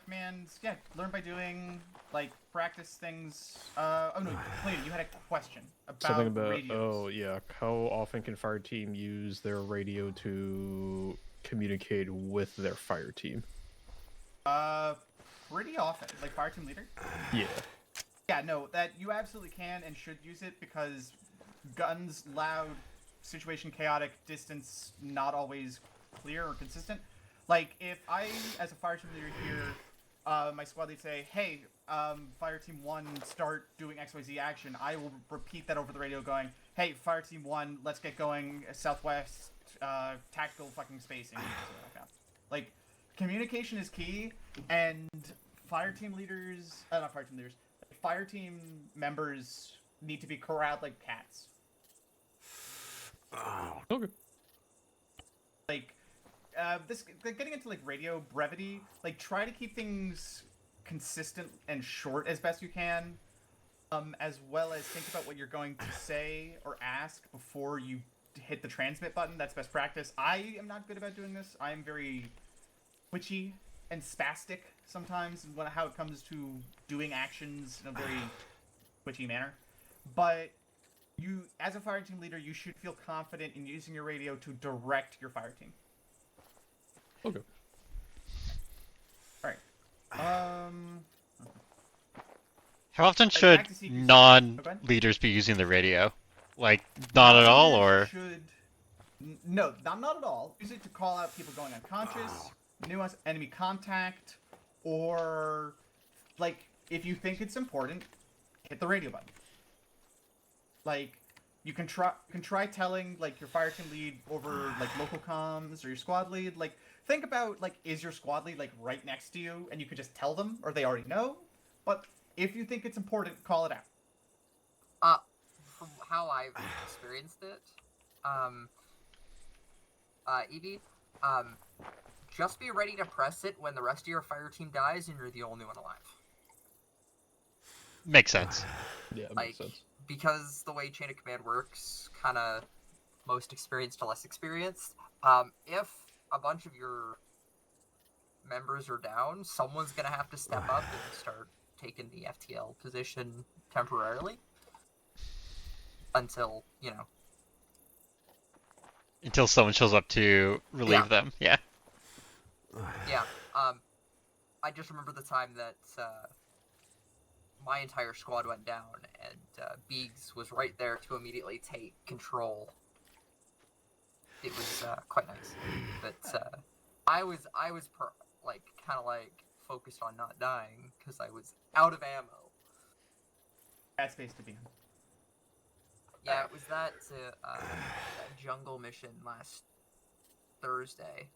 Commands. Yeah. Learn by doing. Like practice things. Oh no, Lena, you had a question about Something about radios. oh yeah, how often can fire team use their radio to communicate with their fire team? Pretty often. Like fire team leader. Yeah. Yeah. No, that you absolutely can and should use it because guns, loud, situation chaotic, distance not always clear or consistent. Like if I, as a fire team leader here, my squad lead say, "Hey, fire team 1, start doing XYZ action." I will repeat that over the radio, going, "Hey, fire team 1, let's get going southwest, tactical fucking spacing." Like communication is key, and fire team leaders, not fire team leaders, fire team members need to be corralled like cats. Okay. Like, getting into like radio brevity, like try to keep things consistent and short as best you can, as well as think about what you're going to say or ask before you hit the transmit button. That's best practice. I am not good about doing this. I am very twitchy and spastic sometimes when how it comes to doing actions in a very twitchy manner. But you, as a fire team leader, you should feel confident in using your radio to direct your fire team. Okay. All right. How often Like, should back to CQC. Okay. non-leaders be using the radio? Like, not at all, or? Should... No, not at all. Use it to call out people going unconscious, new enemy contact, or like if you think it's important, hit the radio button. Like you can try telling like your fire team lead over like local comms or your squad lead. Like think about like is your squad lead like right next to you and you could just tell them or they already know. But if you think it's important, call it out. From how I've experienced it, Evie, just be ready to press it when the rest of your fire team dies and you're the only one alive. Makes sense. Yeah, it like, makes sense. Because the way chain of command works, kind of most experienced to less experienced, if a bunch of your members are down, someone's going to have to step up and start taking the FTL position temporarily. Until, Until someone shows up to relieve them, yeah. Yeah, I just remember the time that my entire squad went down, and Beegs was right there to immediately take control. It was quite nice, but I was kind of focused on not dying because I was out of ammo. Bad space to be in. Yeah, it was that jungle mission last Thursday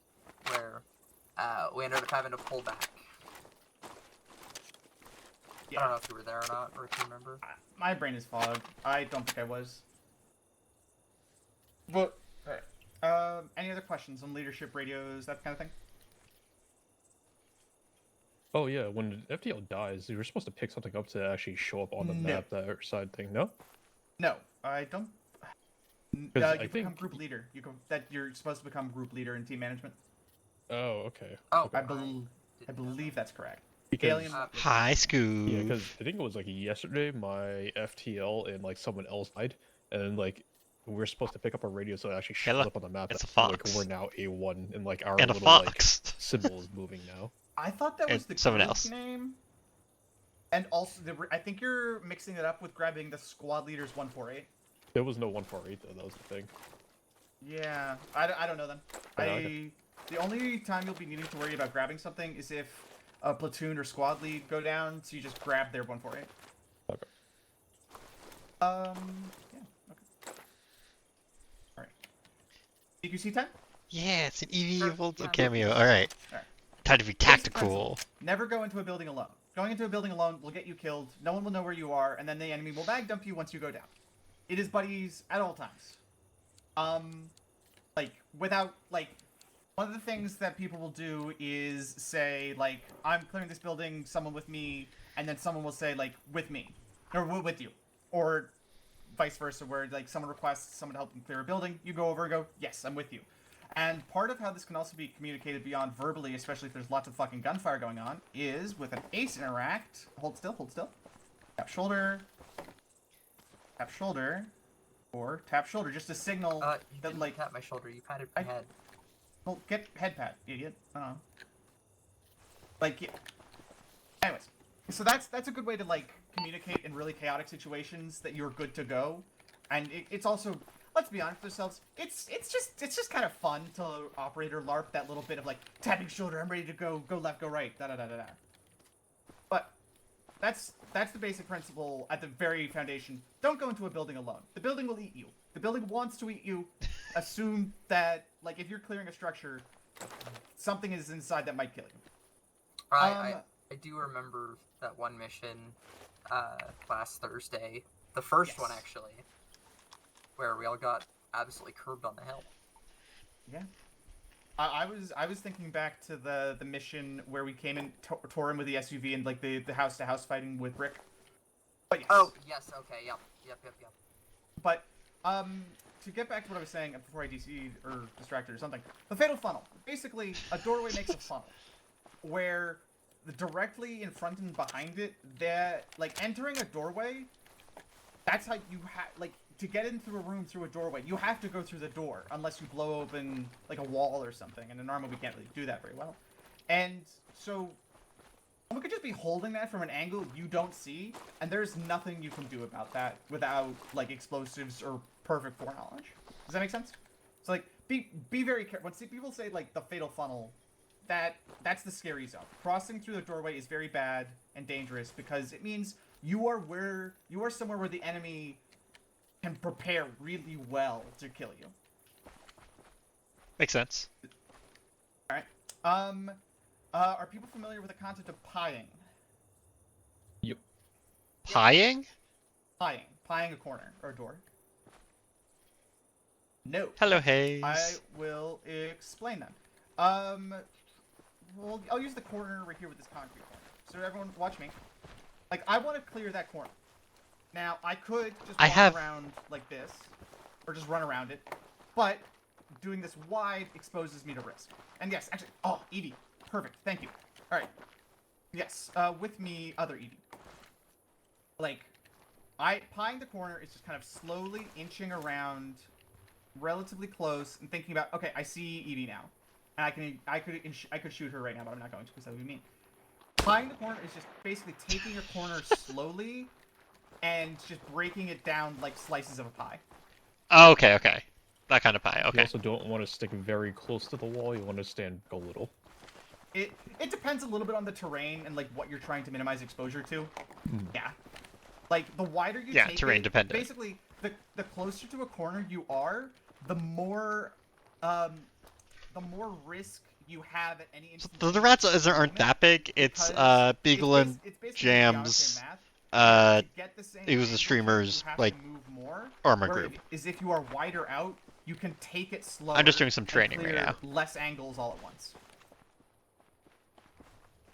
where we ended up having to pull back. Yeah. I don't know if you were there or not, or if you remember. My brain is fogged. I don't think I was. But, alright. Any other questions on leadership radios, that kind of thing? Oh yeah, when FTL dies, you were supposed to pick something up to actually show up on the map, that side thing, no? No, I don't. You become group leader. You're supposed to become group leader in team management. Oh, okay. Oh, okay. I believe that's correct. Because, high school. Yeah, because I think it was yesterday, my FTL and someone else died, and we were supposed to pick up our radio so it actually shows up on the map. It's that, a fox. we're now A1, and our and a little fox. symbol is moving now. I thought that was the someone group else. name. And also, I think you're mixing it up with grabbing the squad leader's 148. There was no 148 though. That was the thing. Yeah, I don't know then. Okay. The only time you'll be needing to worry about grabbing something is if a platoon or squad lead go down, so you just grab their 148. Okay. Yeah. Okay. All right. CQC time. Yeah, it's an evil Yeah. cameo. All right. Time to be tactical. Never go into a building alone. Going into a building alone will get you killed. No one will know where you are, and then the enemy will bag dump you once you go down. It is buddies at all times. One of the things that people will do is say, I'm clearing this building, someone with me, and then someone will say, with me, or with you, or vice versa, where, someone requests someone to help them clear a building, you go over and go, yes, I'm with you. And part of how this can also be communicated beyond verbally, especially if there's lots of fucking gunfire going on, is with an ace interact. Hold still. Tap shoulder, or tap shoulder, just a signal you didn't tap my shoulder, you patted my head. Well, get head pat, idiot. I don't know. Yeah. Anyways, so that's a good way to communicate in really chaotic situations that you're good to go, and it's also, let's be honest with ourselves, it's just kind of fun to operate or LARP that little bit of tapping shoulder, I'm ready to go left, go right, da da da da da. But that's the basic principle at the very foundation. Don't go into a building alone. The building will eat you. The building wants to eat you. Assume that if you're clearing a structure, something is inside that might kill you. I do remember that one mission last Thursday. The first one, Yes. actually, where we all got absolutely curbed on the hill. Yeah. I was thinking back to the mission where we came in, tore in with the SUV and like the house to house fighting with Rick. But yes. Oh yes, okay, yep. But to get back to what I was saying before I DC'd or distracted or something, the fatal funnel. Basically, a doorway makes a funnel where directly in front and behind it, that like entering a doorway. That's how you like to get in through a room through a doorway. You have to go through the door unless you blow open like a wall or something. And in ARMA, we can't really do that very well. And so we could just be holding that from an angle you don't see, and there's nothing you can do about that without like explosives or perfect foreknowledge. Does that make sense? So like be very careful. When people say like the fatal funnel, that's the scary zone. Crossing through the doorway is very bad and dangerous because it means you are somewhere where the enemy can prepare really well to kill you. Makes sense. All right. Are people familiar with the concept of pieing? Yep. Pieing? Pieing a corner or a door. No. Hello, Hayes. I will explain them. Well, I'll use the corner right here with this concrete corner. So everyone, watch me. Like, I want to clear that corner. Now, I could just walk around like this, or just run around it, but doing this wide exposes me to risk. And yes, actually, oh, Evie, perfect, thank you. All right, yes, with me, other Evie. Like, pieing the corner is just kind of slowly inching around, relatively close, and thinking about, okay, I see Evie now, and I could shoot her right now, but I'm not going to because that would be mean. Pieing the corner is just basically taking a corner slowly and just breaking it down like slices of a pie. Oh, okay. That kind of pie, okay. You also don't want to stick very close to the wall, you want to stand a little. It depends a little bit on the terrain and like what you're trying to minimize exposure to. Yeah. Like the wider you take terrain it, dependent. basically the closer to a corner you are, the more risk you have at any instant. The rats aren't that big. It's Beagle and Jams. It was the streamers like ARMA group. Is if you are wider out, you can take it slower. I'm just doing some training right now. Less angles all at once.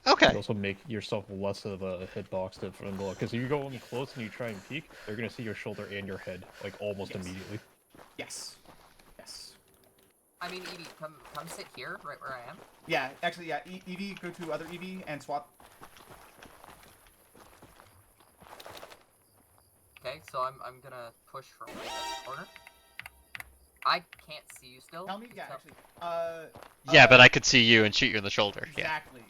Okay. You also make yourself less of a hitbox to because if you go in close and you try and peek, they're gonna see your shoulder and your head like almost immediately. Yes. I mean, Evie, come sit here, right where I am. Yeah, actually, yeah. Evie, go to other Evie and swap. Okay, so I'm gonna push from right at the corner. I can't see you still. Tell me, yeah, actually. Yeah, but I could see you and shoot you in the shoulder. Exactly.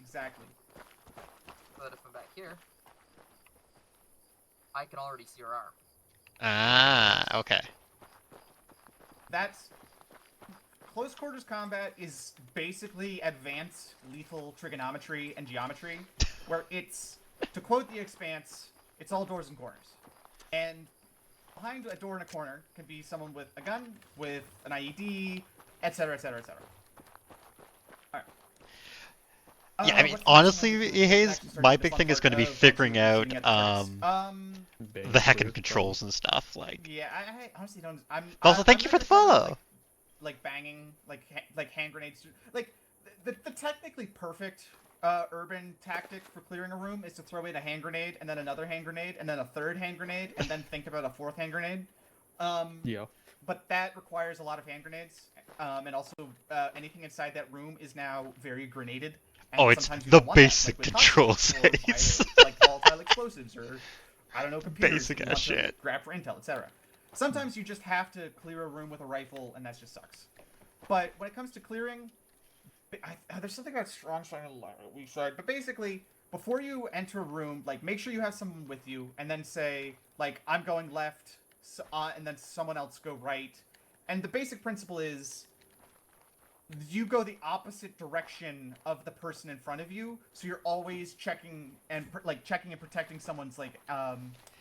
But if I'm back here, I can already see your arm. Ah, okay. That's close quarters combat is basically advanced lethal trigonometry and geometry, where it's, to quote The Expanse, it's all doors and corners. And behind a door in a corner can be someone with a gun, with an IED, etc., etc., etc. Alright. Yeah, I mean, honestly, Hayes, my big thing is going to be figuring out the heckin' controls and stuff. Like. Yeah, I honestly don't. Also, thank you for the follow. Like banging, like hand grenades. Like the technically perfect urban tactic for clearing a room is to throw in a hand grenade and then another hand grenade and then a third hand grenade and then think about a fourth hand grenade. Yeah. But that requires a lot of hand grenades, and also anything inside that room is now very grenaded. And it's the basic controls. Like volatile explosives or I don't know, computers. Basic ass shit. Grab for intel, etc. Sometimes you just have to clear a room with a rifle, and that just sucks. But when it comes to clearing, there's something about strong side and weak side. But basically, before you enter a room, like make sure you have someone with you, and then say like I'm going left, and then someone else go right. And the basic principle is you go the opposite direction of the person in front of you, so you're always checking and protecting someone's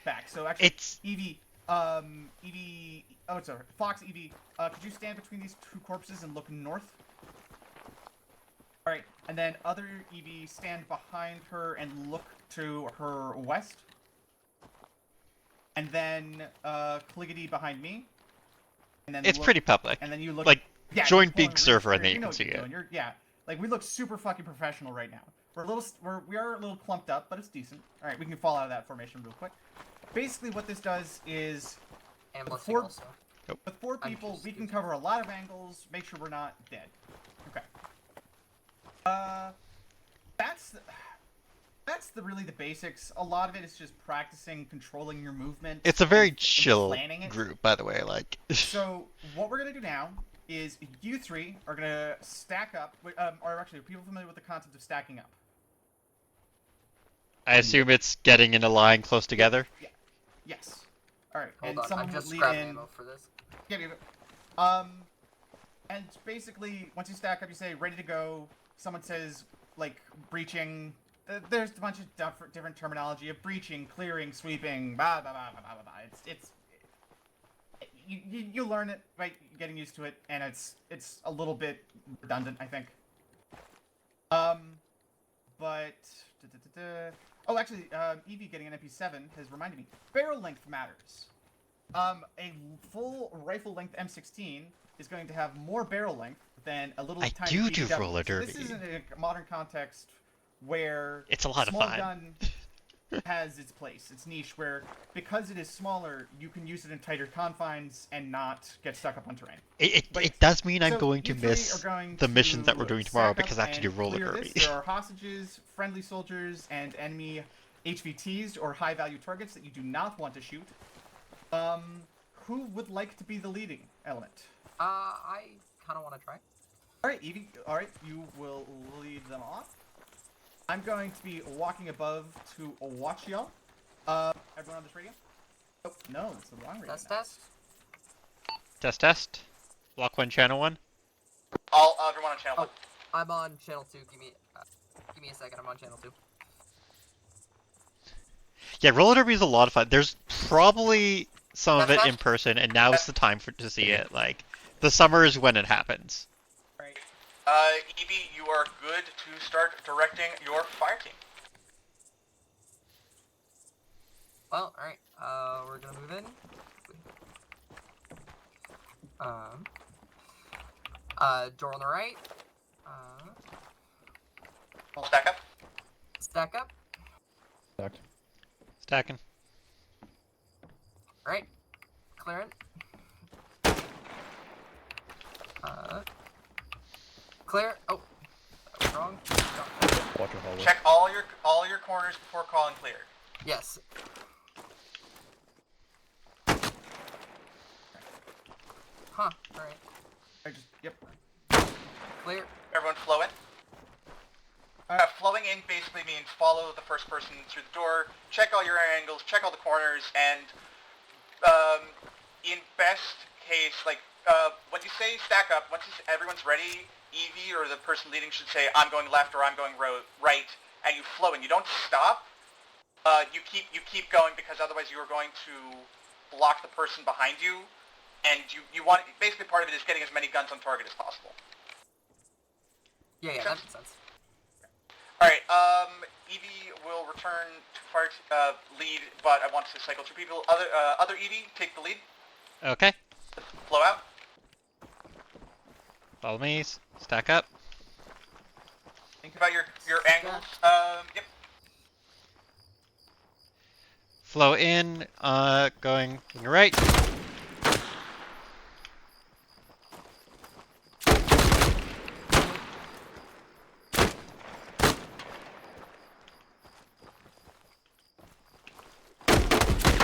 back. So actually, it's Evie. Oh, sorry. Fox, Evie, could you stand between these two corpses and look north? Alright, and then other Evie, stand behind her and look to her west. and then Cliggity behind me. And then It's look, pretty public. And then you look Like, yeah, join you're pulling big rear server and square, then you can what see you're it. doing. Yeah, like we look super fucking professional right now. We are a little clumped up, but it's decent. All right, we can fall out of that formation real quick. Basically, what this does is And with listening four, also. with 4 people, we can cover a lot of angles, make sure we're not dead. Okay. That's really the basics. A lot of it is just practicing controlling your movement. It's a very and chill planning it. group, by the way. Like, So what we're gonna do now is you 3 are gonna stack up. Or actually, are people familiar with the concept of stacking up? I assume it's getting in a line close together. Yeah. Yes. All right. Hold and on, someone I'm would just lead grabbing in. ammo for this. Yeah. And basically, once you stack up, you say ready to go. Someone says like breaching. There's a bunch of different terminology of breaching, clearing, sweeping, blah blah blah blah blah blah. You learn it by getting used to it, and it's a little bit redundant, I think. But oh, actually, Evie getting an MP7 has reminded me. Barrel length matters. A full rifle length M16 is going to have more barrel length than a little I tiny do BBW. roller So this derby. isn't a modern context where It's a lot of small fun. gun has its place, its niche, where because it is smaller, you can use it in tighter confines and not get stuck up on terrain. It does mean I'm So going to you 3 miss are going the missions that we're to doing tomorrow stack up because I have to do and roller clear derby. this. There are hostages, friendly soldiers, and enemy HVTs or high-value targets that you do not want to shoot. Who would like to be the leading element? I kind of want to try. All right, Evie. All right, you will lead them off. I'm going to be walking above to watch y'all. Everyone on this radio? Oh, no, it's the wrong radio. Test. Block 1, channel 1. Everyone on channel 1. I'm on channel 2. Give me a second. I'm on channel 2. Yeah, roller derby is a lot of fun. There's probably some of it in person, and now's the time to see it. Like, the summer is when it happens. Right. Evie, you are good to start directing your fire team. Well, alright. We're gonna move in. Door on the right. Stack up. Stack up. Stacking. Alright. Clearing. Clear. Oh, that was wrong. Watch your hallway. Check all your corners before calling clear. Yes. Huh. Alright. Yep. Clear. Everyone flow in. Flowing in basically means follow the first person through the door, check all your angles, check all the corners, and in best case, like when you say stack up, once everyone's ready, Evie or the person leading should say I'm going left or I'm going right, and you flow in. You don't stop. You keep going because otherwise you are going to block the person behind you, and you want basically part of it is getting as many guns on target as possible. Yeah, that makes sense. Alright, Evie will return to fire lead, but I want to cycle through people. Other Evie, take the lead. Okay. Flow out. Follow me. Stack up. Think about your angles. Yep. Flow in. Going on your right.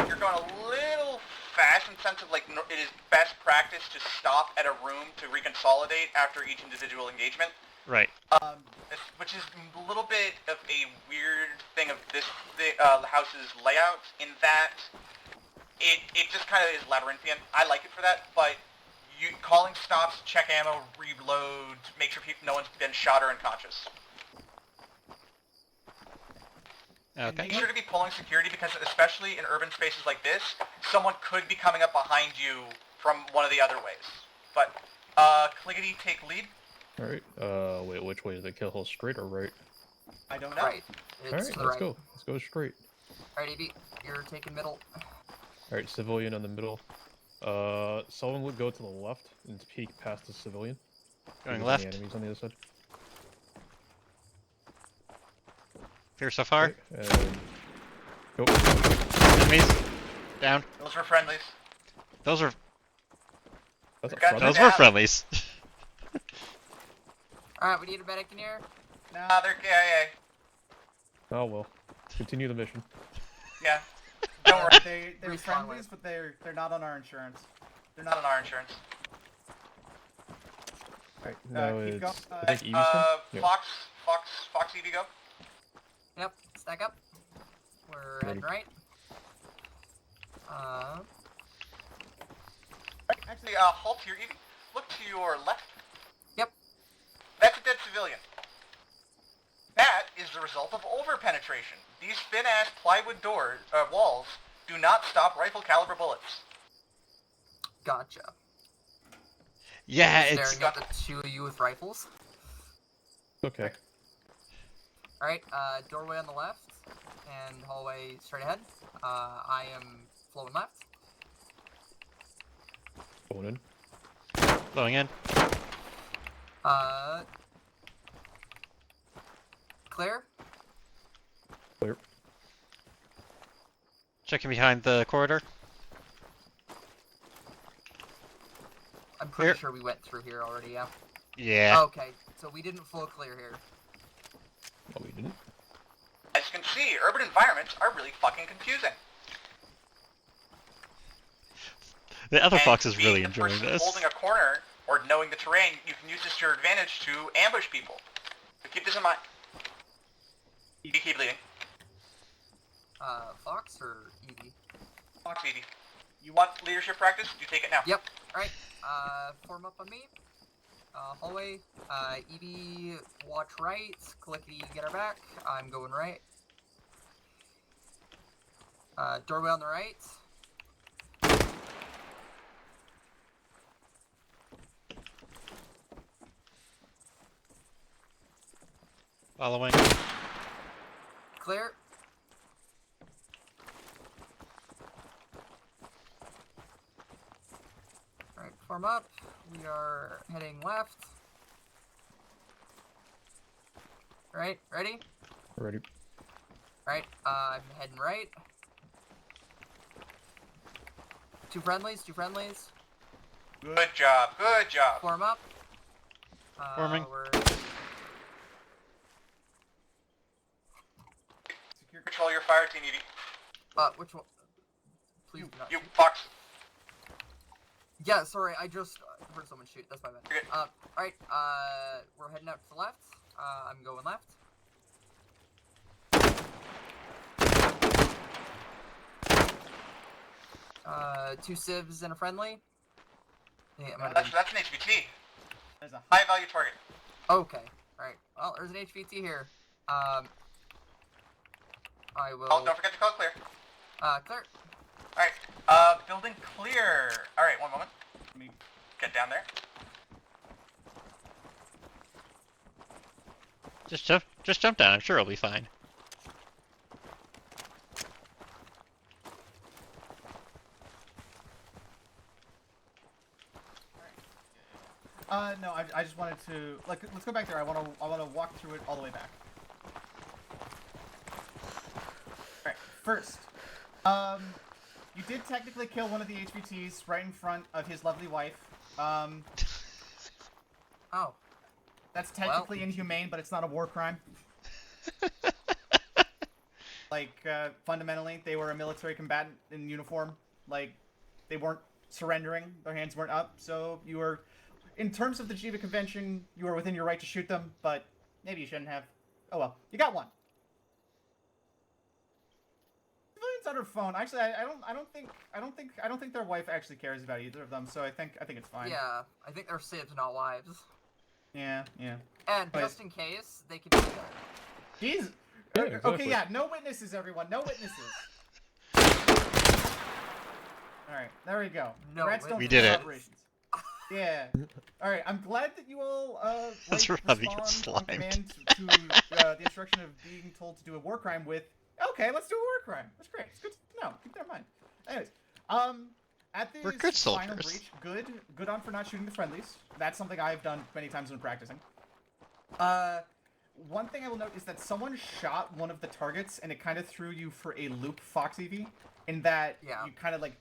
You're going a little fast in the sense of like it is best practice to stop at a room to reconsolidate after each individual engagement. Right. Which is a little bit of a weird thing of the house's layout in that it just kind of is labyrinthian. I like it for that, but you calling stops, check ammo, reload, make sure no one's been shot or unconscious. Okay. And make sure to be pulling security because especially in urban spaces like this, someone could be coming up behind you from one of the other ways. But Cliggity, take lead. Alright, wait, which way is the kill hole, straight or right? I don't know. Right. It's Alright, to the let's right. go. Let's go straight. Alright, Evie, you're taking middle. Alright, civilian in the middle. Someone would go to the left and peek past the civilian. Going Any left. enemies on the other side. Clear so far. Okay, and... Go. Enemies. Down. Those were friendlies. Those were That's a Got front. those those were friendlies. Alright, we need a medic in here. Nah, they're KIA. Oh well. Continue the mission. Yeah. Don't worry, they're Respawn friendlies, wave. but they're not on our insurance. They're not on our insurance. Alright, now keep it's... going. I think Evie's turn? Yeah. Fox, Evie, go. Yep, stack up. We're Ready. heading right. Actually, halt here, Evie. Look to your left. Yep. That's a dead civilian. That is the result of over-penetration. These thin-ass plywood walls do not stop rifle caliber bullets. Gotcha. Yeah, it's Staring at the two of you with rifles. Okay. Alright, doorway on the left, and hallway straight ahead. I am flowing left. Going in. blowing in. Clear? Clear. Checking behind the corridor. I'm pretty Clear. sure we went through here already, yeah. Yeah. Okay, so we didn't flow clear here. Oh, we didn't? As you can see, urban environments are really fucking confusing. The other And fox is being really the enjoying person this. holding a corner or knowing the terrain, you can use this to your advantage to ambush people. So keep this in mind. You keep leading. Fox or Evie? Fox, Edie. You want leadership practice? You take it now. Yep, alright. Form up on me. Hallway. Evie, watch right. Clickety, get her back. I'm going right. Doorway on the right. Following. Clear. Alright, form up. We are heading left. Alright, ready? Ready. Alright, I'm heading right. Two friendlies, two friendlies. Good job, good job. Form up. Forming. Secure control your fire team, Edie. Which one? Please do not You, shoot. Fox. Yeah, sorry, I just heard someone shoot. That's my bad. You're good. Alright, we're heading out to the left. I'm going left. Two civs and a friendly. Yeah, it might have That's an HVT. There's a high value target. been. Okay, alright. Well, there's an HVT here. I will... Oh, don't forget to call it clear. Clear. Alright, building clear. Alright, one moment. Let me get down there. Just jump down. I'm sure it'll be fine. No, I just wanted to, like, let's go back there. I wanna walk through it all the way back. Alright, first, you did technically kill one of the HVTs right in front of his lovely wife. Oh. That's technically inhumane, but it's not a war crime. Like, fundamentally, they were a military combatant in uniform. Like, they weren't surrendering, their hands weren't up, so you were... In terms of the Geneva Convention, you were within your right to shoot them, but maybe you shouldn't have. Oh well, you got one. Civilians on her phone. Actually, I don't think their wife actually cares about either of them. So I think it's fine. Yeah, I think they're civs, not wives. Yeah. And But- just in case, they can be killed. Jeez. Yeah, Okay, exactly. yeah. No witnesses, everyone. No witnesses. All right, there we go. No Rats don't We fail did it. operations. Yeah. All right. I'm glad that you all That's like, rather get respond on slimed. command to the instruction of being told to do a war crime with. Okay, let's do a war crime. That's great. It's good to know. Keep that in mind. Anyways, At this We're good final soldiers. breach, good on for not shooting the friendlies. That's something I've done many times when practicing. One thing I will note is that someone shot one of the targets, and it kind of threw you for a loop, Fox EV, in that you kind of like,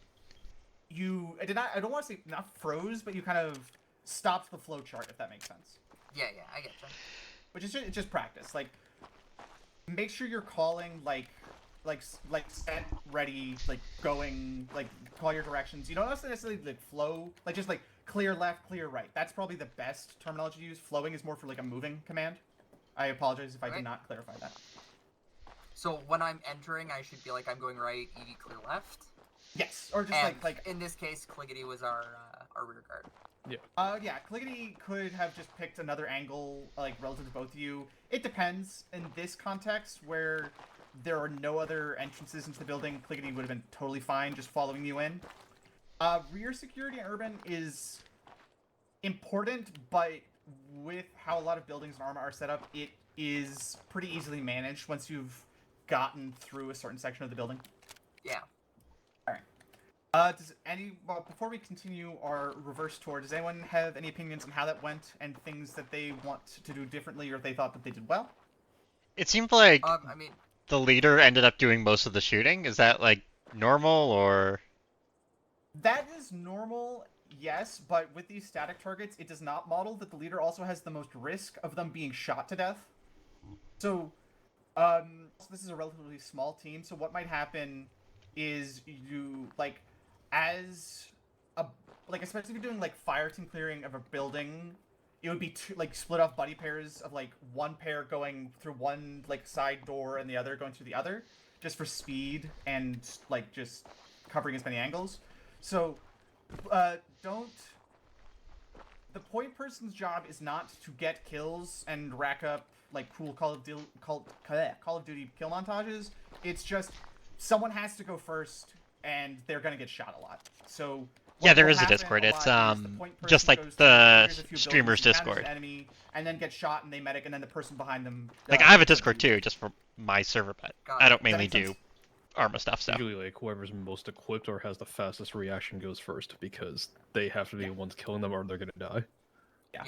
I don't want to say not froze, but you kind of stopped the flow chart, if that makes sense. Yeah, I get you. Which is just practice. Like, make sure you're calling like set, ready, like going, like call your directions. You don't necessarily like flow, like just like clear left, clear right. That's probably the best terminology to use. Flowing is more for like a moving command. I apologize if I did not clarify that. So when I'm entering, I should be like, I'm going right, EV clear left? Yes, or just like in this case, Cliggity was our rear guard. Yeah. Yeah, Cliggity could have just picked another angle, like, relative to both of you. It depends. In this context, where there are no other entrances into the building, Cliggity would have been totally fine just following you in. Rear security in Urban is important, but with how a lot of buildings in ARMA are set up, it is pretty easily managed once you've gotten through a certain section of the building. Yeah. Before we continue our reverse tour, does anyone have any opinions on how that went and things that they want to do differently or if they thought that they did well? It seemed like I mean, the leader ended up doing most of the shooting. Is that like normal or? That is normal, yes, but with these static targets, it does not model that the leader also has the most risk of them being shot to death. So, this is a relatively small team, so what might happen is you, like, especially if you're doing, like, fire team clearing of a building, it would be split off buddy pairs of, like, one pair going through one, like, side door and the other going through the other, just for speed and, like, just covering as many angles. So, the point person's job is not to get kills and rack up, like, cool Call of Duty kill montages. It's just, someone has to go first, and they're gonna get shot a lot. So yeah, there is a Discord. It's just like the streamer's Discord. Enemy, and then get shot, and they medic, and then the person behind them. Like I have a Discord too, just for my server, but I don't mainly do ARMA stuff. So usually, like whoever's most equipped or has the fastest reaction goes first because they have to be the ones killing them, or they're gonna die. Yeah.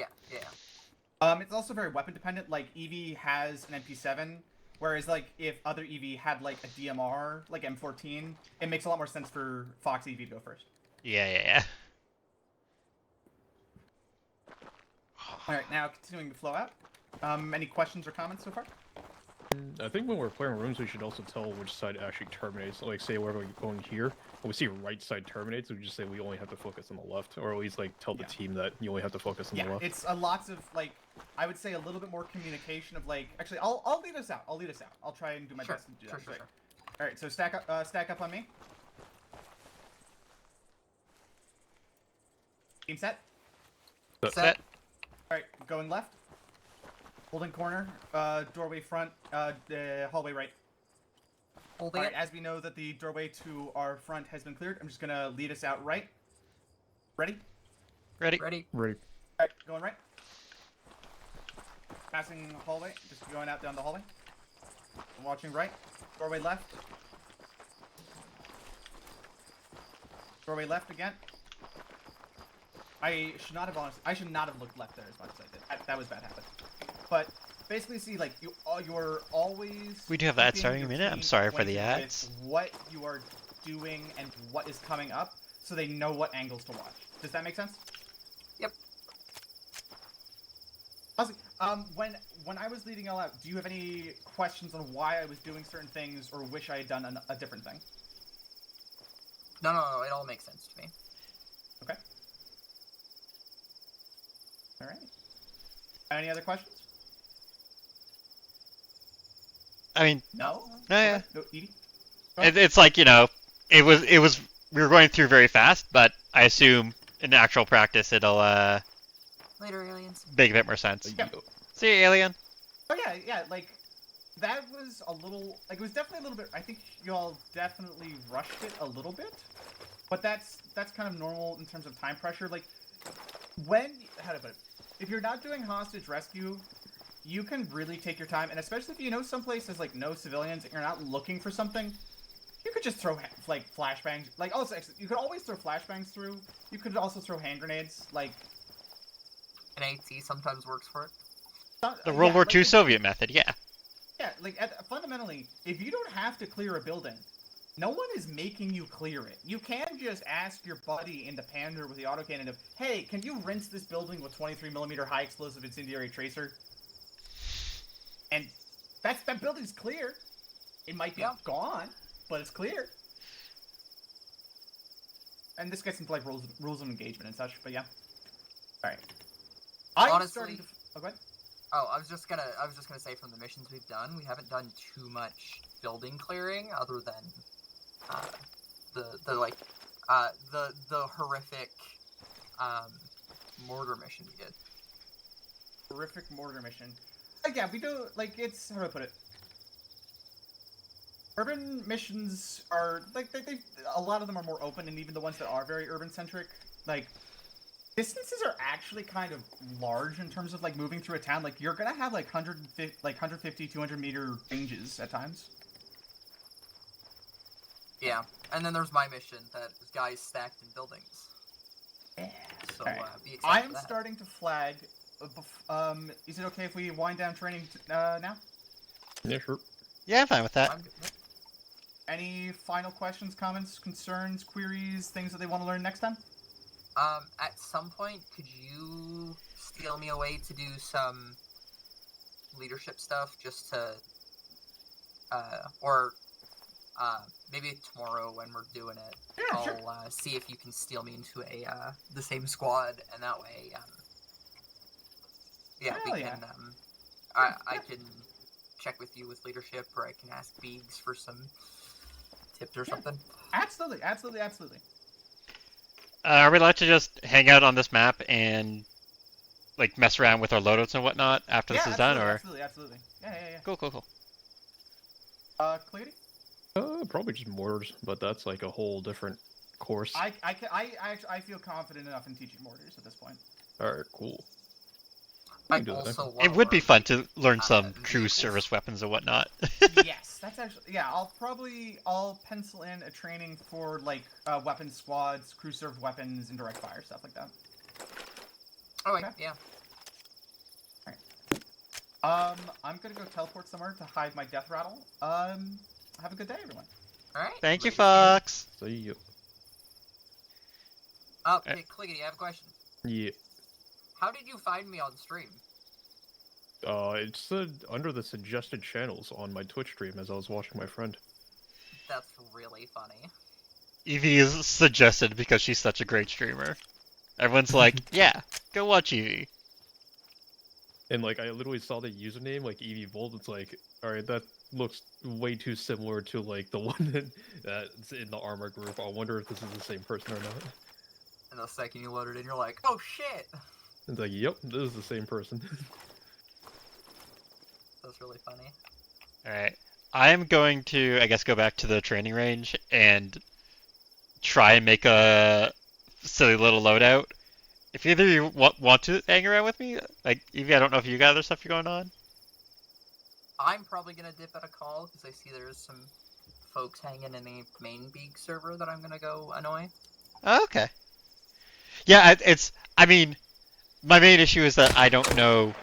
It's also very weapon dependent. Like EV has an MP7. Whereas, like, if other EV had, like, a DMR, like M14, it makes a lot more sense for Fox EV to go first. Yeah. Alright, now continuing to flow out. Any questions or comments so far? I think when we're clearing rooms, we should also tell which side actually terminates. Like, say we're going here, when we see right side terminates, we just say we only have to focus on the left, or at least, like, tell the team that you only have to focus on the left. Yeah, it's lots of, like, I would say a little bit more communication of, like, actually, I'll lead us out. I'll try and do my best to do that. Sure. Alright, so stack up on me. Team set. Set. Alright, going left. Holding corner, doorway front, hallway right. Holding Alright, as we know that the doorway to our front has been cleared, I'm just gonna lead us out right. Ready? Ready. Alright, going right. Passing hallway, just going out down the hallway. I'm watching right. Doorway left. Doorway left again. I should not have looked left there as much as I did. That was bad habit. But basically, see, like, you're always. We do have ads starting in a minute. I'm sorry for the ads. What you are doing and what is coming up, so they know what angles to watch. Does that make sense? Yep. Honestly, when I was leading y'all out, do you have any questions on why I was doing certain things or wish I had done a different thing? No, it all makes sense to me. Okay. All right. Any other questions? I mean, No. Yeah. No, Edie? It's like, you know, it was we were going through very fast, but I assume in actual practice it'll Later, aliens. make a bit more sense. Yep. See you, alien. Oh yeah, like, that was a little, like, it was definitely a little bit, I think y'all definitely rushed it a little bit, but that's kind of normal in terms of time pressure. Like, how to put it, if you're not doing hostage rescue, you can really take your time, and especially if you know someplace has, like, no civilians and you're not looking for something, you could just throw like flashbangs. Like also, you could always throw flashbangs through. You could also throw hand grenades. Like An AT sometimes works for it. The World War like, II Soviet method, yeah. Yeah, like fundamentally, if you don't have to clear a building, no one is making you clear it. You can just ask your buddy in the Pander with the autocannon of, hey, can you rinse this building with 23mm high explosive incendiary tracer? And that building's clear. It might be gone, but it's clear. And this gets into like rules of engagement and such, but yeah. All right. Honestly, starting to. Oh, go ahead. Oh, I was just gonna say from the missions we've done, we haven't done too much building clearing other than the horrific mortar mission we did. Horrific mortar mission. Yeah, we do like it's how do I put it? Urban missions are like they a lot of them are more open, and even the ones that are very urban centric, like distances are actually kind of large in terms of like moving through a town. Like you're gonna have like 150, 200 meter ranges at times. Yeah, and then there's my mission that is guys stacked in buildings. Yeah. So Right. be excited I for am that. starting to flag. Is it okay if we wind down training now? Yeah, sure. Yeah, I'm fine with that. I'm good. Yeah. Any final questions, comments, concerns, queries, things that they want to learn next time? At some point, could you steal me away to do some leadership stuff, just to, or maybe tomorrow when we're doing it, Yeah, I'll sure. See if you can steal me into the same squad, and that way, yeah, Hell we yeah. can, I can check with you with leadership, or I can ask Beegs for some tips or something. Absolutely, absolutely, absolutely. Are we allowed to just hang out on this map and like mess around with our loadouts and whatnot after this is done, or? Absolutely. Yeah. Cool. Cleary? Probably just mortars, but that's like a whole different course. I feel confident enough in teaching mortars at this point. Alright, cool. I can do that next also time. want It would be fun to learn some crew vehicles. service weapons and whatnot. Yes, that's actually I'll pencil in a training for like weapons squads, crew served weapons, and direct fire stuff like that. Oh wait, Okay. yeah. I'm gonna go teleport somewhere to hide my death rattle. Have a good day, everyone. All right. Thank you, ready to scan? Fox. See you. Oh, hey, Cliggity, I have a question. Yeah. How did you find me on stream? It's under the suggested channels on my Twitch stream as I was watching my friend. That's really funny. Evie is suggested because she's such a great streamer. Everyone's like, yeah, go watch Evie. And like, I literally saw the username, like Evie Volt. It's like, alright, that looks way too similar to like the one that's in the ARMA group. I wonder if this is the same person or not. And the second you load it in, you're like, oh shit! It's like, yep, this is the same person. That's really funny. Alright. I am going to, I guess, go back to the training range and try and make a silly little loadout. If either of you want to hang around with me, like, Evie, I don't know if you got other stuff going on. I'm probably gonna dip at a call, because I see there's some folks hanging in the main Beak server that I'm gonna go annoy. Oh, okay. Yeah, I mean, my main issue is that I don't know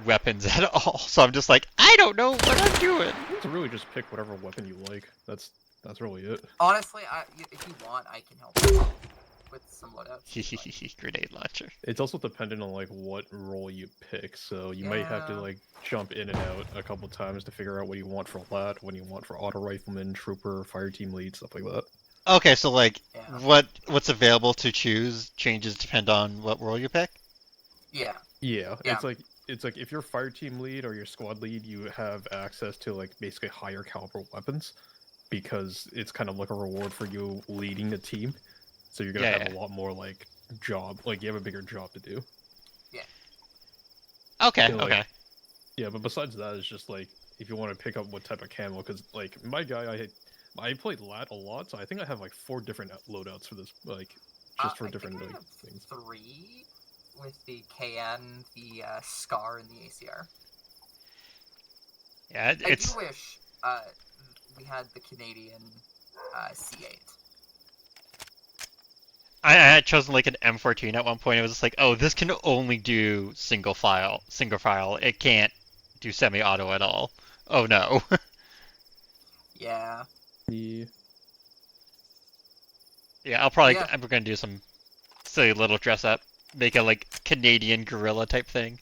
weapons at all, so I'm just like, I don't know what I'm doing. You have to really just pick whatever weapon you like. That's really it. Honestly, if you want, I can help you with some loadouts. Grenade launcher. It's also dependent on like what role you pick, so you might have to Yeah. like jump in and out a couple times to figure out what you want for lat, what you want for auto rifleman, trooper, fire team lead, stuff like that. Okay, so like, Yeah. what's available to choose changes depend on what role you pick? Yeah. Yeah, Yeah. it's like if you're fire team lead or your squad lead, you have access to like basically higher caliber weapons because it's kind of like a reward for you leading the team. So you're gonna have a lot more like job, like you have a bigger job to do. Yeah. Okay, And, like, okay. Yeah, but besides that, it's just like if you want to pick up what type of camo, because like my guy, I played lat a lot, so I think I have like 4 different loadouts for this, like just for I different think I like have things. 3 with the KN, the SCAR, and the ACR. Yeah, I it's do wish we had the Canadian C8. I had chosen like an M14 at one point. It was just like, oh, this can only do single file. It can't do semi-auto at all. Oh no. Yeah. The Yeah, Yeah. I'm gonna do some silly little dress up, make a like Canadian gorilla type thing.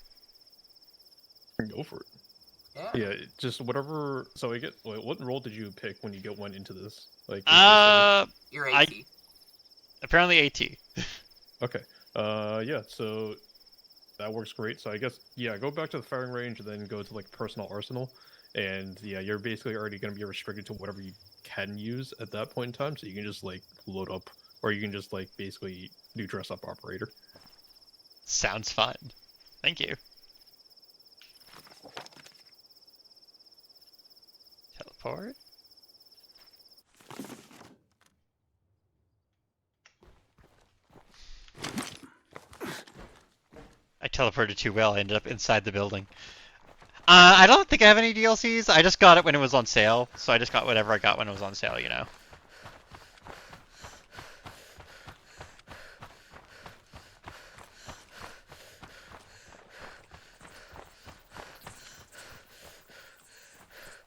go for it. Yeah. Yeah, just whatever. So I get. Wait, what role did you pick when you went into this? Like, You're I AT. apparently AT. okay. Yeah. So that works great. So I guess yeah, go back to the firing range and then go to like personal arsenal, and yeah, you're basically already going to be restricted to whatever you can use at that point in time. So you can just like load up, or you can just like basically do dress up operator. Sounds fun. Thank you. Teleport. I teleported too well. I ended up inside the building. I don't think I have any DLCs. I just got it when it was on sale, so I just got whatever I got when it was on sale, you know.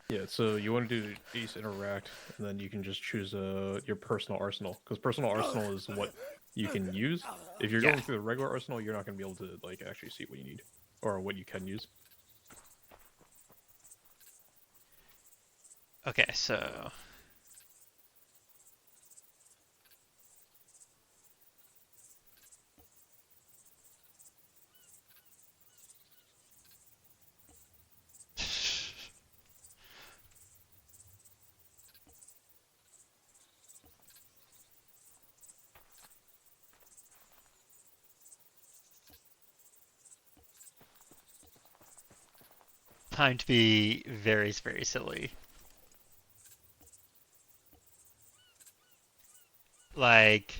Yeah, so you want to do Ace Interact, and then you can just choose your personal arsenal, because personal arsenal is what you can use. If you're going through the regular arsenal, you're not going to be able to like actually see what you need or what you can use. Okay, so time to be very, very silly. Like,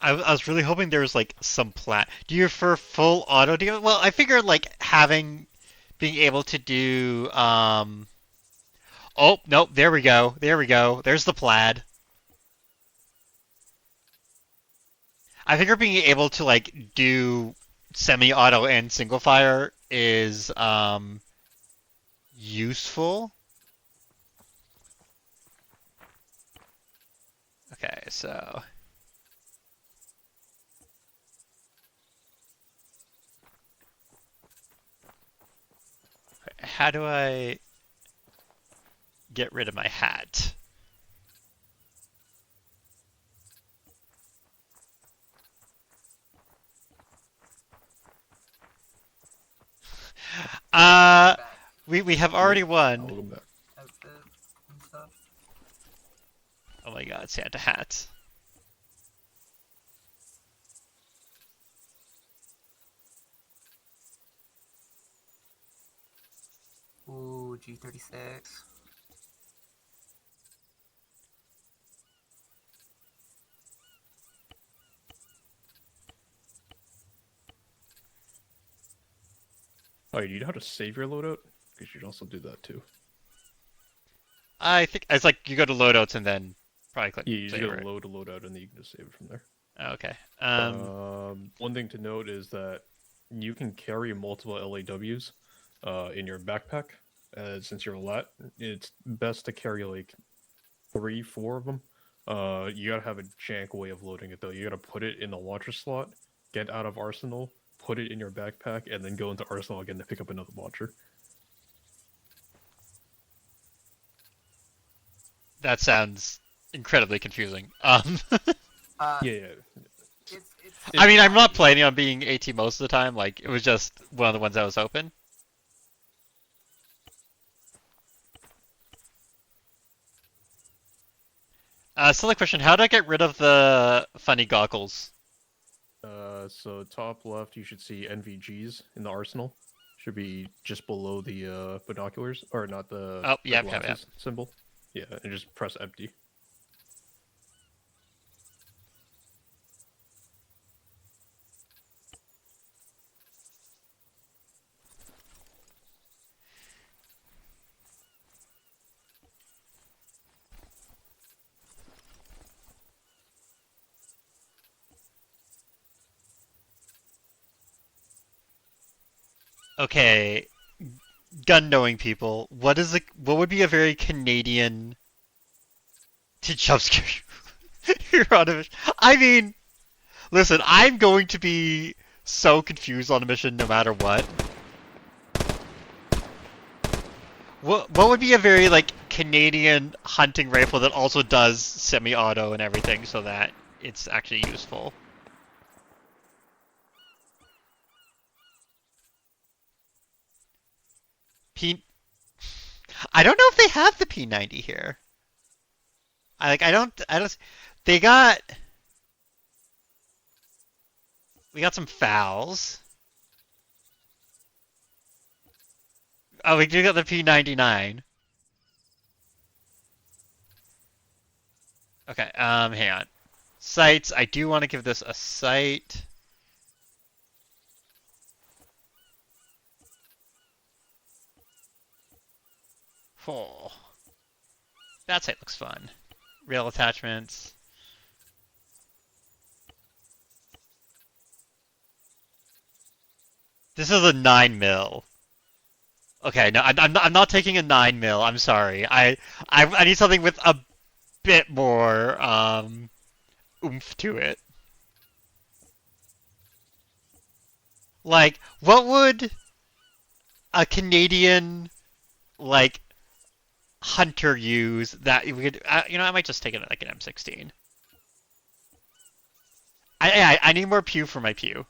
I was really hoping there was like some plan. Do you prefer full auto deal? Well, I figured like being able to do Oh, nope, there we go. There we go. There's the plaid. I figure being able to like do semi-auto and single fire is useful. Okay, so how do I get rid of my hat? Uh, we have already won. Welcome back. Outfit and stuff. Oh my god, Santa hats. Ooh, G36. Oh, you know how to save your loadout? Because you should also do that too. I think it's like you go to loadouts and then probably click Yeah, you just save, gotta right? load a loadout and then you can just save it from there. Okay. One thing to note is that you can carry multiple LAWs in your backpack. Since you're a lot, it's best to carry like 3, 4 of them. You gotta have a jank way of loading it though. You gotta put it in the launcher slot, get out of Arsenal, put it in your backpack, and then go into Arsenal again to pick up another launcher. That sounds incredibly confusing. Yeah. I mean, I'm not planning on being AT most of the time. Like, it was just one of the ones that was open. Silly question: how do I get rid of the funny goggles? So top left, you should see NVGs in the arsenal. Should be just below the binoculars, or not the, Oh, the yep, glasses symbol. Yeah, and just press empty. Okay, gun knowing people. What would be a very Canadian to jump scare you on a mission? I mean, listen, I'm going to be so confused on a mission no matter what. What would be a very like Canadian hunting rifle that also does semi-auto and everything so that it's actually useful? P I don't know if they have the P90 here. I don't they got we got some fouls. Oh, we do got the P99. Okay, hang on. Sights, I do want to give this a sight. Oh, that sight looks fun. Rail attachments. This is a 9 mil. Okay, no, I'm not taking a 9 mil. I'm sorry. I need something with a bit more oomph to it. Like, what would a Canadian like hunter use that we could? I might just take it like an M16. I need more pew for my pew.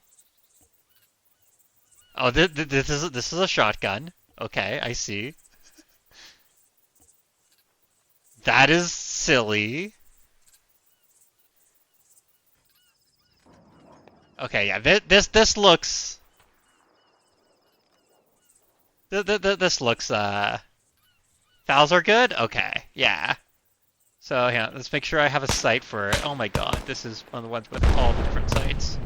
Oh, this is a shotgun. Okay, I see. That is silly. Okay, yeah, this looks this looks fouls are good. Okay, yeah. So yeah, let's make sure I have a sight for it. Oh my god, this is one of the ones with all the different sights.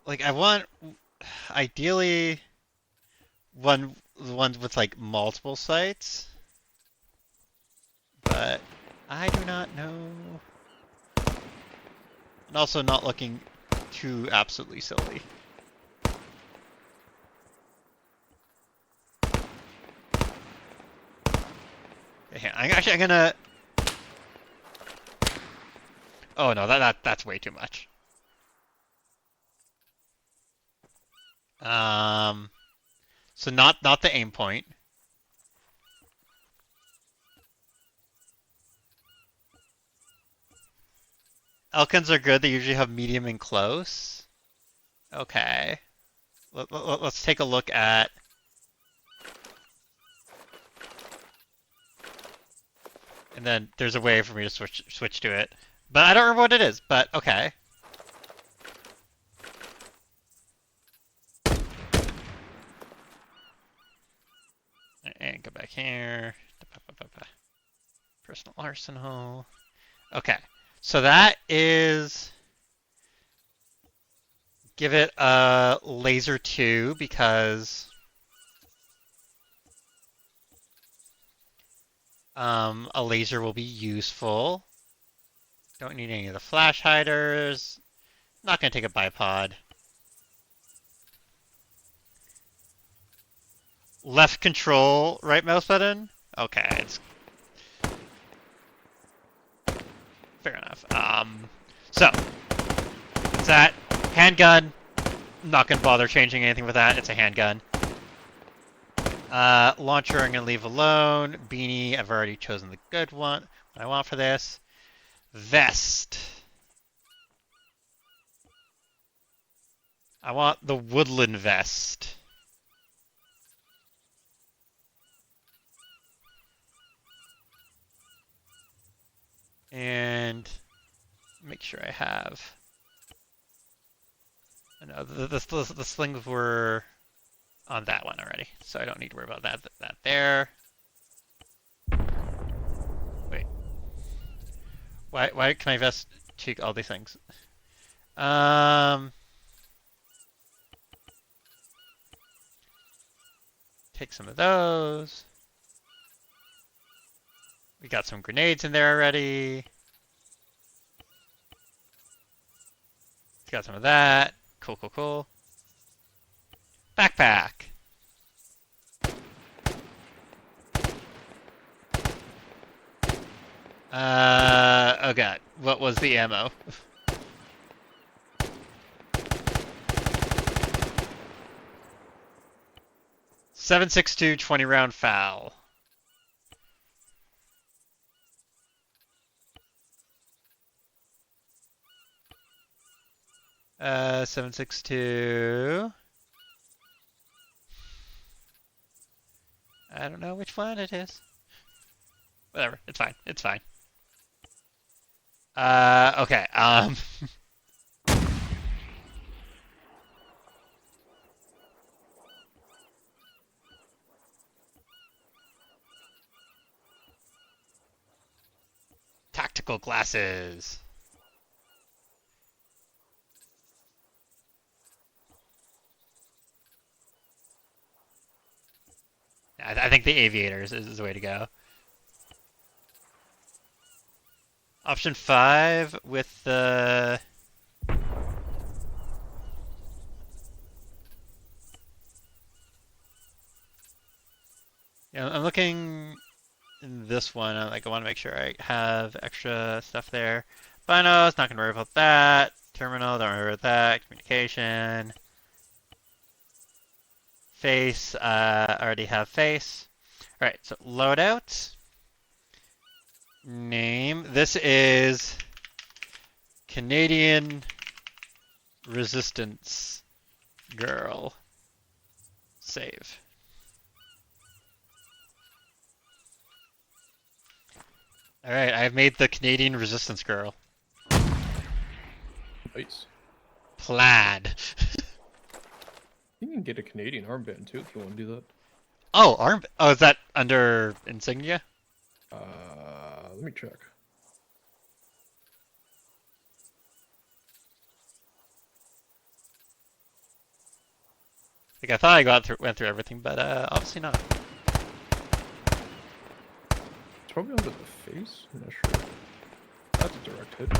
Like I want, ideally, the ones with like multiple sights, but I do not know. And also not looking too absolutely silly. Okay, I'm gonna. Oh no, that's way too much. So not the aim point. Elkins are good. They usually have medium and close. Okay. Let's take a look at. And then there's a way for me to switch to it, but I don't remember what it is. But okay. And go back here. Personal arsenal. Okay. So that is. Give it a laser 2 because a laser will be useful. Don't need any of the flash hiders. Not going to take a bipod. Left control, right mouse button? Okay, it's fair enough. So, it's that. Handgun. I'm not going to bother changing anything with that. It's a handgun. Launcher I'm going to leave alone. Beanie, I've already chosen the good one. What I want for this. Vest. I want the woodland vest. And make sure I have. No, the slings were on that one already, so I don't need to worry about that there. Wait. Why can my vest cheek all these things? Take some of those. We got some grenades in there already. Got some of that. Cool, cool, cool. Backpack. Oh god. What was the ammo? 7.62 20-round foul. . 7.62. I don't know which one it is. Whatever. It's fine. It's fine. Okay. Tactical glasses. I think the aviators is the way to go. Option 5 with the... Yeah, I'm looking in this one. I want to make sure I have extra stuff there. Binos, not going to worry about that. Terminal, don't worry about that. Communication. Face, already have face. Alright, so loadout. Name. This is Canadian Resistance Girl. Save. Alright, I've made the Canadian Resistance Girl. Nice. Plaid. You can get a Canadian armband too if you want to do that. Oh, oh, is that under insignia? Let me check. I thought I went through everything, but obviously not. It's probably under the face. I'm not sure. That's a direct hit.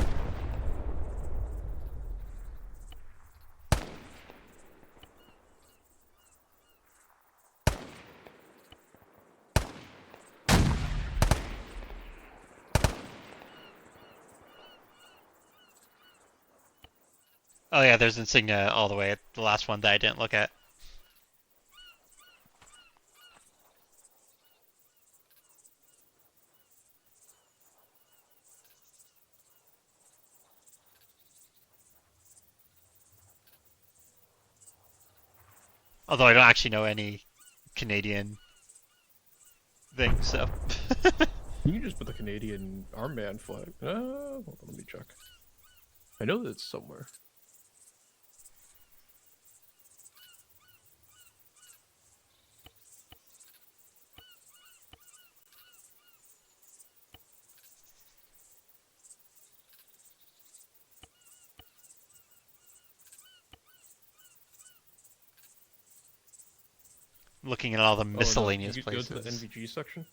Oh yeah, there's insignia all the way at the last one that I didn't look at. Although I don't actually know any Canadian things, so. You can just put the Canadian armband flag. Hold on, let me check. I know that it's somewhere. Looking at all the Oh, no. miscellaneous You places. go to the NVG section.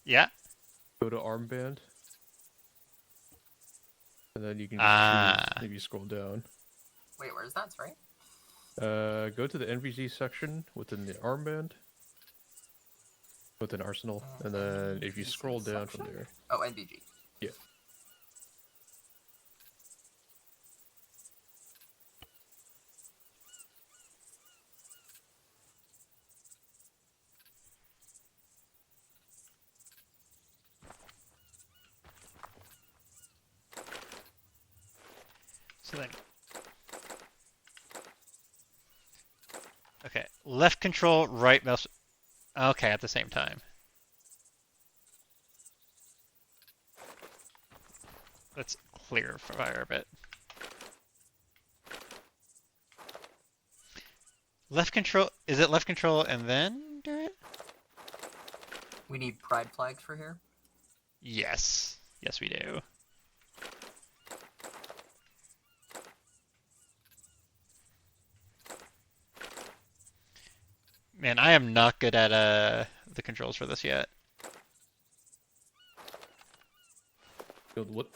Yeah. Go to armband. And then you can just choose, maybe scroll down. Wait, where's that? Sorry. Go to the NVG section within the armband. Within arsenal. And then if you scroll down from there. Oh, NVG. Yeah. So then. Okay, left control, right mouse. Okay, at the same time. Let's clear fire a bit. Left control, is it left control and then do it? We need pride flags for here. Yes. Yes, we do. Man, I am not good at the controls for this yet. Build what?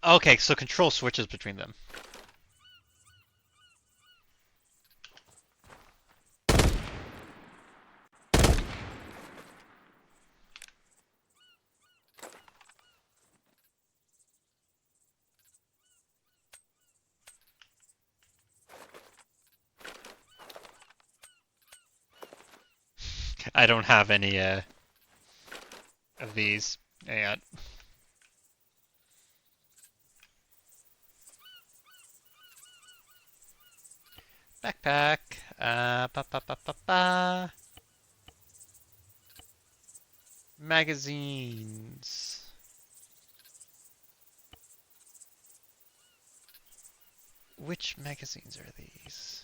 Okay, so control switches between them. I don't have any of these yet. Backpack. Ba ba ba ba ba. Magazines. Which magazines are these?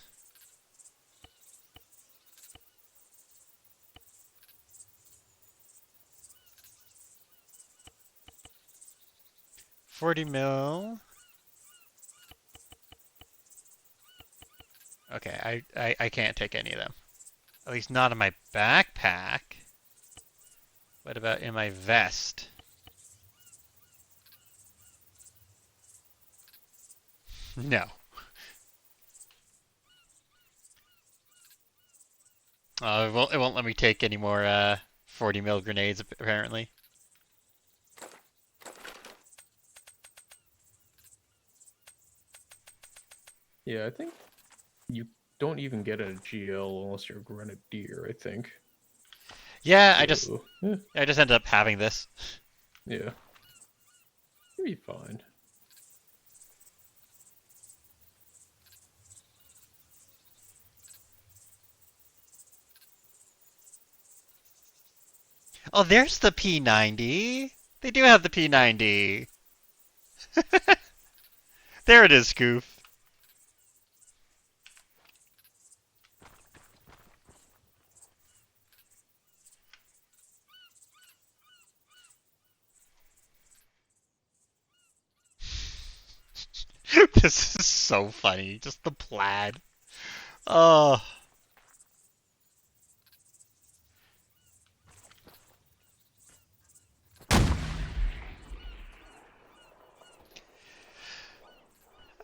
$40 mil. Okay, I can't take any of them. At least not in my backpack. What about in my vest? No. It won't let me take any more 40 mil grenades apparently. Yeah, I think you don't even get a GL unless you're a grenadier, I think. Yeah, So, I just ended up having this. yeah. You'll be fine. Oh, there's the P90. They do have the P90. There it is, Scoof. This is so funny. Just the plaid. Oh.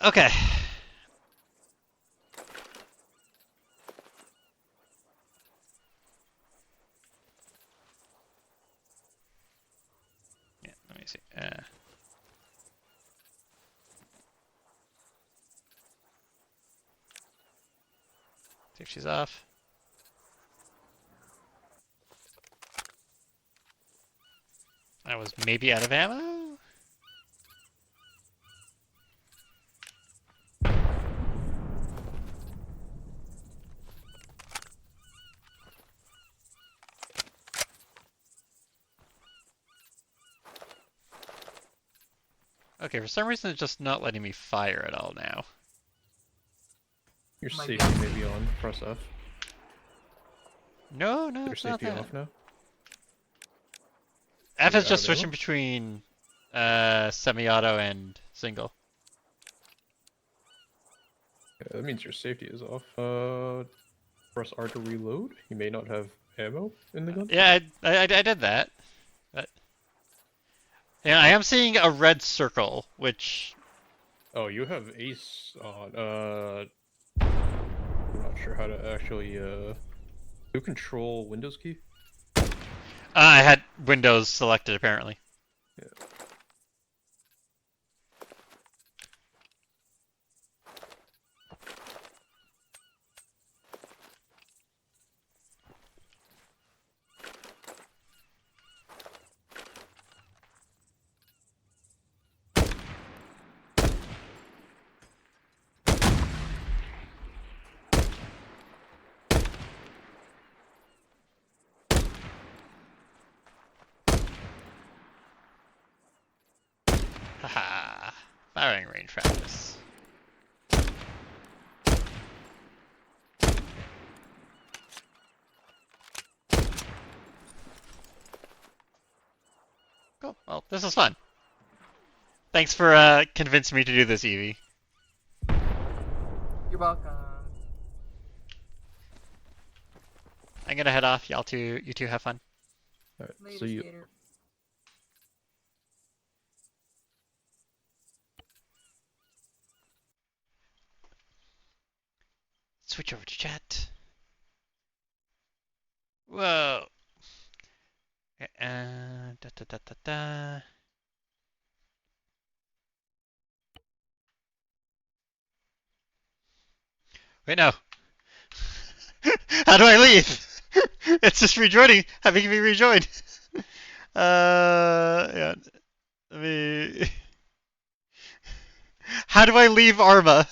Okay. Yeah, let me see. See if she's off. I was maybe out of ammo? Okay, for some reason it's just not letting me fire at all now. Your My safety guess may be on. Press F. No, Your it's not safety that. off now. F Are is you out just of ammo? switching between semi-auto and single. Yeah, that means your safety is off. Press R to reload. You may not have ammo in the gun. Yeah, I did that. But yeah, I am seeing a red circle, which Oh, you have Ace on. I'm not sure how to actually. You control Windows key. I had Windows selected apparently. Yeah. Haha. Firing range practice. Cool. Well, this is fun. Thanks for convincing me to do this, Evie. You're welcome. I'm gonna head off. You two have fun. All right. Later, So you. skater. switch over to chat. Whoa. Da, da, da, da, da. Wait, no. How do I leave? It's just rejoining, having me rejoin. Yeah. Let me. How do I leave ARMA?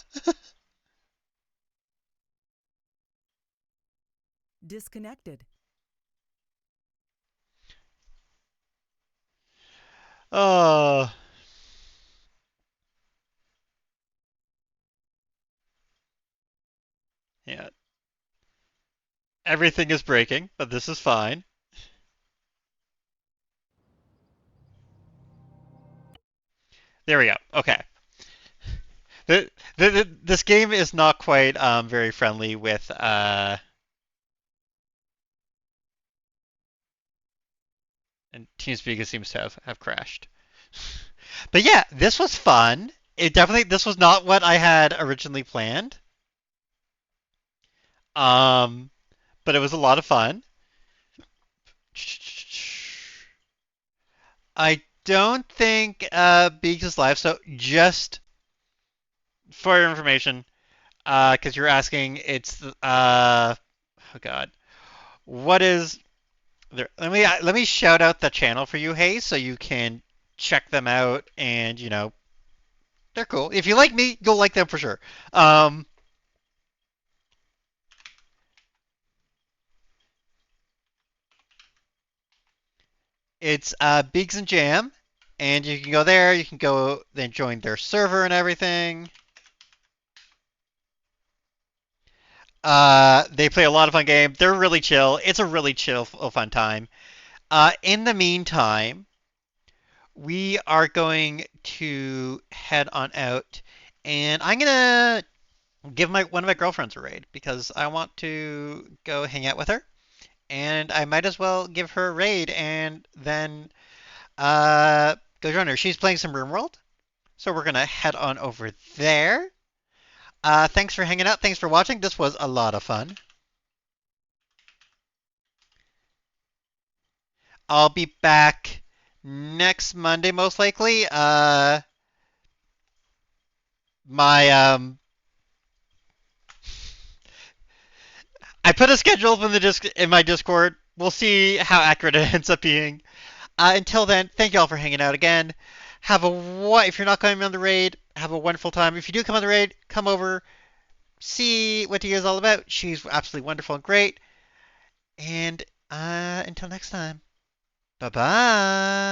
Disconnected. Oh. Yeah. Everything is breaking, but this is fine. There we go. Okay. This game is not quite very friendly with and TeamSpeak seems to have crashed. But yeah, this was fun. It definitely this was not what I had originally planned. Um, but it was a lot of fun. I don't think Beaks is live, so just for your information, because you're asking, it's oh god, what is there? Let me shout out the channel for you, hey, so you can check them out, and they're cool. If you like me, you'll like them for sure. Um, it's Biggs and Jam, and you can go there. You can go then join their server and everything. They play a lot of fun games. They're really chill. It's a really chill, fun time. In the meantime, we are going to head on out, and I'm gonna give one of my girlfriends a raid because I want to go hang out with her, and I might as well give her a raid and then go join her. She's playing some RimWorld, so we're gonna head on over there. Thanks for hanging out. Thanks for watching. This was a lot of fun. I'll be back next Monday, most likely. My I put a schedule in in my Discord. We'll see how accurate it ends up being. Until then, thank you all for hanging out again. If you're not coming on the raid, have a wonderful time. If you do come on the raid, come over, see what Tia is all about. She's absolutely wonderful and great. And until next time, bye bye.